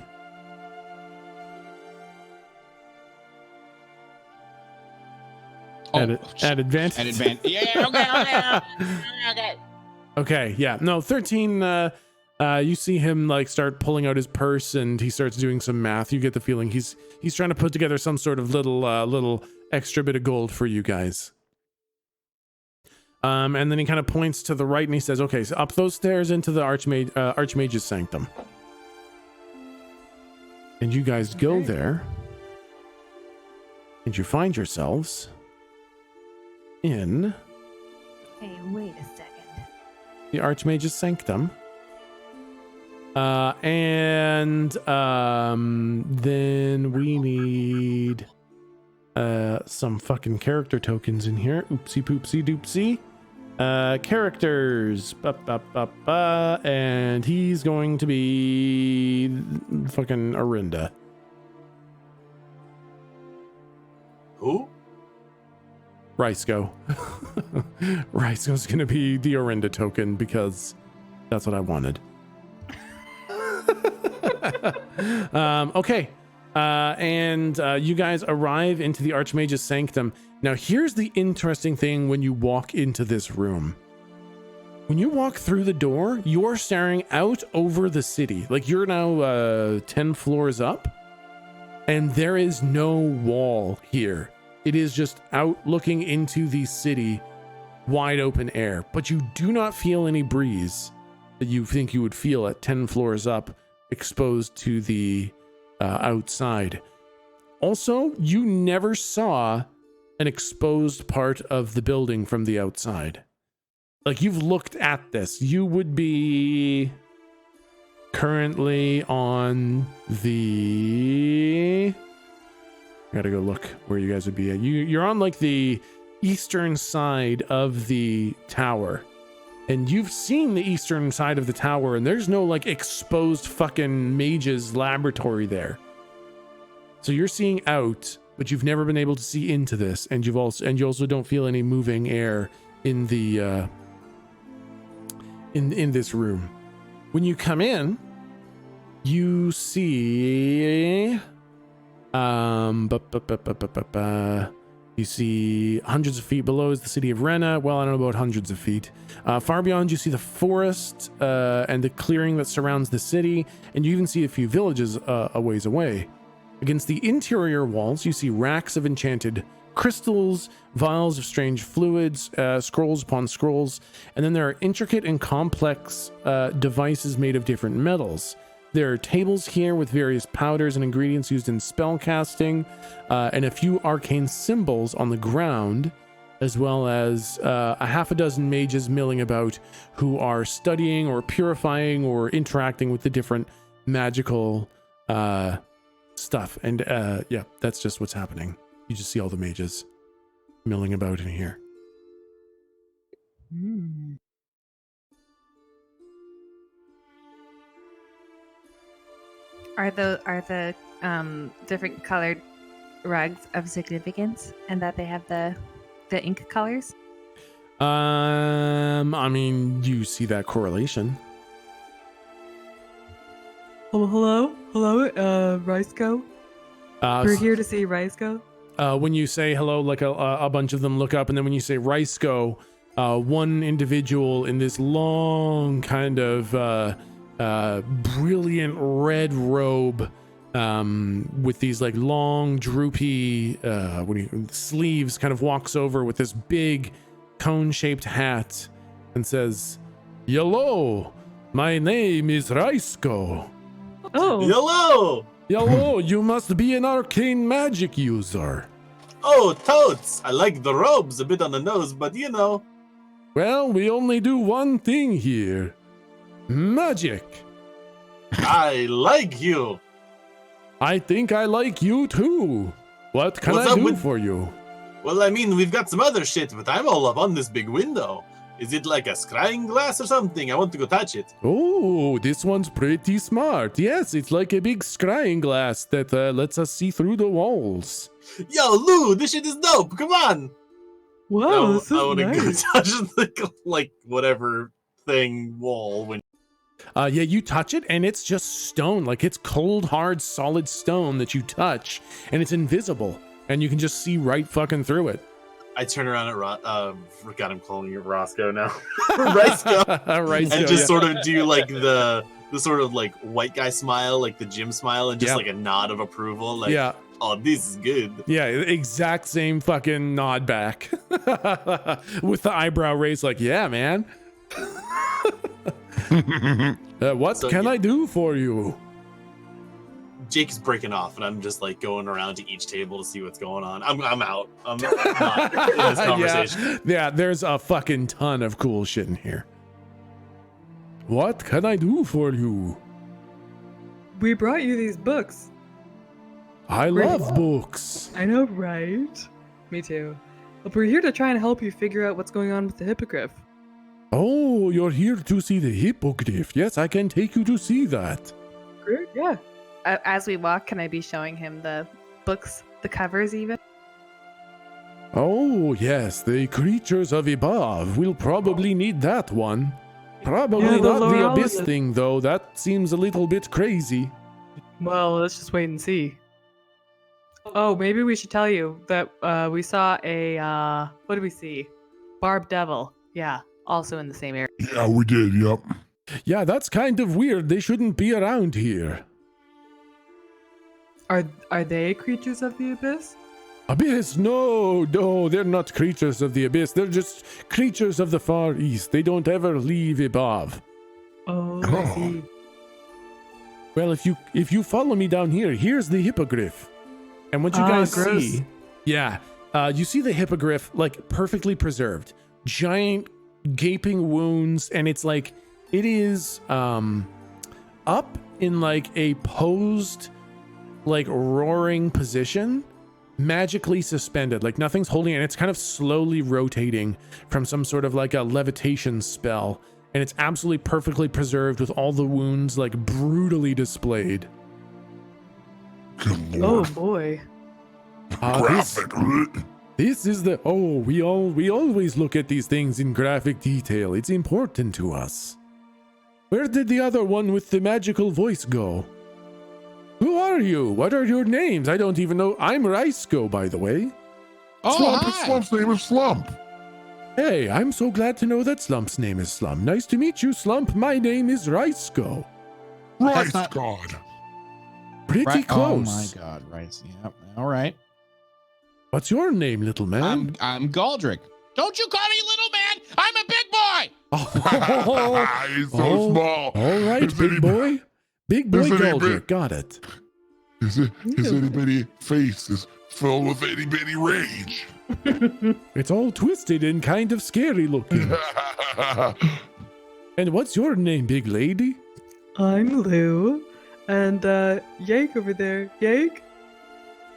Oh,
At advantage.
At advantage. Yeah, okay.
Okay, yeah. No, 13, you see him like start pulling out his purse and he starts doing some math. You get the feeling he's trying to put together some sort of little extra bit of gold for you guys. And then he kind of points to the right and he says, okay, so up those stairs into the Archmage's Sanctum. And you guys go there and you find yourselves in
Hey, wait a second.
the Archmage's Sanctum. And then we need some fucking character tokens in here. Oopsie poopsie doopsie. Characters. And he's going to be fucking Arinda.
Who?
Rysco. Rysco's gonna be the Arinda token because that's what I wanted. Okay. And you guys arrive into the Archmage's Sanctum. Now, here's the interesting thing when you walk into this room. When you walk through the door, you're staring out over the city. Like, you're now 10 floors up, and there is no wall here. It is just out looking into the city, wide open air. But you do not feel any breeze that you think you would feel at 10 floors up, exposed to the outside. Also, you never saw an exposed part of the building from the outside. Like, you've looked at this. You would be currently on the... I gotta go look where you guys would be at. You're on like the eastern side of the tower. And you've seen the eastern side of the tower, and there's no like exposed fucking mage's laboratory there. So you're seeing out, but you've never been able to see into this, and you also don't feel any moving air in the in this room. When you come in, you see you see hundreds of feet below is the city of Rena. Well, I don't know about hundreds of feet. Far beyond, you see the forest and the clearing that surrounds the city, and you even see a few villages a ways away. Against the interior walls, you see racks of enchanted crystals, vials of strange fluids, scrolls upon scrolls, and then there are intricate and complex devices made of different metals. There are tables here with various powders and ingredients used in spell casting, and a few arcane symbols on the ground, as well as a half a dozen mages milling about who are studying or purifying or interacting with the different magical stuff. And yeah, that's just what's happening. You just see all the mages milling about in here.
Are the different colored rugs of significance, and that they have the ink colors?
I mean, you see that correlation.
Oh, hello, Rysco. We're here to see Rysco.
When you say hello, like a bunch of them look up, and then when you say Rysco, one individual in this long kind of brilliant red robe with these like long droopy sleeves kind of walks over with this big cone-shaped hat and says, "Hello, my name is Rysco."
Oh,
Hello!
Hello, you must be an arcane magic user.
Oh, totes! I like the robes, a bit on the nose, but you know.
Well, we only do one thing here. Magic.
I like you.
I think I like you too. What can
What's
I
up
do
with-
for you?
Well, I mean, we've got some other shit, but I'm all up on this big window. Is it like a scrying glass or something? I want to go touch it.
Oh, this one's pretty smart. Yes, it's like a big scrying glass that lets us see through the walls.
Yo, Lou, this shit is dope. Come on.
Whoa, this
I
is
want to go
nice.
touch the, like, whatever thing wall. When
Yeah, you touch it and it's just stone. Like it's cold, hard, solid stone that you touch and it's invisible and you can just see right fucking through it.
I turn around at God, I'm calling you Roscoe now. Roscoe.
Roscoe,
And just
yeah.
sort of do like the sort of like white guy smile, like the gym smile, and just
Yeah.
like a nod of approval. Like,
Yeah.
oh, this is good.
Yeah, exact same fucking nod back with the eyebrow raised, like, yeah, man. What
So,
can
yeah.
I do for you?
Jake is breaking off, and I'm just like going around to each table to see what's going on. I'm out. I'm not in this conversation.
Yeah, there's a fucking ton of cool shit in here. What can I do for you?
We brought you these books.
I
Great.
love books.
I know, right? Me too. But we're here to try and help you figure out what's going on with the hippogriff.
Oh, you're here to see the hippogriff. Yes, I can take you to see that.
Great, yeah.
As we walk, can I be showing him the books, the covers even?
Oh, yes, the creatures of above. We'll probably need that one. Probably
Yeah,
not
those
the
are all
abyss
the-
thing, though. That seems a little bit crazy.
Well, let's just wait and see. Oh, maybe we should tell you that we saw a, what did we see? Barb Devil. Yeah, also in the same area.
Yeah, we did. Yep.
Yeah, that's kind of weird. They shouldn't be around here.
Are they creatures of the abyss?
Abyss? No, they're not creatures of the abyss. They're just creatures of the far east. They don't ever leave above.
Oh,
Oh.
I see.
Well, if you follow me down here, here's the hippogriff. And what you
Ah,
guys
gross.
see, yeah, you see the hippogriff like perfectly preserved, giant gaping wounds, and it's like it is up in like a posed, like roaring position, magically suspended, like nothing's holding it. And it's kind of slowly rotating from some sort of like a levitation spell. And it's absolutely perfectly preserved with all the wounds like brutally displayed.
Good
Oh
lord.
boy.
Graphic.
This is the we always look at these things in graphic detail. It's important to us. Where did the other one with the magical voice go? Who are you? What are your names? I don't even know. I'm Rysco, by the way.
Oh,
Slump.
hi.
Slump's name is Slump.
Hey, I'm so glad to know that Slump's name is Slump. Nice to meet you, Slump. My name is Rysco.
Right,
That's not-
God.
Pretty
Right.
close.
Oh my god, right. Yep. All right.
What's your name, little man?
I'm Galdrick. Don't you call me little man. I'm a big boy.
Oh,
He's so
Oh.
small.
all right,
His
big
itty-
boy. Big boy
His itty
Galdrick.
bit-
Got it.
His itty bitty face is filled with itty bitty rage.
It's all twisted and kind of scary looking. And what's your name, big lady?
I'm Lou. And Yake over there. Yake?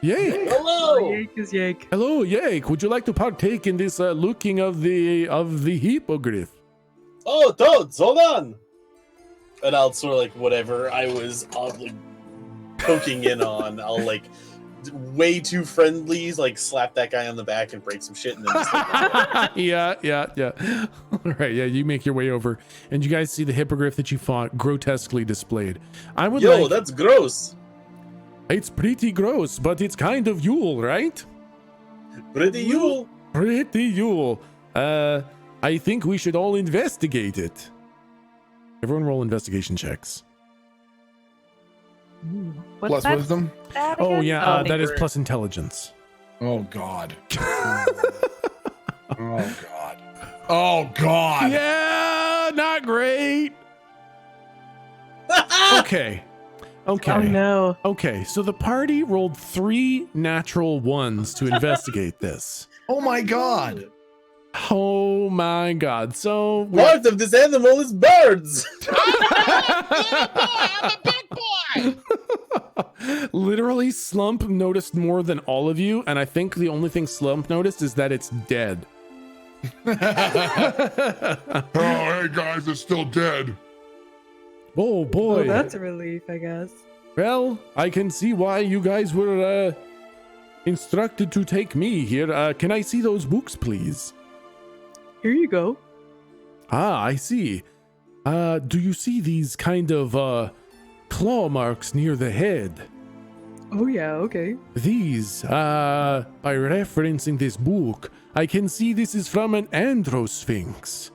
Yake.
Oh,
Hello.
Yake is Yake.
Hello, Yake. Would you like to partake in this looking of the hippogriff?
Oh, Toads, hold on. And I'll sort of like whatever I was like poking in on. I'll like way too friendly, like slap that guy on the back and break some shit, and then just like,
yeah. All right, yeah. You make your way over, and you guys see the hippogriff that you fought grotesquely displayed. I would
yo,
like.
that's gross.
It's pretty gross, but it's kind of Yule, right?
Pretty Yule.
Pretty Yule. I think we should all investigate it. Everyone roll investigation checks.
What's
Plus
that?
wisdom.
That
Oh
again?
yeah, that is
great.
plus intelligence.
Oh God. Oh God. Oh God.
Yeah, not great. Okay. Okay.
Oh no.
Okay, so the party rolled 3 natural ones to investigate this.
Oh my God.
Oh my god. So
Part of this animal is birds.
I'm a big boy.
literally Slump noticed more than all of you, and I think the only thing Slump noticed is that it's dead.
Oh, hey guys, it's still dead.
Oh boy.
Oh, that's a relief, I guess.
Well, I can see why you guys were instructed to take me here. Can I see those books, please?
Here you go.
Ah, I see. Do you see these kind of claw marks near the head?
Oh yeah, okay.
These, by referencing this book, I can see this is from an androsphinx.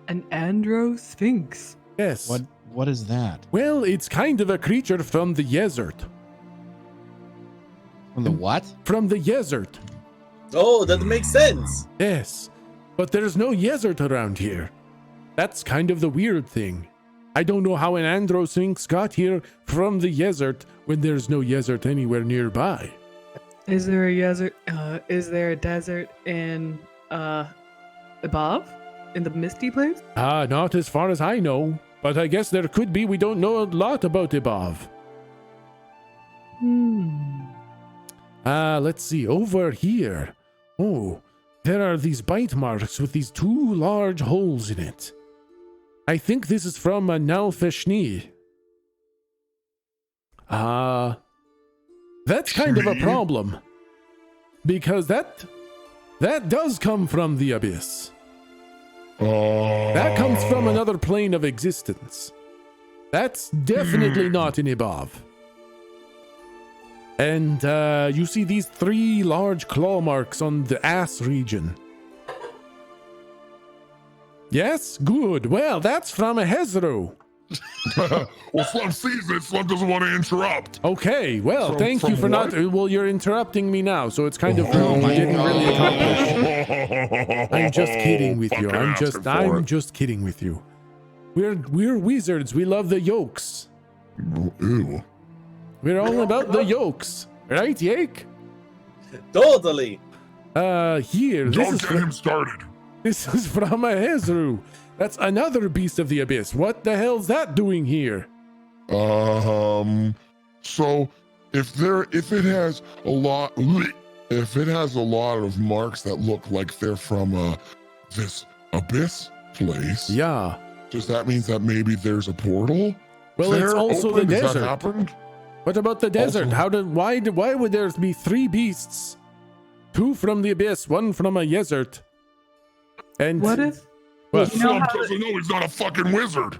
An androsphinx.
Yes.
What is that?
Well, it's kind of a creature from the desert.
From the what?
From the desert.
Oh, that makes sense.
Yes. But there's no desert around here. That's kind of the weird thing. I don't know how an androsphinx got here from the desert when there's no desert anywhere nearby.
Is there a desert? Is there a desert in above, in the misty place?
Not as far as I know, but I guess there could be. We don't know a lot about above. Let's see, over here. Oh, there are these bite marks with these 2 large holes in it. I think this is from a Nalfeshni. That's kind of a problem. Because that does come from the abyss. That comes from another plane of existence. That's definitely not in above. And you see these 3 large claw marks on the ass region. Yes? Good. Well, that's from a Hezro.
Well, Slump sees it. Slump doesn't want to interrupt.
Okay, well, thank you
from
for not...
what?
Well, you're interrupting me now, so it's kind of rude. You didn't really accomplish. I'm just kidding with you. I'm just kidding with you. We're wizards. We love the yolks.
Ew.
We're all about the yolks. Right, Yake?
Totally.
Here.
Don't get him started.
This is from a Hezru. That's another beast of the abyss. What the hell's that doing here?
So if it has a lot of marks that look like they're from this abyss place,
Yeah.
does that mean that maybe there's a portal?
Well,
there
it's also
open?
the
Has
desert.
that happened?
What about the desert?
Also-
Why would there be 3 beasts? 2 from the abyss, 1 from a desert. And
What if?
Well,
What?
You know
Slump
how
doesn't know he's not a fucking wizard.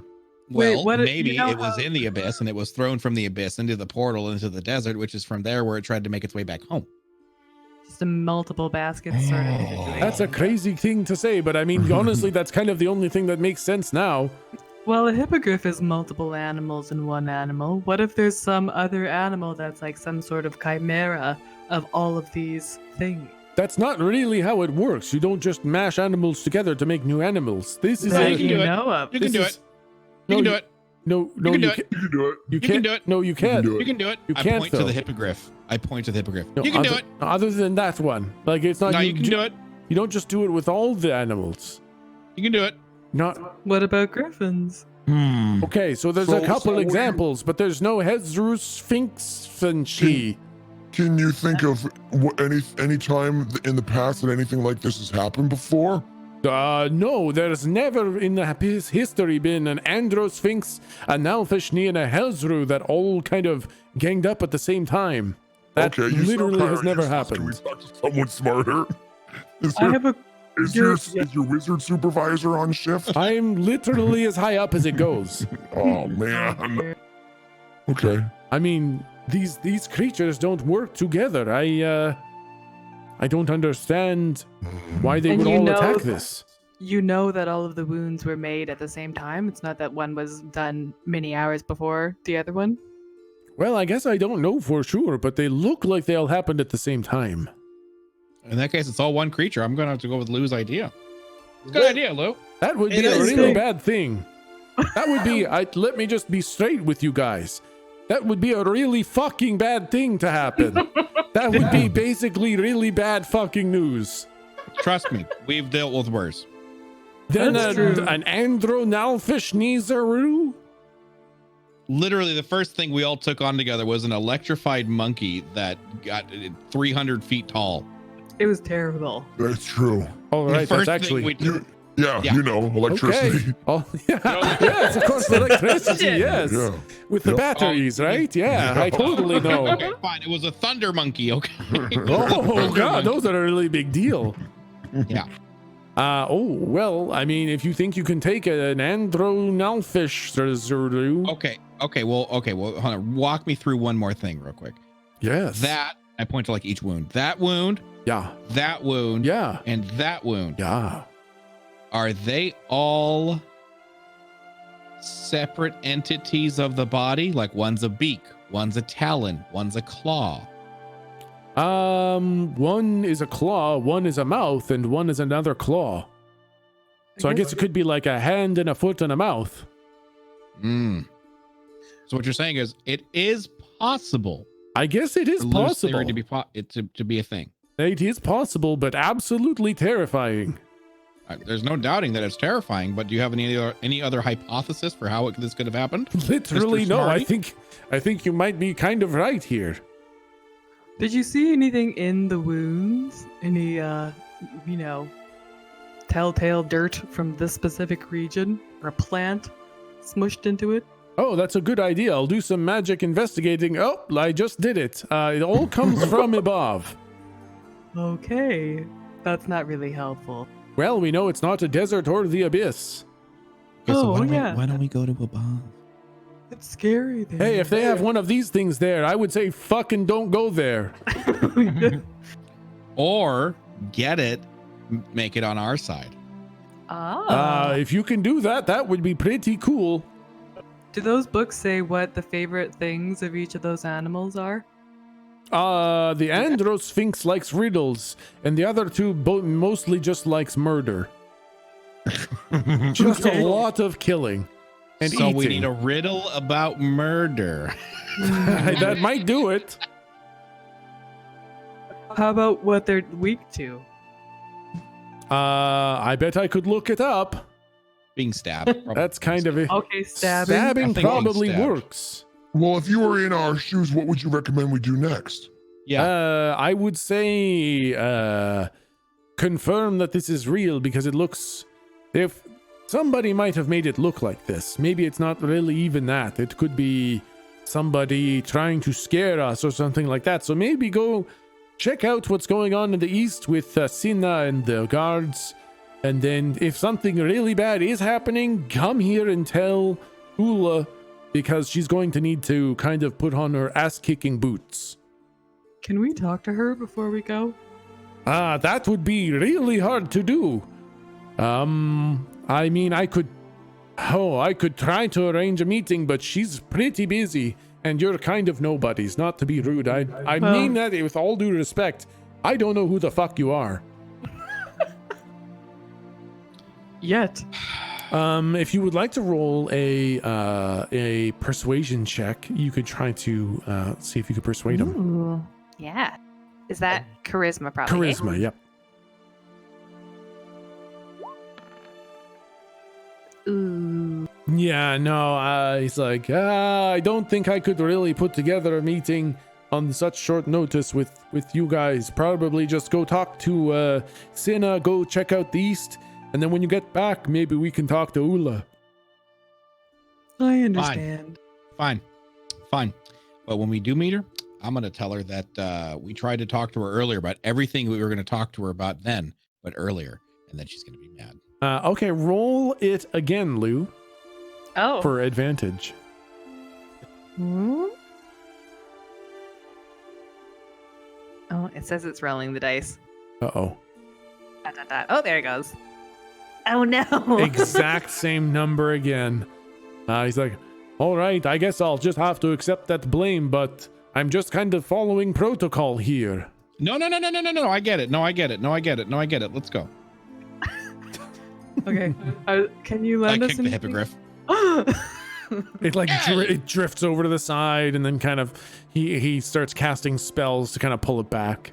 Wait,
Well,
what if-
maybe
you know
it was
how-
in the abyss and it was thrown from the abyss into the portal into the desert, which is from there where it tried to make its way back home.
Just a multiple baskets sort of situation.
That's a crazy thing to say, but I mean, honestly, that's kind of the only thing that makes sense now.
Well, a hippogriff is multiple animals in one animal. What if there's some other animal that's like some sort of chimera of all of these things?
That's not really how it works. You don't just mash animals together to make new animals. This is
That
you can
you
do it.
know of.
You can
This
do
is-
it. You can do it.
No,
can do
you
it.
can't.
You can do it.
You
You
can't
can do it.
No, you can't.
do it.
You can do it.
You
I
can't,
point to
though.
the hippogriff. I point to the hippogriff.
No,
You can do
other-
it.
Other than that one, like it's not.
No, you can do it.
You don't just do it with all the animals.
You can do it.
Not
What about griffins?
okay. So there's
So-
a couple
so what do you-
examples, but there's no Hezru Sphinx and she.
Can you think of any time in the past that anything like this has happened before?
No, there's never in the history been an Androsphinx, a Nalfeshni, and a Hezru that all kind of ganged up at the same time. That
Okay, you
literally
sound
has
kinda
never
useless. Can we
happened.
talk to someone smarter? Is
I have a.
your
yeah.
is your wizard supervisor on shift?
I'm literally as high up as it goes.
Oh man. Okay.
I mean, these creatures don't work together. I don't understand why they
And
would
you
all
know-
attack this.
You know that all of the wounds were made at the same time. It's not that one was done many hours before the other one.
Well, I guess I don't know for sure, but they look like they all happened at the same time.
In that case, it's all one creature. I'm going to have to go with Lou's idea. Good idea, Lou.
That would be
It
a
is
really
big.
bad thing. That would be. Let me just be straight with you guys. That would be a really fucking bad thing to happen. That would be basically really bad fucking news.
Trust me, we've dealt with worse.
Then
That's true.
an andronalfish Nizaru?
Literally, the first thing we all took on together was an electrified monkey that got 300 feet tall.
It was terrible.
That's true.
All
The
right,
first
that's
thing
actually...
we took-
Yeah,
Yeah.
you know, electricity.
Okay. Oh, yeah. Yes, of course, electricity, yes.
Yeah.
With the
Yeah.
batteries, right? Yeah, I totally know.
Okay, fine. It was a thunder monkey. Okay.
Oh, God, those are a really big deal.
Yeah.
Well, I mean, if you think you can take an andronalfish, Zuru.
Okay. Well, hold on. Walk me through one more thing real quick.
Yes.
That, I point to like each wound. That wound,
Yeah.
that wound,
Yeah.
and that wound.
Yeah.
Are they all separate entities of the body? Like one's a beak, one's a talon, one's a claw.
One is a claw, one is a mouth, and one is another claw. So I guess it could be like a hand and a foot and a mouth.
So what you're saying is it is possible.
I guess it is
for loose theory
possible.
to be a thing.
It is possible, but absolutely terrifying.
There's no doubting that it's terrifying, but do you have any other hypothesis for how this could have happened?
Literally,
Mr.
no.
Smarty?
I think you might be kind of right here.
Did you see anything in the wounds? Any, telltale dirt from this specific region? Or a plant smushed into it?
Oh, that's a good idea. I'll do some magic investigating. Oh, I just did it. It all comes from above.
Okay. That's not really helpful.
Well, we know it's not a desert or the abyss.
Okay, so
Oh,
why don't we go to above?
It's scary there.
Hey, if they have one of these things there, I would say fucking don't go there.
Or get it, make it on our side.
If you can do that, that would be pretty cool.
Do those books say what the favorite things of each of those animals are?
The Androsphinx likes riddles, and the other two mostly just likes murder. Just a lot of killing and
So
eating.
we need a riddle about murder.
That might do it.
How about what they're weak to?
I bet I could look it up.
Being stabbed.
That's kind of it.
Okay, stabbing.
I
Stabbing
think being
probably
stabbed.
works.
Well, if you were in our shoes, what would you recommend we do next?
Yeah.
I would say confirm that this is real because it looks. If somebody might have made it look like this, maybe it's not really even that. It could be somebody trying to scare us or something like that. So maybe go check out what's going on in the east with Sina and the guards. And then if something really bad is happening, come here and tell Ula because she's going to need to kind of put on her ass-kicking boots.
Can we talk to her before we go?
That would be really hard to do. I mean, I could try to arrange a meeting, but she's pretty busy, and you're kind of nobodies, not to be rude. I
Well-
mean that with all due respect. I don't know who the fuck you are.
Yet.
If you would like to roll a persuasion check, you could try to see if you could persuade him.
Ooh, yeah. Is that charisma probably? eh?
Charisma, yep.
Ooh.
Yeah, no, he's like, I don't think I could really put together a meeting on such short notice with you guys. Probably just go talk to Sina, go check out the east, and then when you get back, maybe we can talk to Ula.
I understand.
Fine. But when we do meet her, I'm going to tell her that we tried to talk to her earlier about everything we were going to talk to her about then, but earlier. And then she's going to be mad.
Okay, roll it again, Lou,
Oh.
for advantage.
Hmm? Oh, it says it's rolling the dice.
Uh-oh.
Dot, dot, dot. Oh, there it goes. Oh no.
Exact same number again. He's like, all right, I guess I'll just have to accept that blame, but I'm just kind of following protocol here.
No. I get it. No, I get it. Let's go.
Okay. Can you
I
lend us
kicked the
anything?
hippogriff.
It like it drifts over to the side, and then kind of he starts casting spells to kind of pull it back.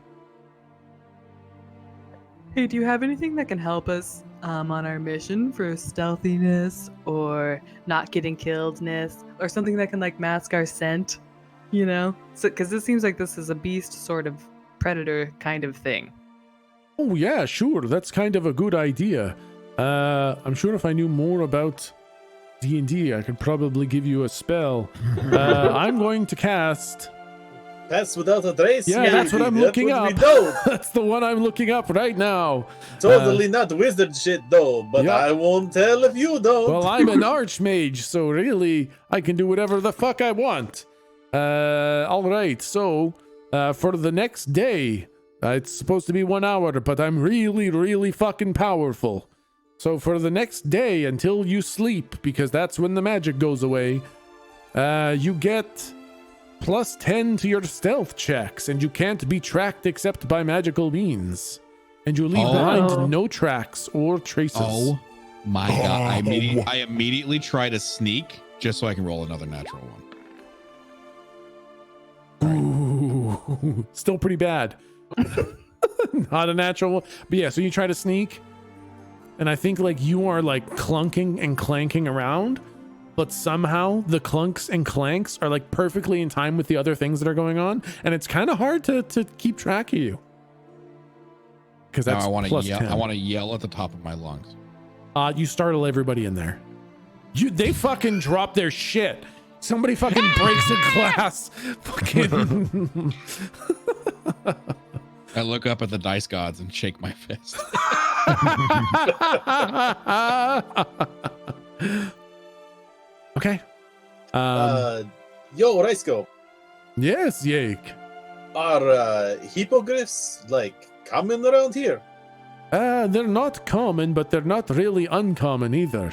Hey, do you have anything that can help us on our mission for stealthiness or not getting killedness or something that can like mask our scent? You know, so because it seems like this is a beast sort of predator kind of thing.
Oh yeah, sure. That's kind of a good idea. I'm sure if I knew more about D&D, I could probably give you a spell. I'm going to cast.
Pass without a trace.
Yeah, that's what I'm
That
looking
would
up.
be dope.
That's the one I'm looking up right now.
Totally not wizard shit though, but
yeah.
I won't tell if you don't.
Well, I'm an archmage, so really, I can do whatever the fuck I want. All right, so for the next day, it's supposed to be 1 hour, but I'm really, really fucking powerful. So for the next day, until you sleep, because that's when the magic goes away, you get +10 to your stealth checks, and you can't be tracked except by magical means. And you leave behind no tracks or traces.
Oh my god! I immediately try to sneak just so I can roll another natural one.
Ooh, still pretty bad. Not a natural one. But yeah, so you try to sneak, and I think like you are like clunking and clanking around, but somehow the clunks and clanks are like perfectly in time with the other things that are going on, and it's kind of hard to keep track of you. Because that's
I want to yell.
+10.
I want to yell at the top of my lungs.
You startle everybody in there. They fucking drop their shit. Somebody fucking breaks a glass. Fucking.
I look up at the dice gods and shake my fist.
Okay.
Yo, Ricescope,
Yes, Yake.
are hippogriffs like common around here?
They're not common, but they're not really uncommon either.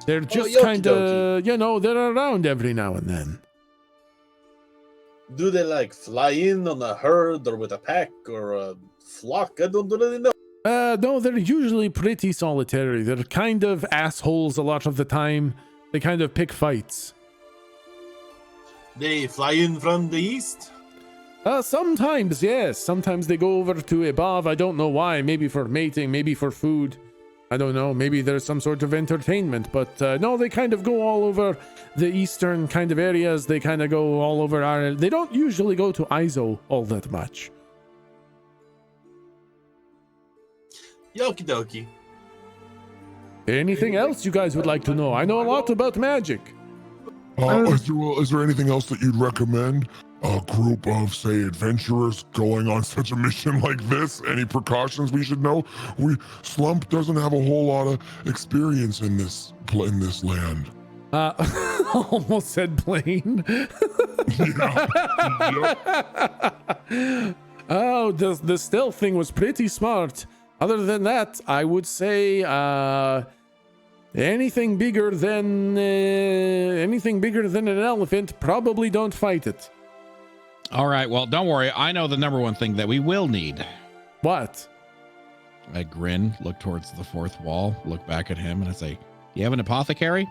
They're just
okie
kind of, they're around every now and then.
Do they like fly in on a herd or with a pack or a flock? I don't really know.
No, they're usually pretty solitary. They're kind of assholes a lot of the time. They kind of pick fights.
They fly in from the east?
Sometimes, yes. Sometimes they go over to above. I don't know why. Maybe for mating, maybe for food. I don't know. Maybe there's some sort of entertainment. But no, they kind of go all over the eastern kind of areas. They kind of go all over Ireland. They don't usually go to Iso all that much.
Yoki dokie.
Anything else you guys would like to know? I know a lot about magic.
Is there anything else that you'd recommend? A group of, say, adventurers going on such a mission like this? Any precautions we should know? Slump doesn't have a whole lot of experience in this land.
Almost said plain. Oh, the stealth thing was pretty smart. Other than that, I would say anything bigger than an elephant, probably don't fight it.
All right. Well, don't worry. I know the number one thing that we will need.
What?
I grin, look towards the fourth wall, look back at him, and I say, "You have an apothecary?"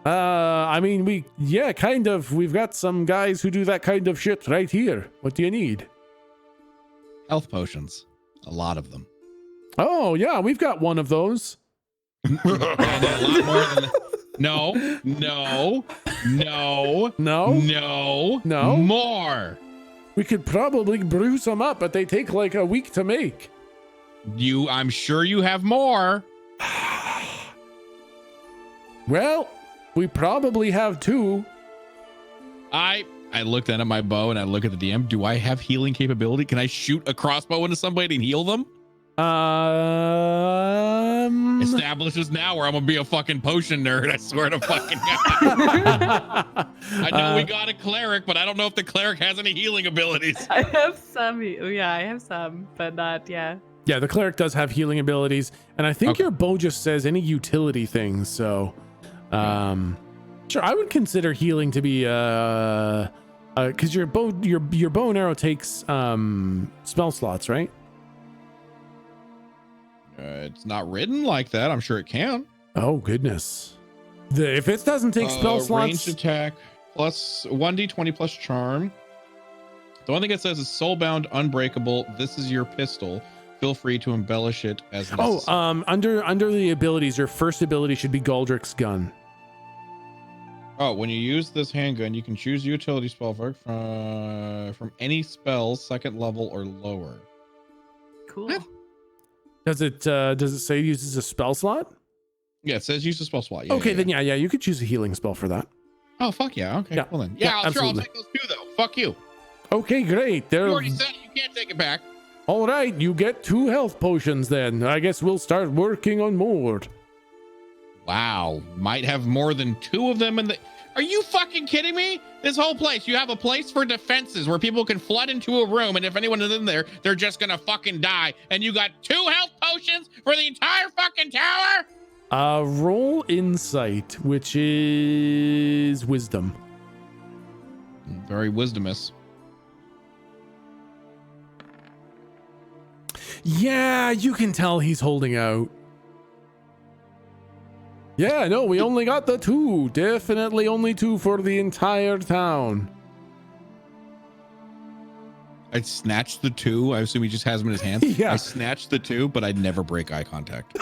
I mean, kind of. We've got some guys who do that kind of shit right here. What do you need?
Health potions. A lot of them.
Oh, yeah, we've got one of those.
And a lot more than No. More.
We could probably brew some up, but they take like a week to make.
I'm sure you have more.
Well, we probably have two.
I looked at my bow and I look at the DM. Do I have healing capability? Can I shoot a crossbow into somebody and heal them? Establishes now where I'm gonna be a fucking potion nerd. I swear to fucking God. I know we got a cleric, but I don't know if the cleric has any healing abilities.
I have some. Yeah, I have some, but not. Yeah.
Yeah, the cleric does have healing abilities, and I think your bow just says any utility things. So, sure, I would consider healing to be because your bow and arrow takes spell slots, right?
It's not written like that. I'm sure it can.
Oh goodness! If it doesn't take spell slots,
ranged attack plus 1d20 plus charm. The one thing it says is soulbound, unbreakable. This is your pistol. feel free to embellish it as
Oh,
necessary.
under the abilities, your first ability should be Galdrick's gun.
Oh, when you use this handgun, you can choose a utility spell from any spell, second level or lower.
Cool.
What?
Does it say it uses a spell slot?
Yeah, it says use a spell slot. Yeah,
Okay,
yeah,
then yeah, you could choose a healing spell for that.
Oh, fuck yeah. Okay,
Yeah.
cool then.
Yeah,
Yeah, I'll
absolutely.
take those two, though. Fuck you.
Okay, great.
You
There.
already said you can't take it back.
All right, you get 2 health potions then. I guess we'll start working on more.
Wow. Might have more than 2 of them in the... Are you fucking kidding me? This whole place, you have a place for defenses where people can flood into a room, and if anyone is in there, they're just gonna fucking die. And you got 2 health potions for the entire fucking tower?
Roll insight, which is wisdom.
Very wisdomous.
Yeah, you can tell he's holding out. Yeah, no, we only got the 2. Definitely only 2 for the entire town.
I snatched the 2. I assume he just has them in his hands.
Yeah.
I snatched the 2, but I'd never break eye contact.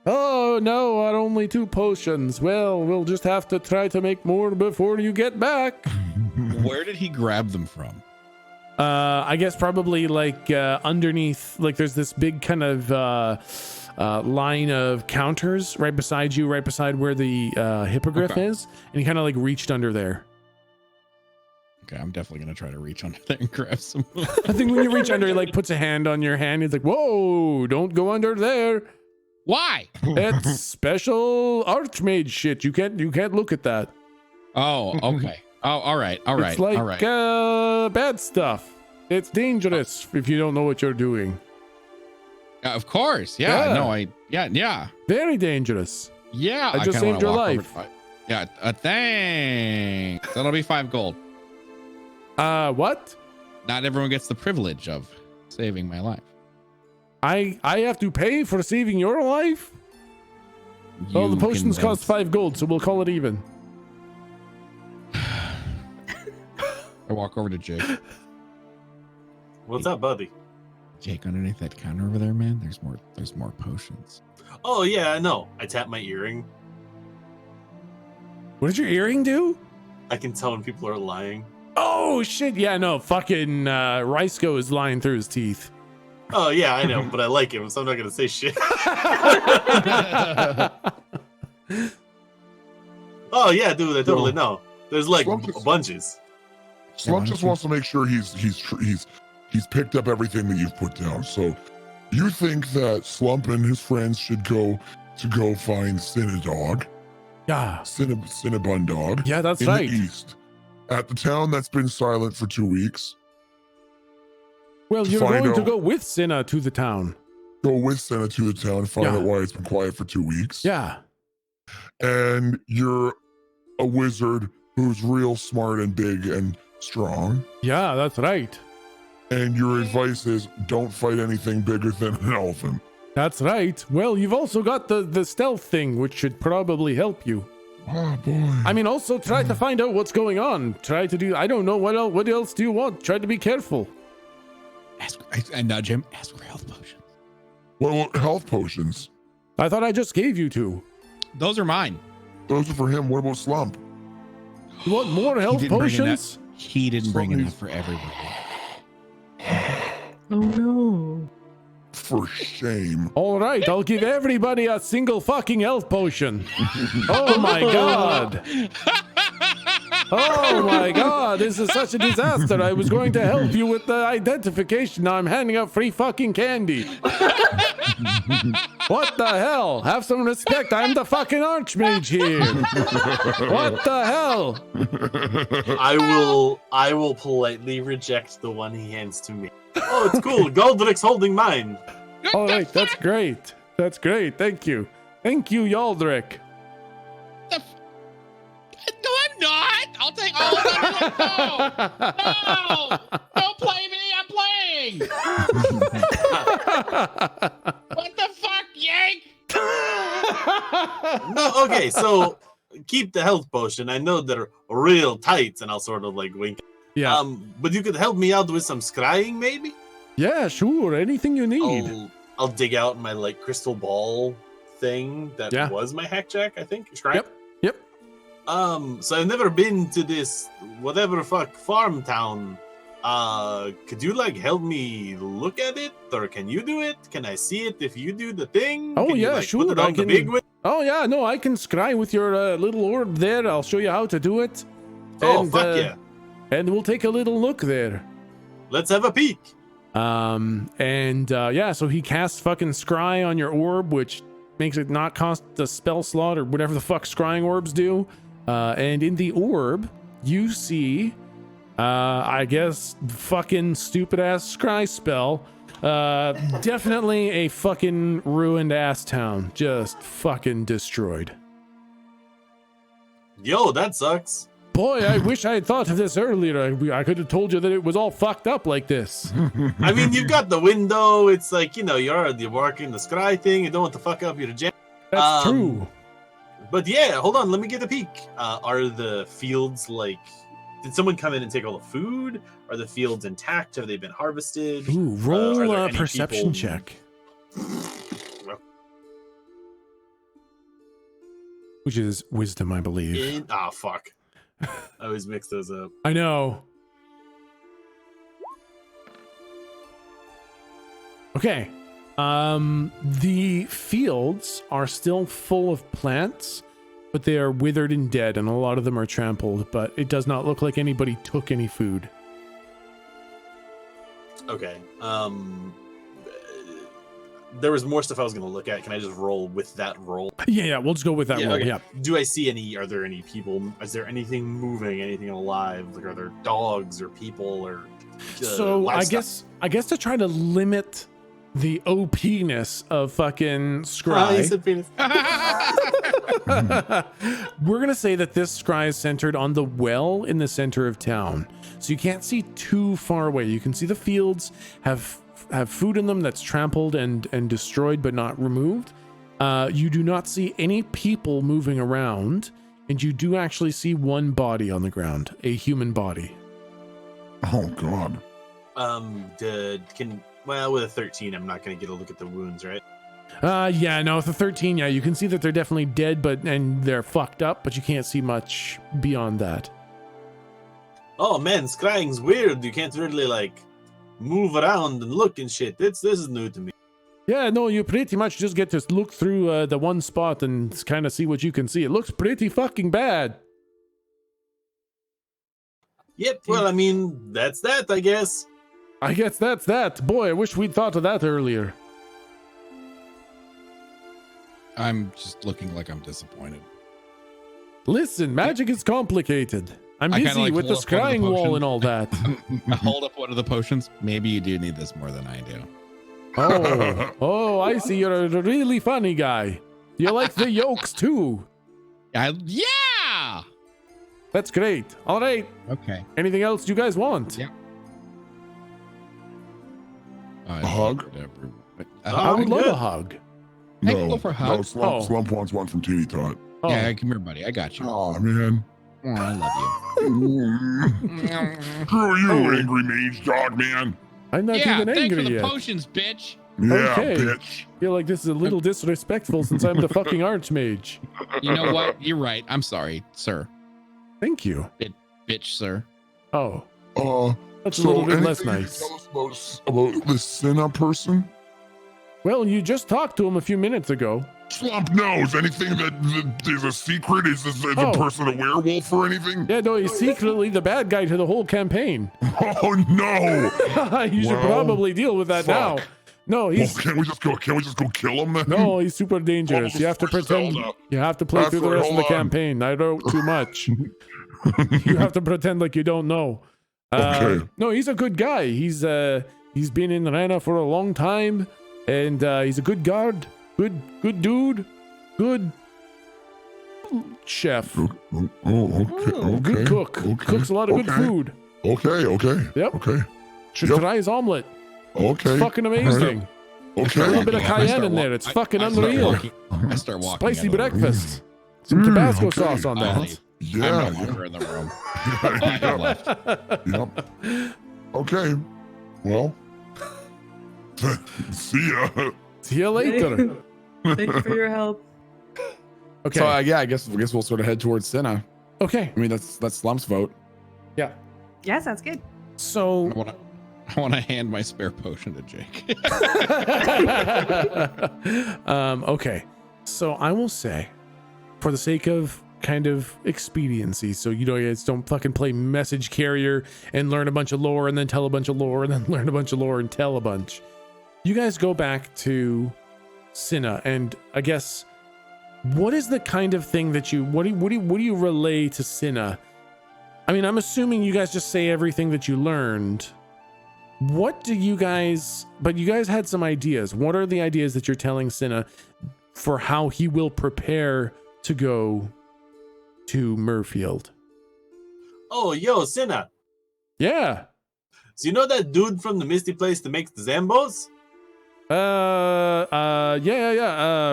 Oh, no, only 2 potions. Well, we'll just have to try to make more before you get back.
Where did he grab them from?
I guess probably like underneath, like there's this big kind of line of counters right beside you, right beside where the hippogriff
Okay.
is, and he kind of like reached under there.
Okay, I'm definitely gonna try to reach under there and grab some.
I think when you reach under, he like puts a hand on your hand. He's like, "Whoa, don't go under there.
Why?
It's special archmage shit. You can't look at that.
Oh, okay. Oh, all right.
It's like
all right.
bad stuff. It's dangerous if you don't know what you're doing.
Of course. Yeah.
Yeah.
No, yeah.
Very dangerous.
Yeah.
I just
kinda
saved
wanna
your
walk over
life.
to- Yeah. Thanks. That'll be 5 gold.
What?
Not everyone gets the privilege of saving my life.
I have to pay for saving your life? Well, the
You
potions
can
cost 5 gold, so we'll call it even.
I walk over to Jake.
What's up, buddy?
Jake, underneath that counter over there, man, there's more potions.
Oh yeah, I know. I tap my earring.
What did your earring do?
I can tell when people are lying.
Oh, shit. Yeah, no. Fucking Rysco is lying through his teeth.
Oh yeah, I know, but I like him, so I'm not gonna say shit. Oh yeah, dude, I totally know. There's like bunches.
Slump just wants to make sure he's picked up everything that you've put down. So you think that Slump and his friends should go find Cinnadog,
Yeah.
Cinnabun Dog,
Yeah, that's
in
right.
the east, at the town that's been silent for 2 weeks.
Well,
to
you're
find
going to
out-
go with Cinna to the town.
Go with Senna to the town and find
Yeah.
out why it's been quiet for 2 weeks.
Yeah.
And you're a wizard who's real smart and big and strong.
Yeah, that's right.
And your advice is don't fight anything bigger than an elephant.
That's right. Well, you've also got the stealth thing, which should probably help you.
Oh boy.
I mean, also try to find out what's going on. Try to do, I don't know, what else do you want? Try to be careful.
I nudge him. Ask for health potions.
Well, health potions.
I thought I just gave you 2.
Those are mine.
Those are for him. What about Slump?
You want more health
didn't bring
potions?
He didn't bring
Somebody's-
enough for everybody.
Oh no.
For shame.
All right, I'll give everybody a single fucking health potion. Oh my god. Oh my god, this is such a disaster. I was going to help you with the identification. Now I'm handing out free fucking candy. What the hell? Have some respect. I'm the fucking archmage here. What the hell?
I will politely reject the one he hands to me. Oh, it's cool. Goldrick's holding mine.
All right, that's great. That's great. Thank you. Thank you, Yaldrick.
No, I'm not. I'll take all of them. No, don't play me. I'm playing. What the fuck, Yank?
No, okay, so keep the health potion. I know they're real tight, and I'll sort of like wink.
Yeah.
But you could help me out with some scrying, maybe?
Yeah, sure. Anything you need.
I'll dig out my like crystal ball thing that was my hack jack, I think. Shrine?
Yep.
So I've never been to this whatever fuck farm town. Could you like help me look at it, or can you do it? Can I see it if you do the thing?
Oh
can
yeah,
you, like,
sure.
Put it on the big one?
Oh yeah, no, I can scry with your little orb there. I'll show you how to do it.
Oh fuck yeah!
And we'll take a little look there.
Let's have a peek.
So he casts fucking scry on your orb, which makes it not cost a spell slot or whatever the fuck scrying orbs do. And in the orb, you see, I guess, fucking stupid ass scry spell. Definitely a fucking ruined ass town, just fucking destroyed.
Yo, that sucks.
Boy, I wish I had thought of this earlier. I could have told you that it was all fucked up like this.
I mean, you've got the window. It's like, you're working the scry thing. You don't want to fuck up your jam.
That's true.
But yeah, hold on. Let me get a peek. Are the fields like... Did someone come in and take all the food? Are the fields intact? Have they been harvested?
Ooh, roll a
any
perception
people-
check. Which is wisdom, I believe.
Fuck. I always mix those up.
I know. Okay. The fields are still full of plants, but they are withered and dead, and a lot of them are trampled, but it does not look like anybody took any food.
Okay. There was more stuff I was going to look at. Can I just roll with that roll?
Yeah, we'll just go with that roll.
Okay.
Yeah.
Do I see any? Are there any people? Is there anything moving? Anything alive? Like, are there dogs or people or?
So
livestock?
I guess to try to limit the OP-ness of fucking
You
scry,
said penis.
we're gonna say that this scry is centered on the well in the center of town, so you can't see too far away. You can see the fields have food in them that's trampled and destroyed but not removed. You do not see any people moving around, and you do actually see one body on the ground, a human body.
Oh God.
With a 13, I'm not going to get a look at the wounds, right?
With a 13, you can see that they're definitely dead, and they're fucked up, but you can't see much beyond that.
Oh man, scrying's weird. You can't really like move around and look and shit. This is new to me.
Yeah, no, you pretty much just get to look through the one spot and kind of see what you can see. It looks pretty fucking bad.
Yep. Well, I mean, that's that, I guess.
I guess that's that. Boy, I wish we'd thought of that earlier.
I'm just looking like I'm disappointed.
Listen, magic is complicated. I'm
I kinda,
busy
like,
with the
hold up one of the
scrying wall
potions.
and all that.
I hold up one of the potions. Maybe you do need this more than I do.
Oh, I see. You're a really funny guy. You like the yolks too.
Yeah.
That's great. All right.
Okay.
Anything else you guys want?
Yeah.
A hug?
I would love
good.
a hug.
I can
No,
go for a
no,
hug.
Slump wants one from Teeny Tot.
Oh.
Yeah, come here, buddy. I got you.
Oh man.
Oh, I love you.
Screw you, angry mage dog man.
I'm not
Yeah,
even
thanks for
angry
the
yet.
potions, bitch.
Yeah,
Okay.
bitch.
I feel like this is a little disrespectful since I'm the fucking archmage.
You know what? You're right. I'm sorry, sir.
Thank you.
Bitch, sir.
Oh,
Uh,
that's a
so
little bit less
anything you
nice.
can tell us about this Cinna person?
Well, you just talked to him a few minutes ago.
Slump knows anything that is a secret. Is the
Oh.
person a werewolf or anything?
Yeah, no, he's secretly the bad guy to the whole campaign.
Oh no!
You should
Well,
probably deal with that now.
fuck.
No,
Well,
he's
can't we just go kill him then?
no, he's super dangerous. You have to pretend. You have to play
That's
through the
right,
rest of the
hold on.
campaign. I wrote too much. You have to pretend like you don't know.
Okay.
No, he's a good guy. He's been in Rana for a long time, and he's a good guard, good dude, good chef,
Oh, okay. Okay.
good cook.
Okay.
Cooks a lot of good
okay,
food.
Okay.
Yep.
Okay.
Should
Yep.
try his omelet.
Okay.
Fucking amazing.
Okay.
A little bit of
I
cayenne
start
in there.
walk-
It's
I-
fucking
I start
unreal.
walking- I start walking.
Spicy
out of the room.
breakfast. Some Tabasco
okay.
sauce on that.
Leave.
Yeah.
I'm no longer in the room. I have left.
Yep. Okay. Well, See ya.
See you later.
Thank you for your help.
Okay.
So I guess we'll sort of head towards Cinna.
Okay.
I mean, that's Slump's vote.
Yeah.
Yeah, sounds good.
So
I want to hand my spare potion to Jake.
okay. So I will say, for the sake of kind of expediency, so you guys don't fucking play message carrier and learn a bunch of lore and then tell a bunch of lore and then learn a bunch of lore and tell a bunch. You guys go back to Cinna, and I guess what is the kind of thing that what do you relay to Cinna? I mean, I'm assuming you guys just say everything that you learned. What do you guys, but you guys had some ideas. What are the ideas that you're telling Cinna for how he will prepare to go to Murfield?
Oh, yo, Cinna.
Yeah.
So you know that dude from the Misty place that makes the Zambos?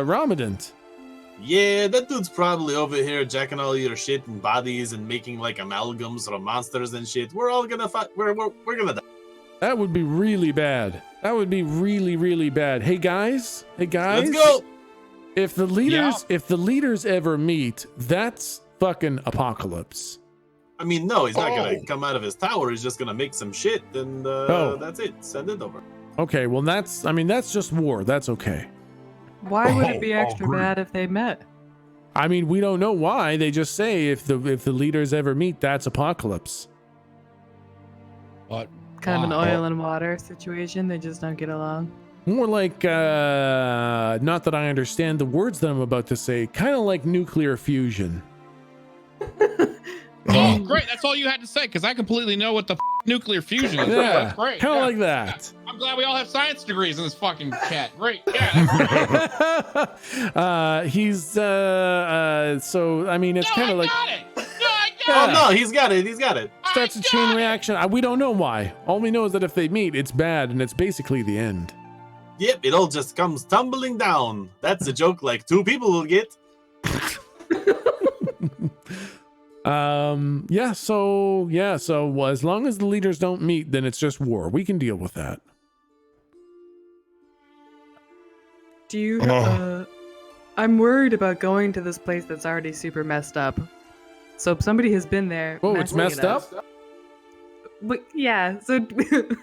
Ramadant.
Yeah, that dude's probably over here jacking all your shit and bodies and making like amalgams or monsters and shit. We're all gonna fight. We're gonna die.
That would be really bad. That would be really, really bad. Hey guys.
Let's go.
If the leaders ever meet, that's fucking apocalypse.
I mean, no, he's not gonna come out of his tower. He's just gonna make some shit, and that's it. Send it over.
Okay, well that's just war. That's okay.
Why would it be extra bad if they met?
I mean, we don't know why. They just say if the leaders ever meet, that's apocalypse.
But
Kind of an oil and water situation. They just don't get along.
More like, not that I understand the words that I'm about to say, kind of like nuclear fusion.
Oh, great. That's all you had to say, because I completely know what the nuclear fusion is.
Yeah,
That's great.
kind of like that.
I'm glad we all have science degrees in this fucking chat. Great. Yeah.
He's, so, I mean, it's kind of like...
Oh, no, he's got it.
Starts a chain reaction. We don't know why. All we know is that if they meet, it's bad, and it's basically the end.
Yep, it all just comes tumbling down. That's a joke like 2 people will get.
So as long as the leaders don't meet, then it's just war. We can deal with that.
Do you I'm worried about going to this place that's already super messed up. So if somebody has been there.
Oh, it's messed up?
But yeah, so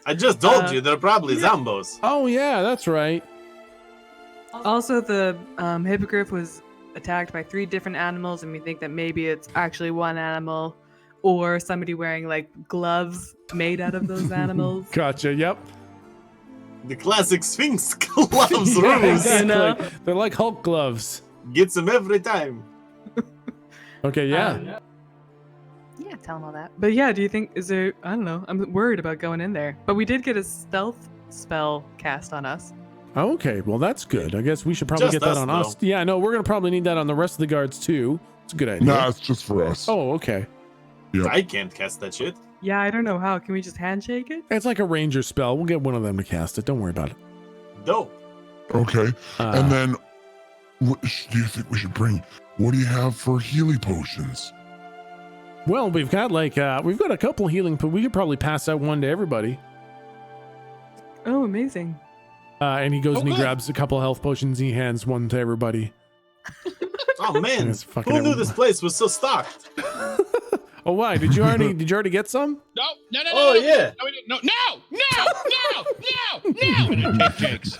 I just told you they're probably Zambos.
Oh yeah, that's right.
Also, the hippogriff was attacked by 3 different animals, and we think that maybe it's actually one animal or somebody wearing like gloves made out of those animals.
Gotcha. Yep.
The classic Sphinx gloves
Yeah,
ruse.
exactly. They're like Hulk gloves.
Gets them every time.
Okay, yeah.
Yeah, tell him all that.
But yeah, do you think I don't know. I'm worried about going in there. But we did get a stealth spell cast on us.
Okay, well that's good. I guess we should probably
Just
get that
us,
on
though.
us. Yeah, no, we're gonna probably need that on the rest of the guards too. It's a good idea.
Nah, it's just for us.
Oh, okay.
Yep.
I can't cast that shit.
Yeah, I don't know how. Can we just handshake it?
It's like a ranger spell. We'll get one of them to cast it. Don't worry about it.
Dope.
Okay. And then, what do you think we should bring? What do you have for healing potions?
Well, we've got a couple healing, but we could probably pass out one to everybody.
Oh, amazing.
And he goes and he
good.
grabs a couple health potions. And he hands one to everybody.
Oh man,
It's fucking
who knew this place was so stocked?
Oh, why? Did you already get some?
No.
Oh yeah.
No, we didn't. No. We didn't take Jake's.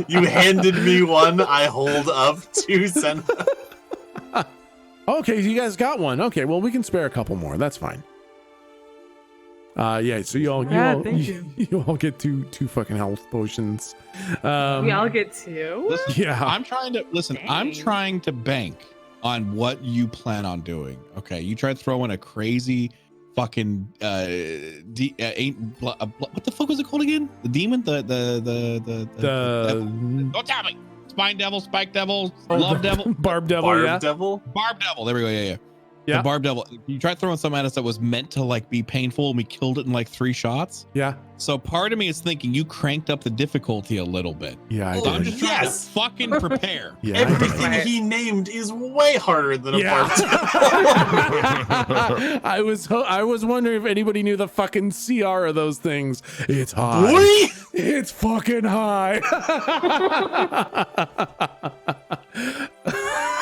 You handed me one. I hold up to send.
Okay, you guys got one. Okay, well we can spare a couple more. That's fine. Yeah. So you all
thank you.
you all get two fucking health potions.
We all get 2?
Listen,
Yeah.
I'm trying to bank on what you plan on doing. Okay, you try to throw in a crazy fucking what the fuck was it called again? The demon? The don't tell me. Spine devil, spike devil, love devil,
Barb devil.
Barb
Yeah.
devil.
barb devil. There we go. Yeah. The barb devil. You tried throwing something at us that was meant to like be painful, and we killed it in like 3 shots.
Yeah.
So part of me is thinking you cranked up the difficulty a little bit.
Yeah, I
So
did.
I'm just trying to fucking prepare.
Yeah,
Everything he named is way harder than a barb
I was wondering if anybody knew the fucking CR of those things. It's high.
Boy!
It's fucking high.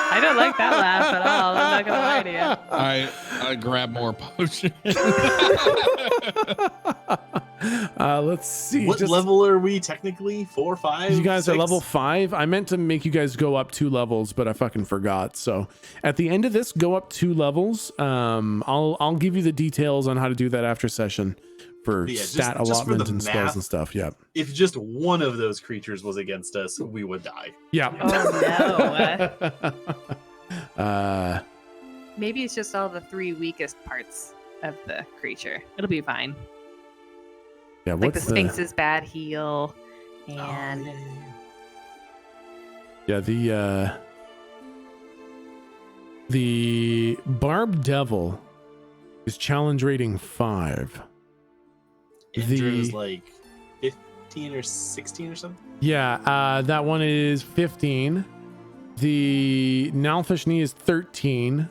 I don't like that laugh at all. I'm not gonna lie to you.
I grab more potion.
Let's see.
What level are we technically? 4, 5?
You guys
6?
are level 5. I meant to make you guys go up 2 levels, but I fucking forgot. So at the end of this, go up 2 levels. I'll give you the details on how to do that after session for stat allotment and spells and stuff. Yeah.
If just one of those creatures was against us, we would die.
Yeah.
Oh
no.
Maybe it's just all the 3 weakest parts of the creature. It'll be fine.
Yeah.
Like the
What's
Sphinx's bad heal, and
the Barb Devil is challenge rating 5.
Andrew's like 15 or 16 or something.
Yeah, that one is 15. The Nalfish Knee is 13.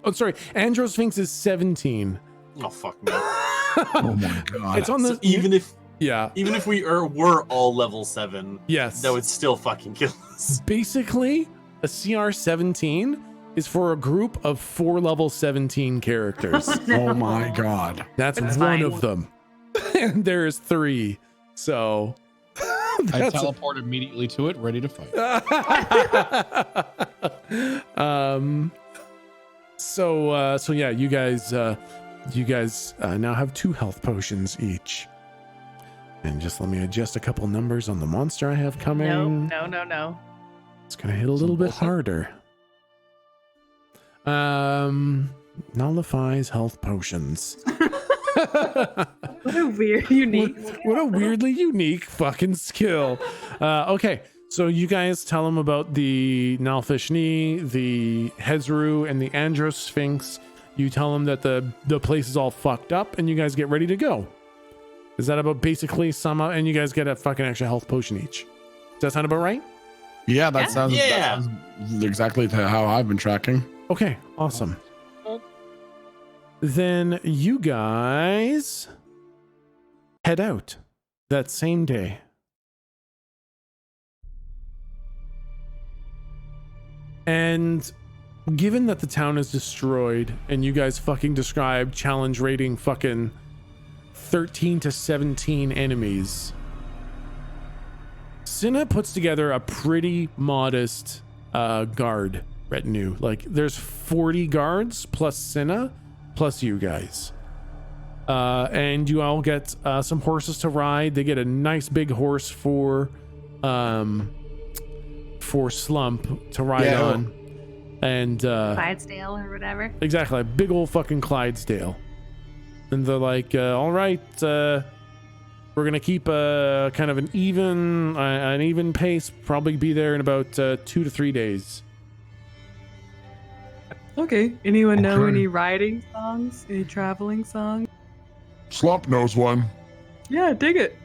Oh, sorry. Androsphinx is 17.
Oh fuck me.
Oh my god.
It's on the
So even if we were all level 7,
yes,
that would still fucking kill us.
Basically, a CR 17 is for a group of 4 level 17 characters.
Oh my god.
That's
It's
one
fine.
of them. And there's 3. So
I teleport immediately to it, ready to fight.
So yeah, you guys now have 2 health potions each. And just let me adjust a couple numbers on the monster I have coming.
No.
It's gonna hit a little bit harder. Nullifies health potions.
What a weird, unique.
What a weirdly unique fucking skill. Okay, so you guys tell them about the Nalfish Knee, the Hezru, and the Androsphinx. You tell them that the place is all fucked up, and you guys get ready to go. Is that about basically sum up? And you guys get a fucking extra health potion each. Does that sound about right?
Yeah, that sounds exactly to how I've been tracking.
Okay, awesome. Then you guys head out that same day. And given that the town is destroyed and you guys fucking described challenge rating fucking 13 to 17 enemies, Cinna puts together a pretty modest guard retinue. Like there's 40 guards plus Cinna plus you guys. And you all get some horses to ride. They get a nice big horse for Slump to ride on. And
Clydesdale or whatever.
exactly, a big old fucking Clydesdale. And they're like, all right, we're gonna keep kind of an even pace. Probably be there in about 2 to 3 days.
Okay. Anyone know
Okay.
any riding songs? Any traveling songs?
Slump knows one.
Yeah, dig it.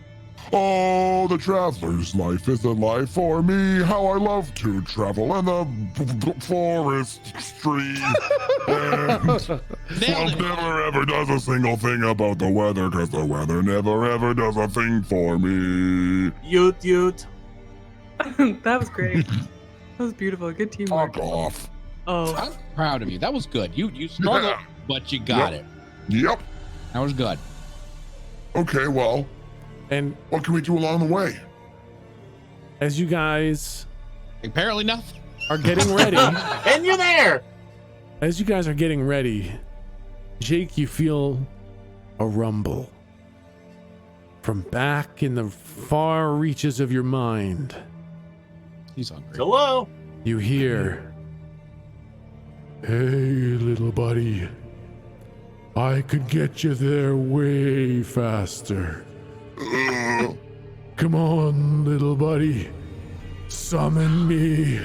Oh, the traveler's life is a life for me. How I love to travel in the forest stream. And Slump never ever does a single thing about the weather, because the weather never ever does a thing for me.
Yoot.
That was great. That was beautiful. Good teamwork.
Fuck off.
Oh,
I'm proud of you. That was good. You struggled, but you got it.
Yep.
That was good.
Okay, well,
And
what can we do along the way?
as you guys
Apparently nothing.
are getting ready,
And you're there!
as you guys are getting ready, Jake, you feel a rumble from back in the far reaches of your mind.
He's hungry.
Hello?
You hear, "Hey, little buddy, I could get you there way faster. Come on, little buddy, summon me."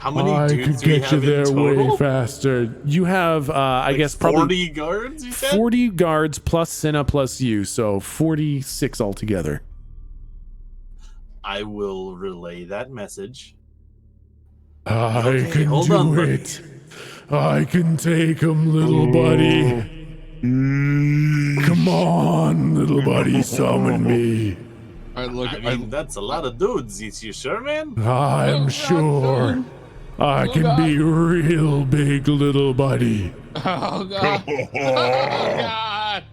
How many
I
dudes
could
do we
get you
have in
there
total?
way faster. You have, I guess, probably
40 guards, you said?
40 guards plus Cinna plus you, so 46 altogether.
I will relay that message.
I
Okay,
can
hold
do
on, buddy.
it. I can take him, little buddy. Come on, little buddy, summon me.
I mean, that's a lot of dudes. Is you sure, man?
I'm sure I can be real big, little buddy.
Oh god. Oh god.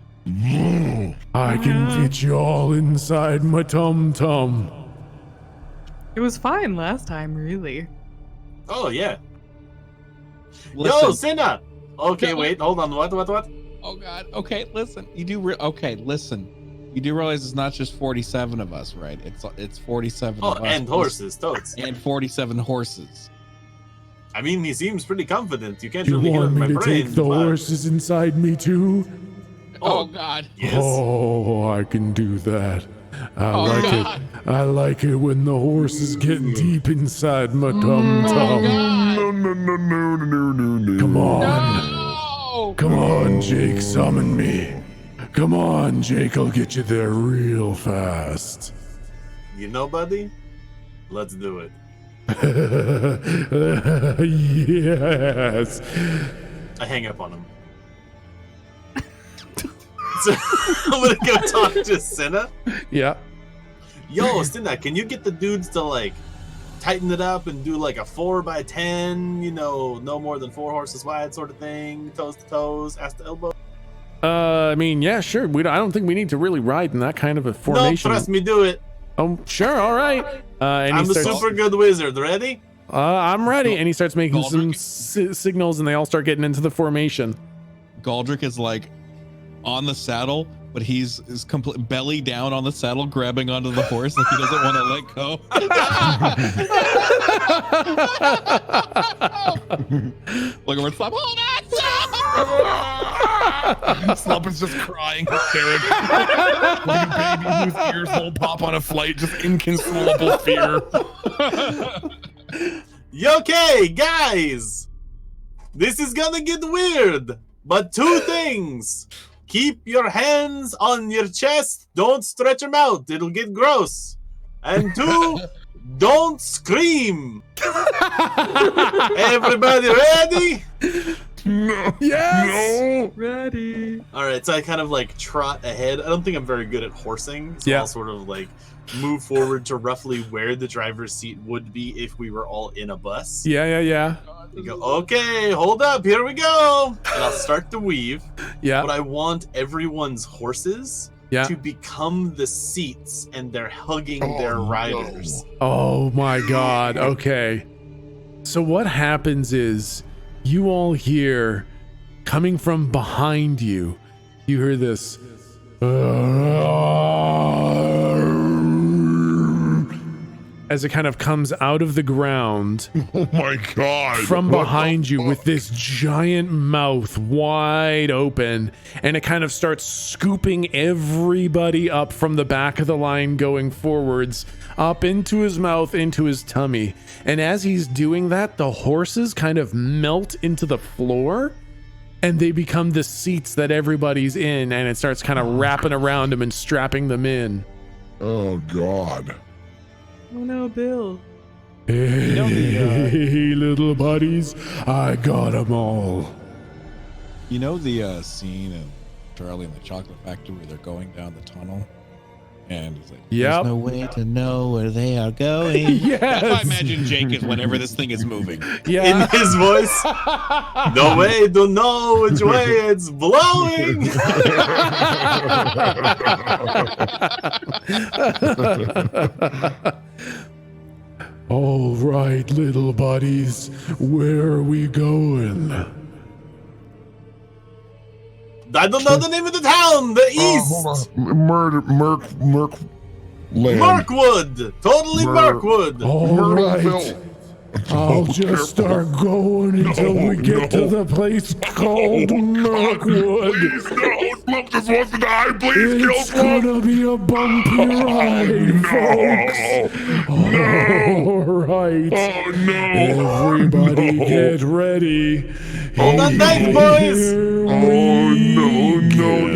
I can fit you all inside my tum-tum.
It was fine last time, really.
Oh, yeah. Yo,
Listen.
Cinna! Okay, wait, hold on. What?
Oh god. Okay, listen. You do listen. You do realize it's not just 47 of us, right? It's 47
Oh,
of us.
and horses, totes.
And 47 horses.
I mean, he seems pretty confident. You can't
You
really hit
want
him
me
in
to
my brain.
take the
but-
horses inside me too?
Oh god.
Yes.
Oh, I can do that. I
Oh,
like
God.
it. I like it when the horses get deep inside my
Oh
tum-tum.
god.
No.
Come on.
No!
Come on, Jake, summon me. Come on, Jake, I'll get you there real fast.
You know, buddy? Let's do it.
Yes.
I hang up on him. So, I'm gonna go talk to Cinna.
Yeah.
Yo, Cinna, can you get the dudes to like tighten it up and do like a 4x10? You know, no more than 4 horses wide, sort of thing. Toes to toes, ass to elbow.
I mean, yeah, sure. I don't think we need to really ride in that kind of a
No,
formation.
trust me, do it.
Oh, sure, all right. And
I'm
he
a
starts,
super good wizard. Ready?
I'm ready. And he starts making some
Galdrick.
signals, and they all start getting into the formation.
Galdrick is like on the saddle, but he's complete belly down on the saddle, grabbing onto the horse like he doesn't want to let go. Look over Slop. Hold on,
Slop is just crying hysterically. Like a baby whose ears whole pop on a flight, just inconsolable fear.
Okay, guys. This is gonna get weird, but 2 things. Keep your hands on your chest. Don't stretch them out. It'll get gross. And 2, don't scream. Everybody ready?
No.
Yes.
Ready.
All right, so I kind of like trot ahead. I don't think I'm very good at horsing, so
Yeah.
I'll sort of like move forward to roughly where the driver's seat would be if we were all in a bus.
Yeah.
You go, okay, hold up, here we go. And I'll start to weave.
Yeah.
But I want everyone's horses
Yeah.
to become the seats and they're hugging their riders.
Oh my God. Okay. So what happens is you all hear coming from behind you, you hear this as it kind of comes out of the ground
Oh my god.
from
What
behind
the
you
fuck?
with this giant mouth wide open, and it kind of starts scooping everybody up from the back of the line going forwards up into his mouth, into his tummy. And as he's doing that, the horses kind of melt into the floor and they become the seats that everybody's in, and it starts kind of wrapping around them and strapping them in.
Oh god.
Oh no, Bill.
Hey,
know the,
little buddies, I got them all.
You know the scene of Charlie in the Chocolate Factory where they're going down the tunnel? And he's like,
Yep.
there's no way to know where they are going.
Yes.
I imagine Jake is whenever this thing is moving.
Yeah.
In his voice, no way to know which way it's blowing.
All right, little buddies, where are we going?
I don't know the name of the town. The east.
Hold on. Merk land.
Mirkwood. Totally Mirkwood.
All right.
Myrtleville.
I'll just start going until we get to the place called Mirkwood.
Slump just wants to die. Please kill
It's
Slump.
gonna be a bumpy ride, folks. All right.
Oh, no.
Everybody
No.
get ready.
Hold on tight, boys.
Here
Oh,
we
no.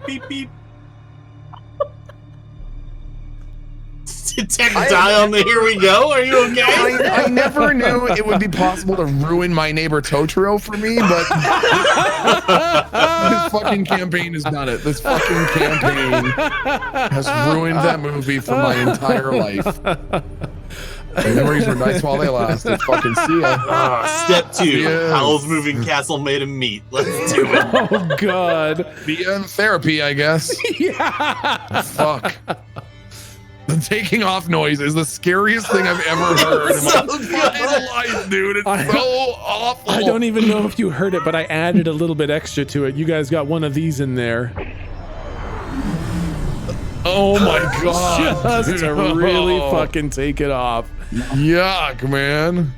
Beep beep. Did Tech die on the here we go? Are you okay?
I never knew it would be possible to ruin My Neighbor Totoro for me, but this fucking campaign has done it. This fucking campaign has ruined that movie for my entire life. Memories were nice while they lasted. Fucking see ya.
Step 2.
Yes.
Howl's Moving Castle made him meet. Let's do it.
Oh God.
Via therapy, I guess.
Yeah.
Fuck. The taking off noise is the scariest thing I've ever heard in my
So
fucking
good.
life, dude. It's
I-
so awful.
I don't even know if you heard it, but I added a little bit extra to it. You guys got one of these in there.
Oh my god.
Just to really fucking take it off.
Yuck, man.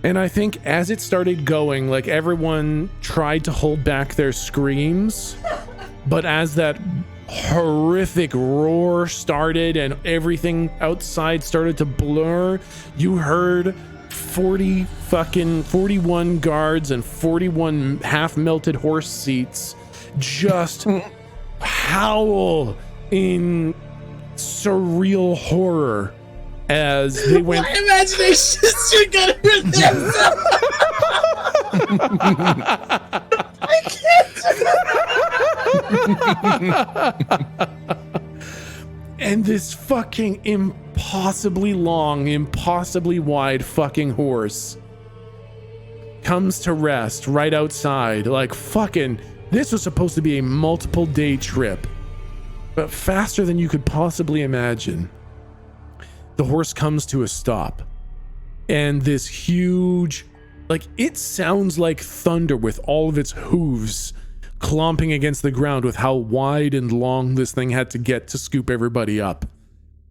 And I think as it started going, like everyone tried to hold back their screams, but as that horrific roar started and everything outside started to blur, you heard 41 guards and 41 half melted horse seats just howl in surreal horror as they went.
My imagination is gonna hurt I can't.
And this fucking impossibly long, impossibly wide fucking horse comes to rest right outside. Like fucking, this was supposed to be a multiple day trip, but faster than you could possibly imagine. The horse comes to a stop, and this huge, like, it sounds like thunder with all of its hooves clomping against the ground with how wide and long this thing had to get to scoop everybody up.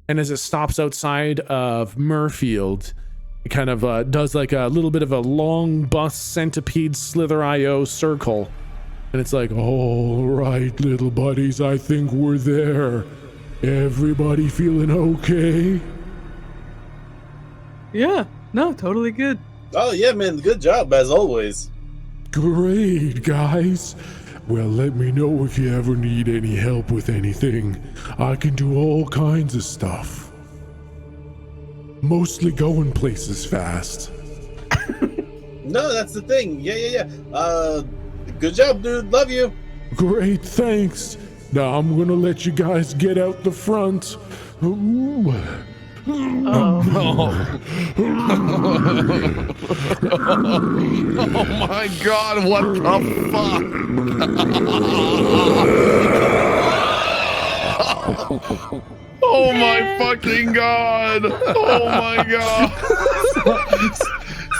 And as it stops outside of Murfield, it kind of does like a little bit of a long bus centipede slither IO circle. And it's like, all right, little buddies, I think we're there. Everybody feeling okay?
Yeah, no, totally good.
Oh yeah, man, good job as always.
Great, guys. Well, let me know if you ever need any help with anything. I can do all kinds of stuff. Mostly going places fast.
No, that's the thing. Yeah. Good job, dude. Love you.
Great, thanks. Now I'm gonna let you guys get out the front. Ooh.
Oh my god, what the fuck? Oh my fucking god. Oh my god.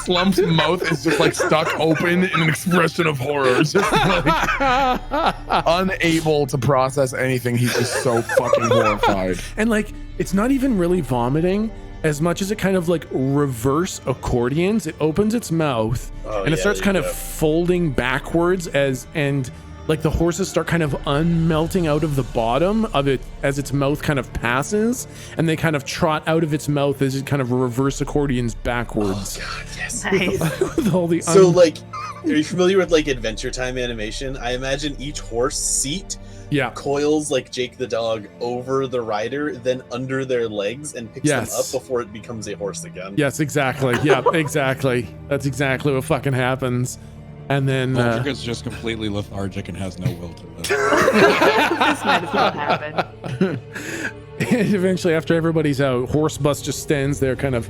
Slump's mouth is just like stuck open in an expression of horror. Just like unable to process anything. He's just so fucking horrified.
And like, it's not even really vomiting as much as it kind of like reverse accordions. It opens its mouth and it starts kind of folding backwards and like the horses start kind of unmelting out of the bottom of it as its mouth kind of passes, and they kind of trot out of its mouth as it kind of reverse accordions backwards.
Oh god, yes.
Nice.
With all the
So like, are you familiar with like Adventure Time animation? I imagine each horse seat coils like Jake the dog over the rider, then under their legs, and picks them up before it becomes a horse again.
Yes, exactly. Yeah, exactly. That's exactly what fucking happens. And then
Voltrica's just completely lethargic and has no will to live.
This might as well happen.
and eventually, after everybody's out, horse bus just stands there, kind of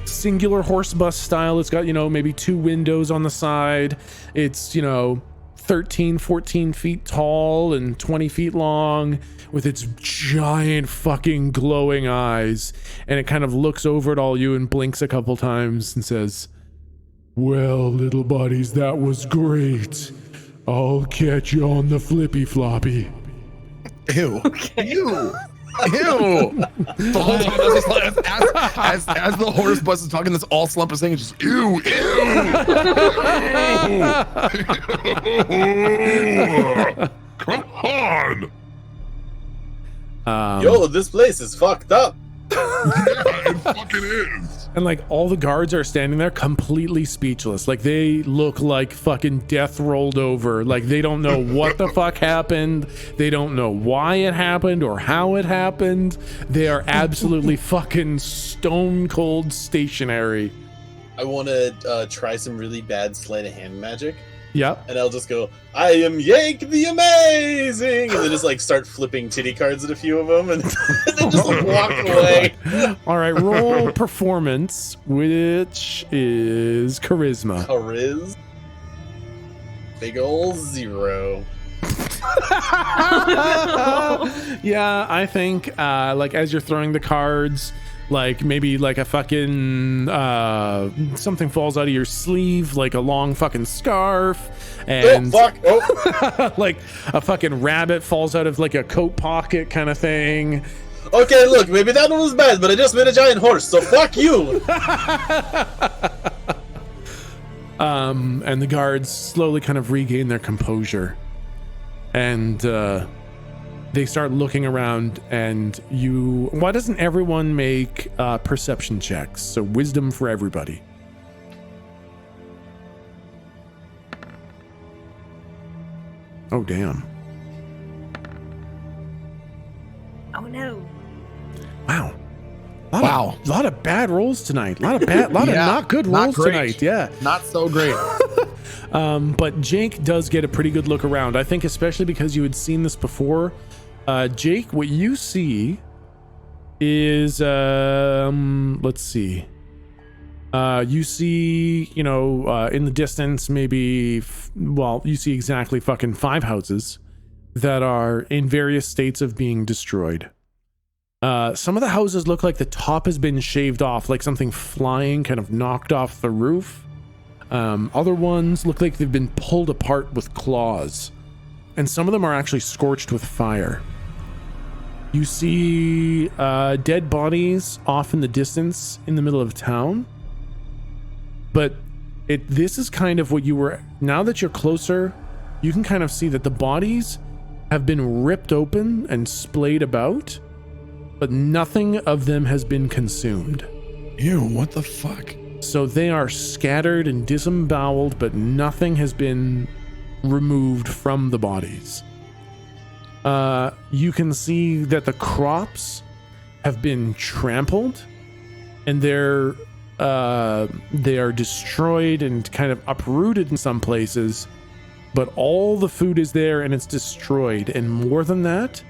singular horse bus style. It's got, you know, maybe 2 windows on the side. It's, you know, 13, 14 feet tall and 20 feet long, with its giant fucking glowing eyes. And it kind of looks over at all you and blinks a couple times and says, "Well, little buddies, that was great. I'll catch you on the flippy floppy."
Ew.
Okay.
Ew. Ew. The whole time, as the horse bus is talking, this all slump is saying is just ew, ew.
Come on.
Yo, this place is fucked up.
Yeah, it fucking is.
And like all the guards are standing there completely speechless. Like they look like fucking death rolled over. Like they don't know what the fuck happened. They don't know why it happened or how it happened. They are absolutely fucking stone cold stationary.
I want to try some really bad sleight of hand magic.
Yep.
And I'll just go, I am Yank the Amazing! And then just like start flipping titty cards at a few of them and then just like walk away.
All right, roll performance, which is charisma.
Chariz. Big ol' 0.
Yeah, I think like as you're throwing the cards, like maybe like a fucking something falls out of your sleeve, like a long fucking scarf, and like a fucking rabbit falls out of like a coat pocket kind of thing.
Okay, look, maybe that one was bad, but I just made a giant horse, so fuck you.
And the guards slowly kind of regain their composure, and they start looking around, and why doesn't everyone make perception checks? So wisdom for everybody. Oh, damn.
Oh no.
Wow.
Wow.
A lot of bad rolls tonight. A lot of not good rolls tonight. Yeah.
Not so great.
But Jake does get a pretty good look around. I think especially because you had seen this before. Jake, what you see is, let's see. You see, in the distance, maybe, you see exactly fucking 5 houses that are in various states of being destroyed. Some of the houses look like the top has been shaved off, like something flying kind of knocked off the roof. Other ones look like they've been pulled apart with claws. And some of them are actually scorched with fire. You see dead bodies off in the distance in the middle of town. But this is kind of what you were... Now that you're closer, you can kind of see that the bodies have been ripped open and splayed about, but nothing of them has been consumed.
Ew, what the fuck?
So they are scattered and disemboweled, but nothing has been removed from the bodies. You can see that the crops have been trampled, and they are destroyed and kind of uprooted in some places, but all the food is there and it's destroyed. And more than that,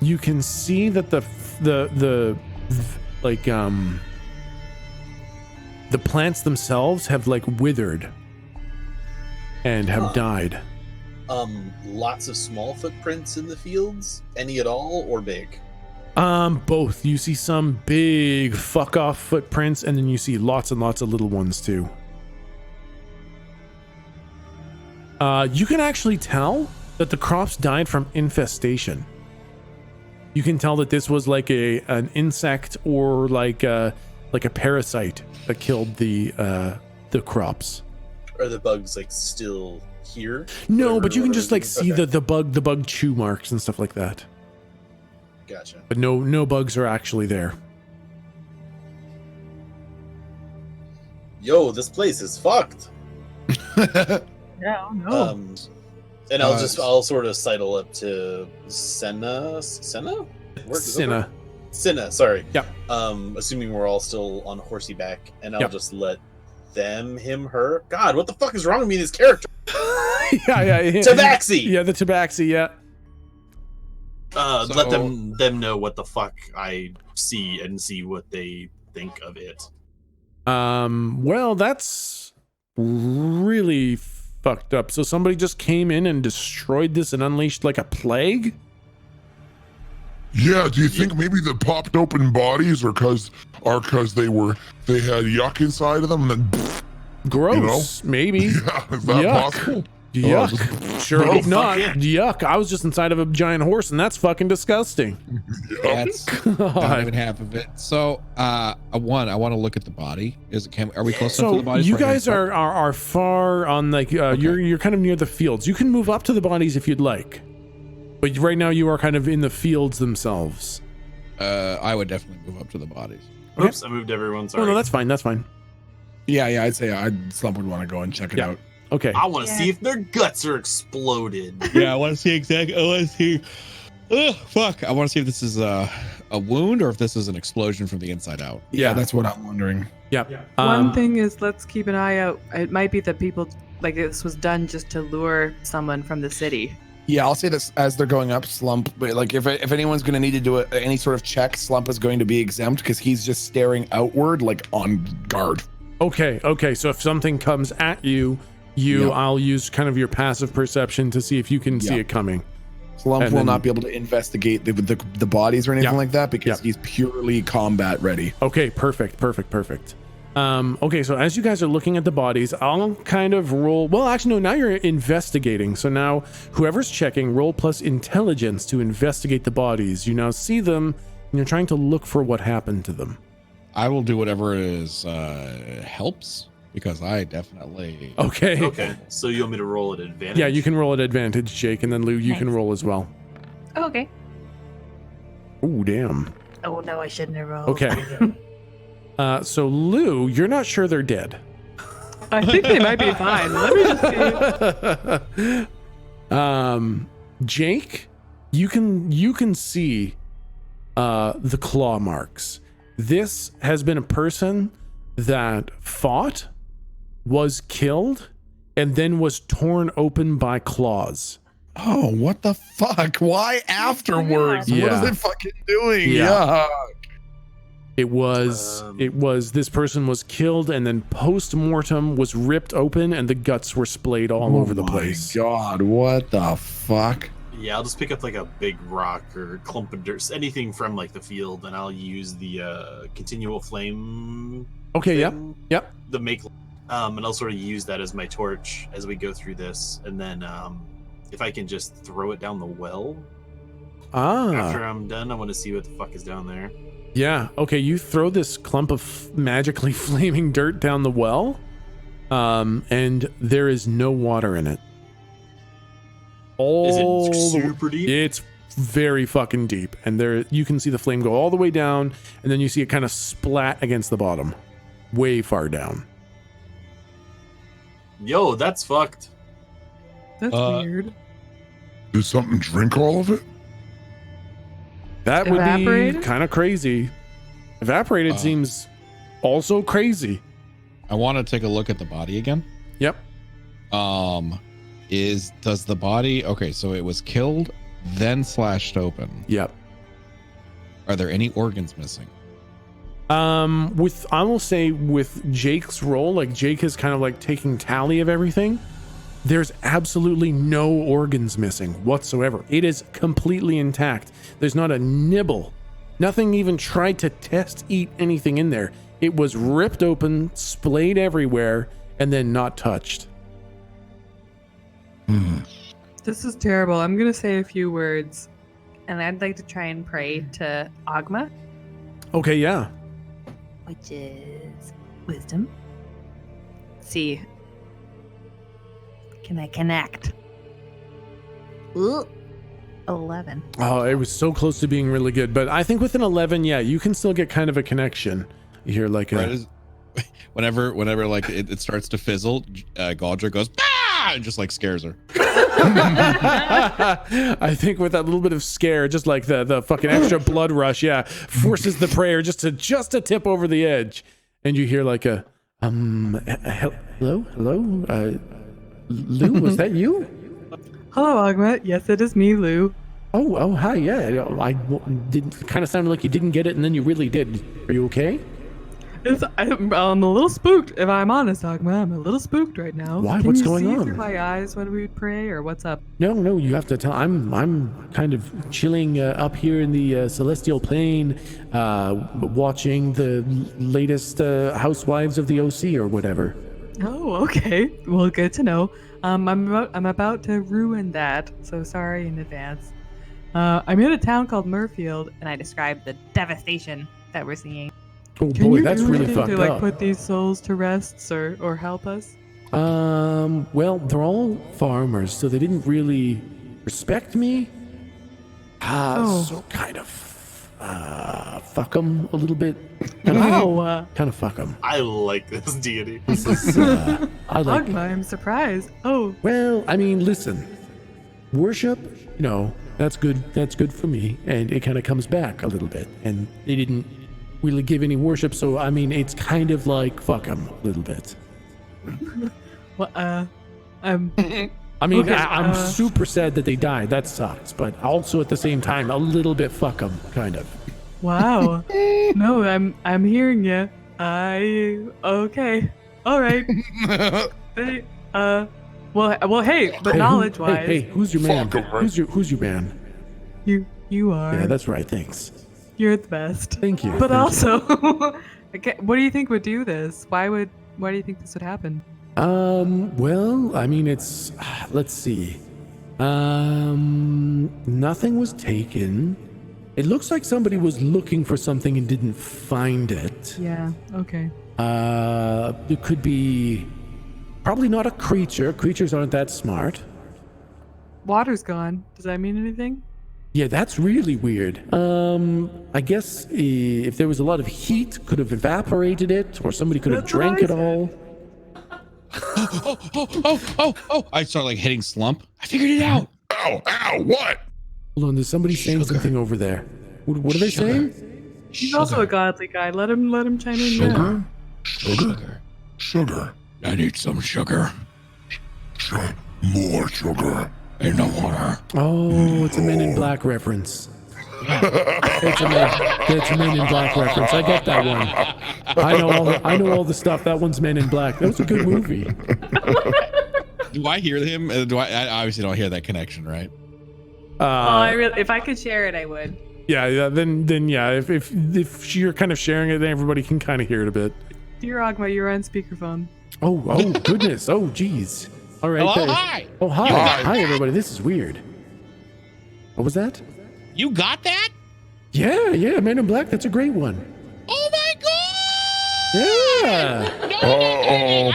you can see that the plants themselves have like withered and have died.
Lots of small footprints in the fields, any at all, or big?
Both. You see some big fuck off footprints, and then you see lots and lots of little ones too. You can actually tell that the crops died from infestation. You can tell that this was like an insect or like a parasite that killed the crops.
Are the bugs like still here?
No, but you can just like see the bug chew marks and stuff like that.
Gotcha.
But no bugs are actually there.
Yo, this place is fucked.
Yeah, no.
And I'll sort of sidle up to Senna. Senna, sorry.
Yeah.
Assuming we're all still on horsey back, and I'll just let them, him, her. God, what the fuck is wrong with me in this character?
yeah.
Tabaxi!
Yeah, the Tabaxi, yeah.
Let them know what the fuck I see and see what they think of it.
Well, that's really fucked up. So somebody just came in and destroyed this and unleashed like a plague?
Yeah, do you think maybe the popped open bodies are cause they had yuck inside of them and then
gross, maybe.
Yeah, is that possible?
Yuck. Sure
Oh,
hope
fuck
not.
yeah.
Yuck. I was just inside of a giant horse, and that's fucking disgusting.
That's not
God.
even half of it. So, I want to look at the body. Are we close enough to
So
the bodies?
you
where I can
guys
start?
are far on like you're kind of near the fields. You can move up to the bodies if you'd like, but right now you are kind of in the fields themselves.
I would definitely move up to the bodies.
Okay.
Oops, I moved everyone.
Oh
Sorry.
no, that's fine. That's fine.
Yeah, I'd say Slump would want to go and check it out.
Okay.
I want to see if their guts are exploded.
Yeah, I want to see exactly. I want to see. Fuck! I want to see if this is a wound or if this is an explosion from the inside out.
Yeah, that's what I'm wondering.
Yeah.
One thing is, let's keep an eye out. It might be that people like this was done just to lure someone from the city.
Yeah, I'll say this as they're going up, Slump. But like, if anyone's going to need to do any sort of check, Slump is going to be exempt because he's just staring outward, like on guard.
Okay. So if something comes at you,
Yep.
I'll use kind of your passive perception to see if you can see
Yep.
it coming.
Slump
And
will
then-
not be able to investigate the bodies or anything
Yeah.
like that because
Yeah.
he's purely combat ready.
Okay, perfect. Okay, so as you guys are looking at the bodies, I'll kind of roll. Well, actually, no, now you're investigating. So now whoever's checking, roll plus intelligence to investigate the bodies. You now see them, and you're trying to look for what happened to them.
I will do whatever it is helps because I definitely.
Okay.
Okay, so you want me to roll at advantage?
Yeah, you can roll at advantage, Jake, and then Lou, you can
Nice.
roll as well.
Oh, okay.
Ooh, damn.
Oh no, I shouldn't have rolled.
Okay. So Lou, you're not sure they're dead.
I think they might be fine. Let me just see.
Jake, you can see the claw marks. This has been a person that fought, was killed, and then was torn open by claws.
Oh, what the fuck? Why afterwards?
Yeah.
What is it fucking doing?
Yeah.
Yeah.
It was this person was killed and then post-mortem was ripped open and the guts were splayed all over the place.
God, what the fuck?
Yeah, I'll just pick up like a big rock or clump of dirt, anything from like the field, and I'll use the continual flame.
Okay,
thing,
yep.
The make, and I'll sort of use that as my torch as we go through this, and then if I can just throw it down the well after I'm done, I want to see what the fuck is down there.
Yeah. Okay, you throw this clump of magically flaming dirt down the well, and there is no water in it.
Is it super deep?
It's very fucking deep, and there you can see the flame go all the way down, and then you see it kind of splat against the bottom, way far down.
Yo, that's fucked.
That's weird.
Did something drink all of it?
That would be
Evaporated?
kind of crazy. Evaporated seems also crazy.
I want to take a look at the body again.
Yep.
Does the body? Okay, so it was killed, then slashed open.
Yep.
Are there any organs missing?
I will say with Jake's role, like Jake is kind of like taking tally of everything. There's absolutely no organs missing whatsoever. It is completely intact. There's not a nibble. Nothing even tried to eat anything in there. It was ripped open, splayed everywhere, and then not touched.
This is terrible. I'm gonna say a few words.
And I'd like to try and pray to Ogma,
Okay, yeah.
which is wisdom. See. Can I connect? Ooh, 11.
Oh, it was so close to being really good. But I think with an 11, yeah, you can still get kind of a connection. You hear like a...
Whenever like it starts to fizzle, Gaudra goes, "Ah!" and just like scares her.
I think with that little bit of scare, just like the fucking extra blood rush, yeah, forces the prayer just to tip over the edge. And you hear like a, hello? Lou, was that you?
Hello, Ogma. Yes, it is me, Lou.
Oh, hi, yeah. I didn't kind of sounded like you didn't get it, and then you really did. Are you okay?
I'm a little spooked, if I'm honest, Ogma. I'm a little spooked right now.
Why? What's going
Can you
on?
see through my eyes when we pray, or what's up?
No, you have to tell. I'm kind of chilling up here in the celestial plane, watching the latest Housewives of the OC or whatever.
Oh, okay. Well, good to know. I'm about to ruin that, so sorry in advance. I'm in a town called Murfield,
And I described the devastation that we're seeing.
Oh
Can
boy,
you
that's
do
really
anything
fucked
to like
up.
put these souls to rest or help us?
Well, they're all farmers, so they didn't really respect me. So kind of fuck them a little bit. Kind of fuck them.
I like this deity.
This is, I like.
Agma, I'm surprised. Oh,
Well, I mean, listen, worship, that's good. That's good for me, and it kind of comes back a little bit. And they didn't really give any worship, so I mean, it's kind of like fuck them a little bit.
well,
I mean,
Okay,
I'm super sad that they died. That sucks, but also at the same time, a little bit fuck them, kind of.
wow. No, I'm hearing you. Okay. All right. They, well, hey, but knowledge-wise,
Hey, who's your man?
Fuck 'em, right?
Who's your man?
you are.
Yeah, that's right. Thanks.
You're the best.
Thank you.
But
thank you.
also, okay, what do you think would do this? Why do you think this would happen?
Well, I mean, let's see. Nothing was taken. It looks like somebody was looking for something and didn't find it.
Yeah. Okay.
It could be probably not a creature. Creatures aren't that smart.
Water's gone. Does that mean anything?
Yeah, that's really weird. I guess if there was a lot of heat, could have evaporated it, or somebody could have
That's what
drank
I
it
said.
all.
Oh. I start like hitting slump. I figured it out.
Ow, what?
Hold on, there's somebody saying
Sugar.
something over there. What are they saying?
He's also a godly guy. Let him chime in. now.
Sugar.
I need some sugar.
More sugar.
And no water.
Oh, it's a Men in Black reference. It's a Men in Black reference. I get that one. I know all the stuff. That one's Men in Black. That was a good movie.
Do I hear him? I obviously don't hear that connection, right?
If I could share it, I would.
Yeah. Then yeah. If you're kind of sharing it, then everybody can kind of hear it a bit.
Dear Agma, you're on speakerphone.
Oh goodness. Oh geez. All right.
Hello,
there.
hi.
Oh hi.
Hi.
Hi everybody. This is weird. What was that?
You got that?
Yeah. Men in Black. That's a great one.
Oh my god!
Yeah.
No,
Uh-oh.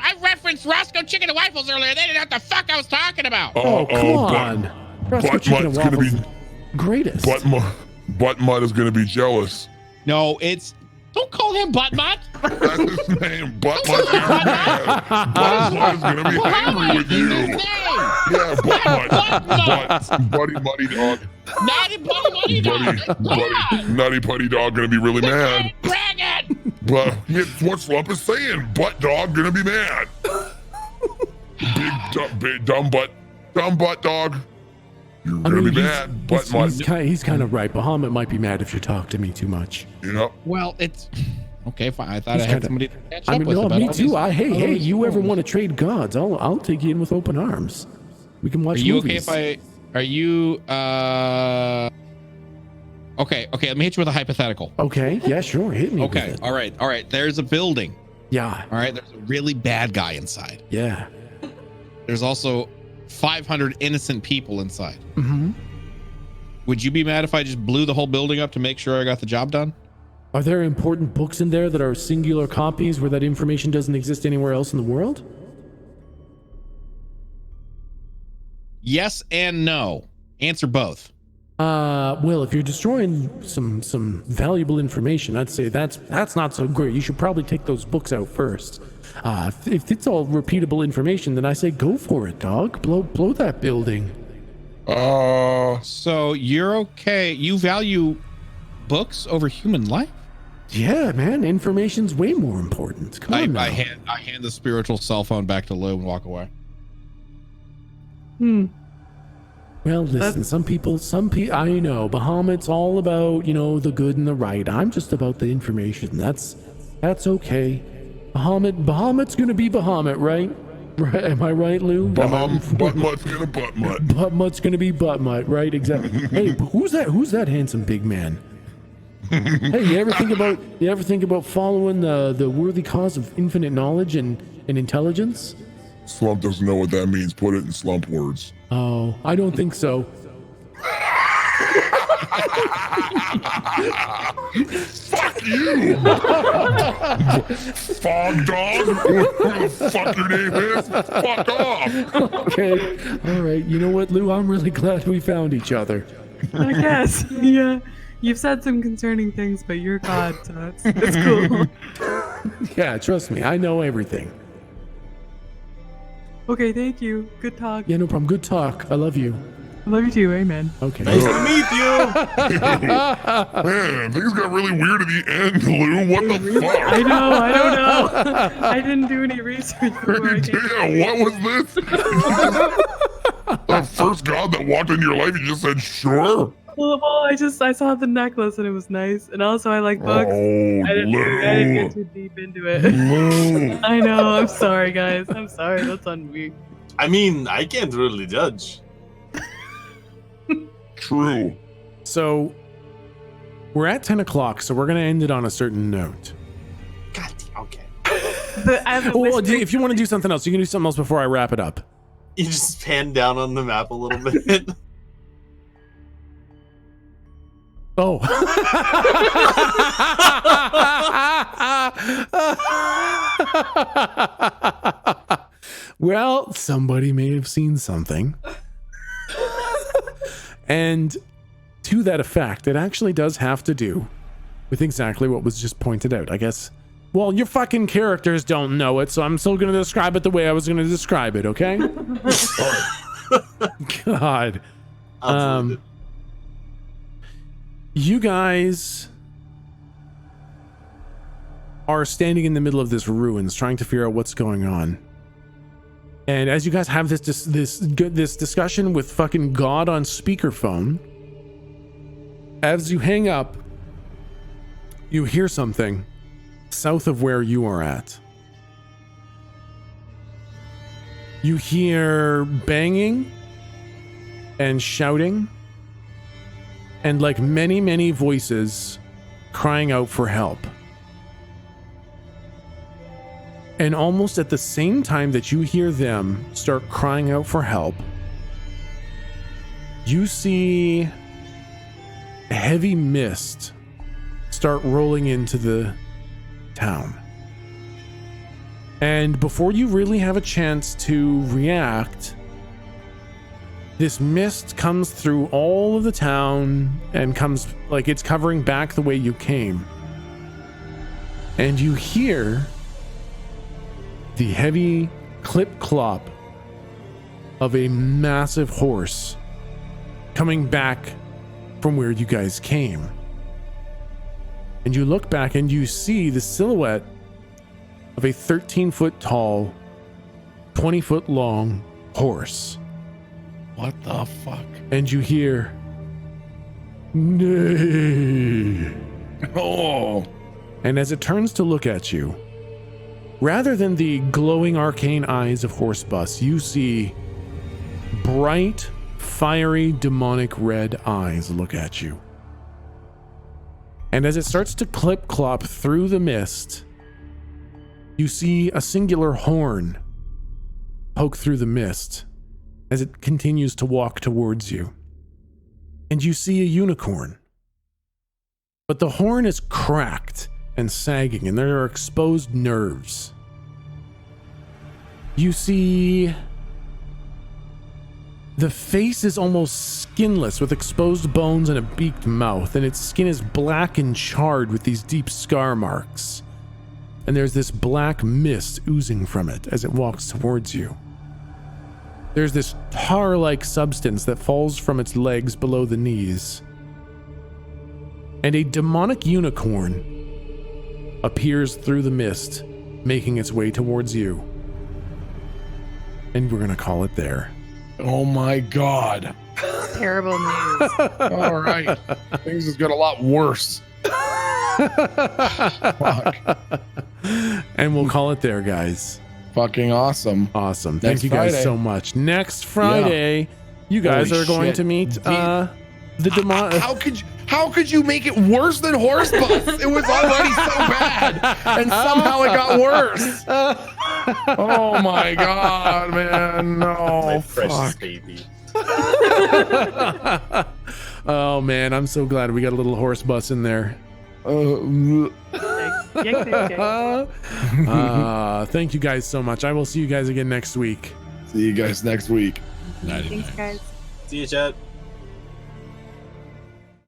I referenced Roscoe Chicken and Waffles earlier. They didn't know what the fuck I was talking about.
Oh come on. Roscoe
Butt
Chicken and
Mutt's gonna
Waffles.
be
Greatest.
Butt Mutt is gonna be jealous.
No, don't call him Butt Mutt.
That's his name. Butt Mutt's gonna be mad. Butt Mutt is gonna be angry with you. Yeah, Butt Mutt. Buddy Muddy Dog.
Naughty Buddy
Nutty Putty Dog gonna be really mad.
Dragon.
But it's what Slump is saying. Butt Dog gonna be mad. Big dumb butt dog. You're gonna be mad. Butt Mutt.
He's kind of right. Bahamut might be mad if you talk to me too much.
Yep.
Well, it's okay. Fine. I thought
He's
I had
kinda-
somebody to catch
I
up
mean,
with
no,
about
me
all
too.
these-
Hey,
these
you ever
stories.
want to trade gods? I'll take you in with open arms. We can watch
Are you
movies.
okay if are you okay, let me hit you with a hypothetical.
Okay, yeah, sure. Hit me.
Okay,
With it.
all right. There's a building.
Yeah,
All right, there's a really bad guy inside.
yeah.
There's also 500 innocent people inside.
Mm-hmm.
Would you be mad if I just blew the whole building up to make sure I got the job done?
Are there important books in there that are singular copies where that information doesn't exist anywhere else in the world?
Yes and no. Answer both.
Well, if you're destroying some valuable information, I'd say that's not so great. You should probably take those books out first. If it's all repeatable information, then I say go for it, dog. Blow that building.
So you're okay. You value books over human life?
Yeah, man. Information's way more important. Come on now.
I hand the spiritual cell phone back to Lou and walk away.
Well, listen, some people, I know, Bahamut's all about, the good and the right. I'm just about the information. That's okay. Bahamut's gonna be Bahamut, right? Right? Am I right, Lou?
Butt Mutt's gonna Butt Mutt.
Butt Mutt's gonna be Butt Mutt, right? Exactly. Hey, who's that handsome big man? Hey, you ever think about following the worthy cause of infinite knowledge and intelligence?
Slump doesn't know what that means. Put it in slump words.
Oh, I don't think so.
Fuck you! Fog dog? Whatever the fuck your name is? Fuck off!
Okay. All right. You know what, Lou? I'm really glad we found each other.
I guess. Yeah. You've said some concerning things, but you're God, so it's cool.
Yeah, trust me. I know everything.
Okay, thank you. Good talk.
Yeah, no problem. Good talk. I love you.
I love you too. Amen.
Okay.
Nice to meet you.
Man, things got really weird at the end, Lou. What the fuck?
I know. I don't know. I didn't do any research before I came.
Yeah, what was this? The first god that walked into your life, you just said, sure?
Well, I saw the necklace and it was nice, and also I like books.
Oh,
I didn't get too deep into it. I know. I'm sorry, guys. I'm sorry. That's on me.
I mean, I can't really judge.
True.
So we're at 10 o'clock, so we're going to end it on a certain note.
God, okay.
Well, if you want to do something else, you can do something else before I wrap it up.
You just pan down on the map a little bit.
Oh. Well, somebody may have seen something. And to that effect, it actually does have to do with exactly what was just pointed out. I guess, well, your fucking characters don't know it, so I'm still going to describe it the way I was going to describe it, okay? God. You guys are standing in the middle of this ruins trying to figure out what's going on. And as you guys have this discussion with fucking God on speakerphone, as you hang up, you hear something south of where you are at. You hear banging and shouting and like many, many voices crying out for help. And almost at the same time that you hear them start crying out for help, you see a heavy mist start rolling into the town. And before you really have a chance to react, this mist comes through all of the town and comes like it's covering back the way you came. And you hear the heavy clip-clop of a massive horse coming back from where you guys came. And you look back and you see the silhouette of a 13-foot tall, 20-foot long horse.
What the fuck?
And you hear, "Nay."
Oh.
And as it turns to look at you, rather than the glowing arcane eyes of Horsebus, you see bright, fiery, demonic red eyes look at you. And as it starts to clip-clop through the mist, you see a singular horn poke through the mist as it continues to walk towards you. And you see a unicorn. But the horn is cracked and sagging, and there are exposed nerves. You see the face is almost skinless with exposed bones and a beaked mouth, and its skin is black and charred with these deep scar marks. And there's this black mist oozing from it as it walks towards you. There's this tar-like substance that falls from its legs below the knees. And a demonic unicorn appears through the mist, making its way towards you. And we're gonna call it there.
Oh my god.
Terrible news.
All right. Things just got a lot worse. Fuck.
And we'll call it there, guys.
Fucking awesome.
Awesome.
Next
Thank you guys
Friday.
so much. Next Friday, you guys
Holy
are going
shit.
to meet the demon.
How could you make it worse than Horsebus? It was already so bad, and somehow it got worse. Oh my god, man! No,
My precious
fuck.
baby.
Oh man, I'm so glad we got a little horse bus in there. Thank you guys so much. I will see you guys again next week.
See you guys next week.
Nighty
Thanks,
night.
guys.
See you, chat.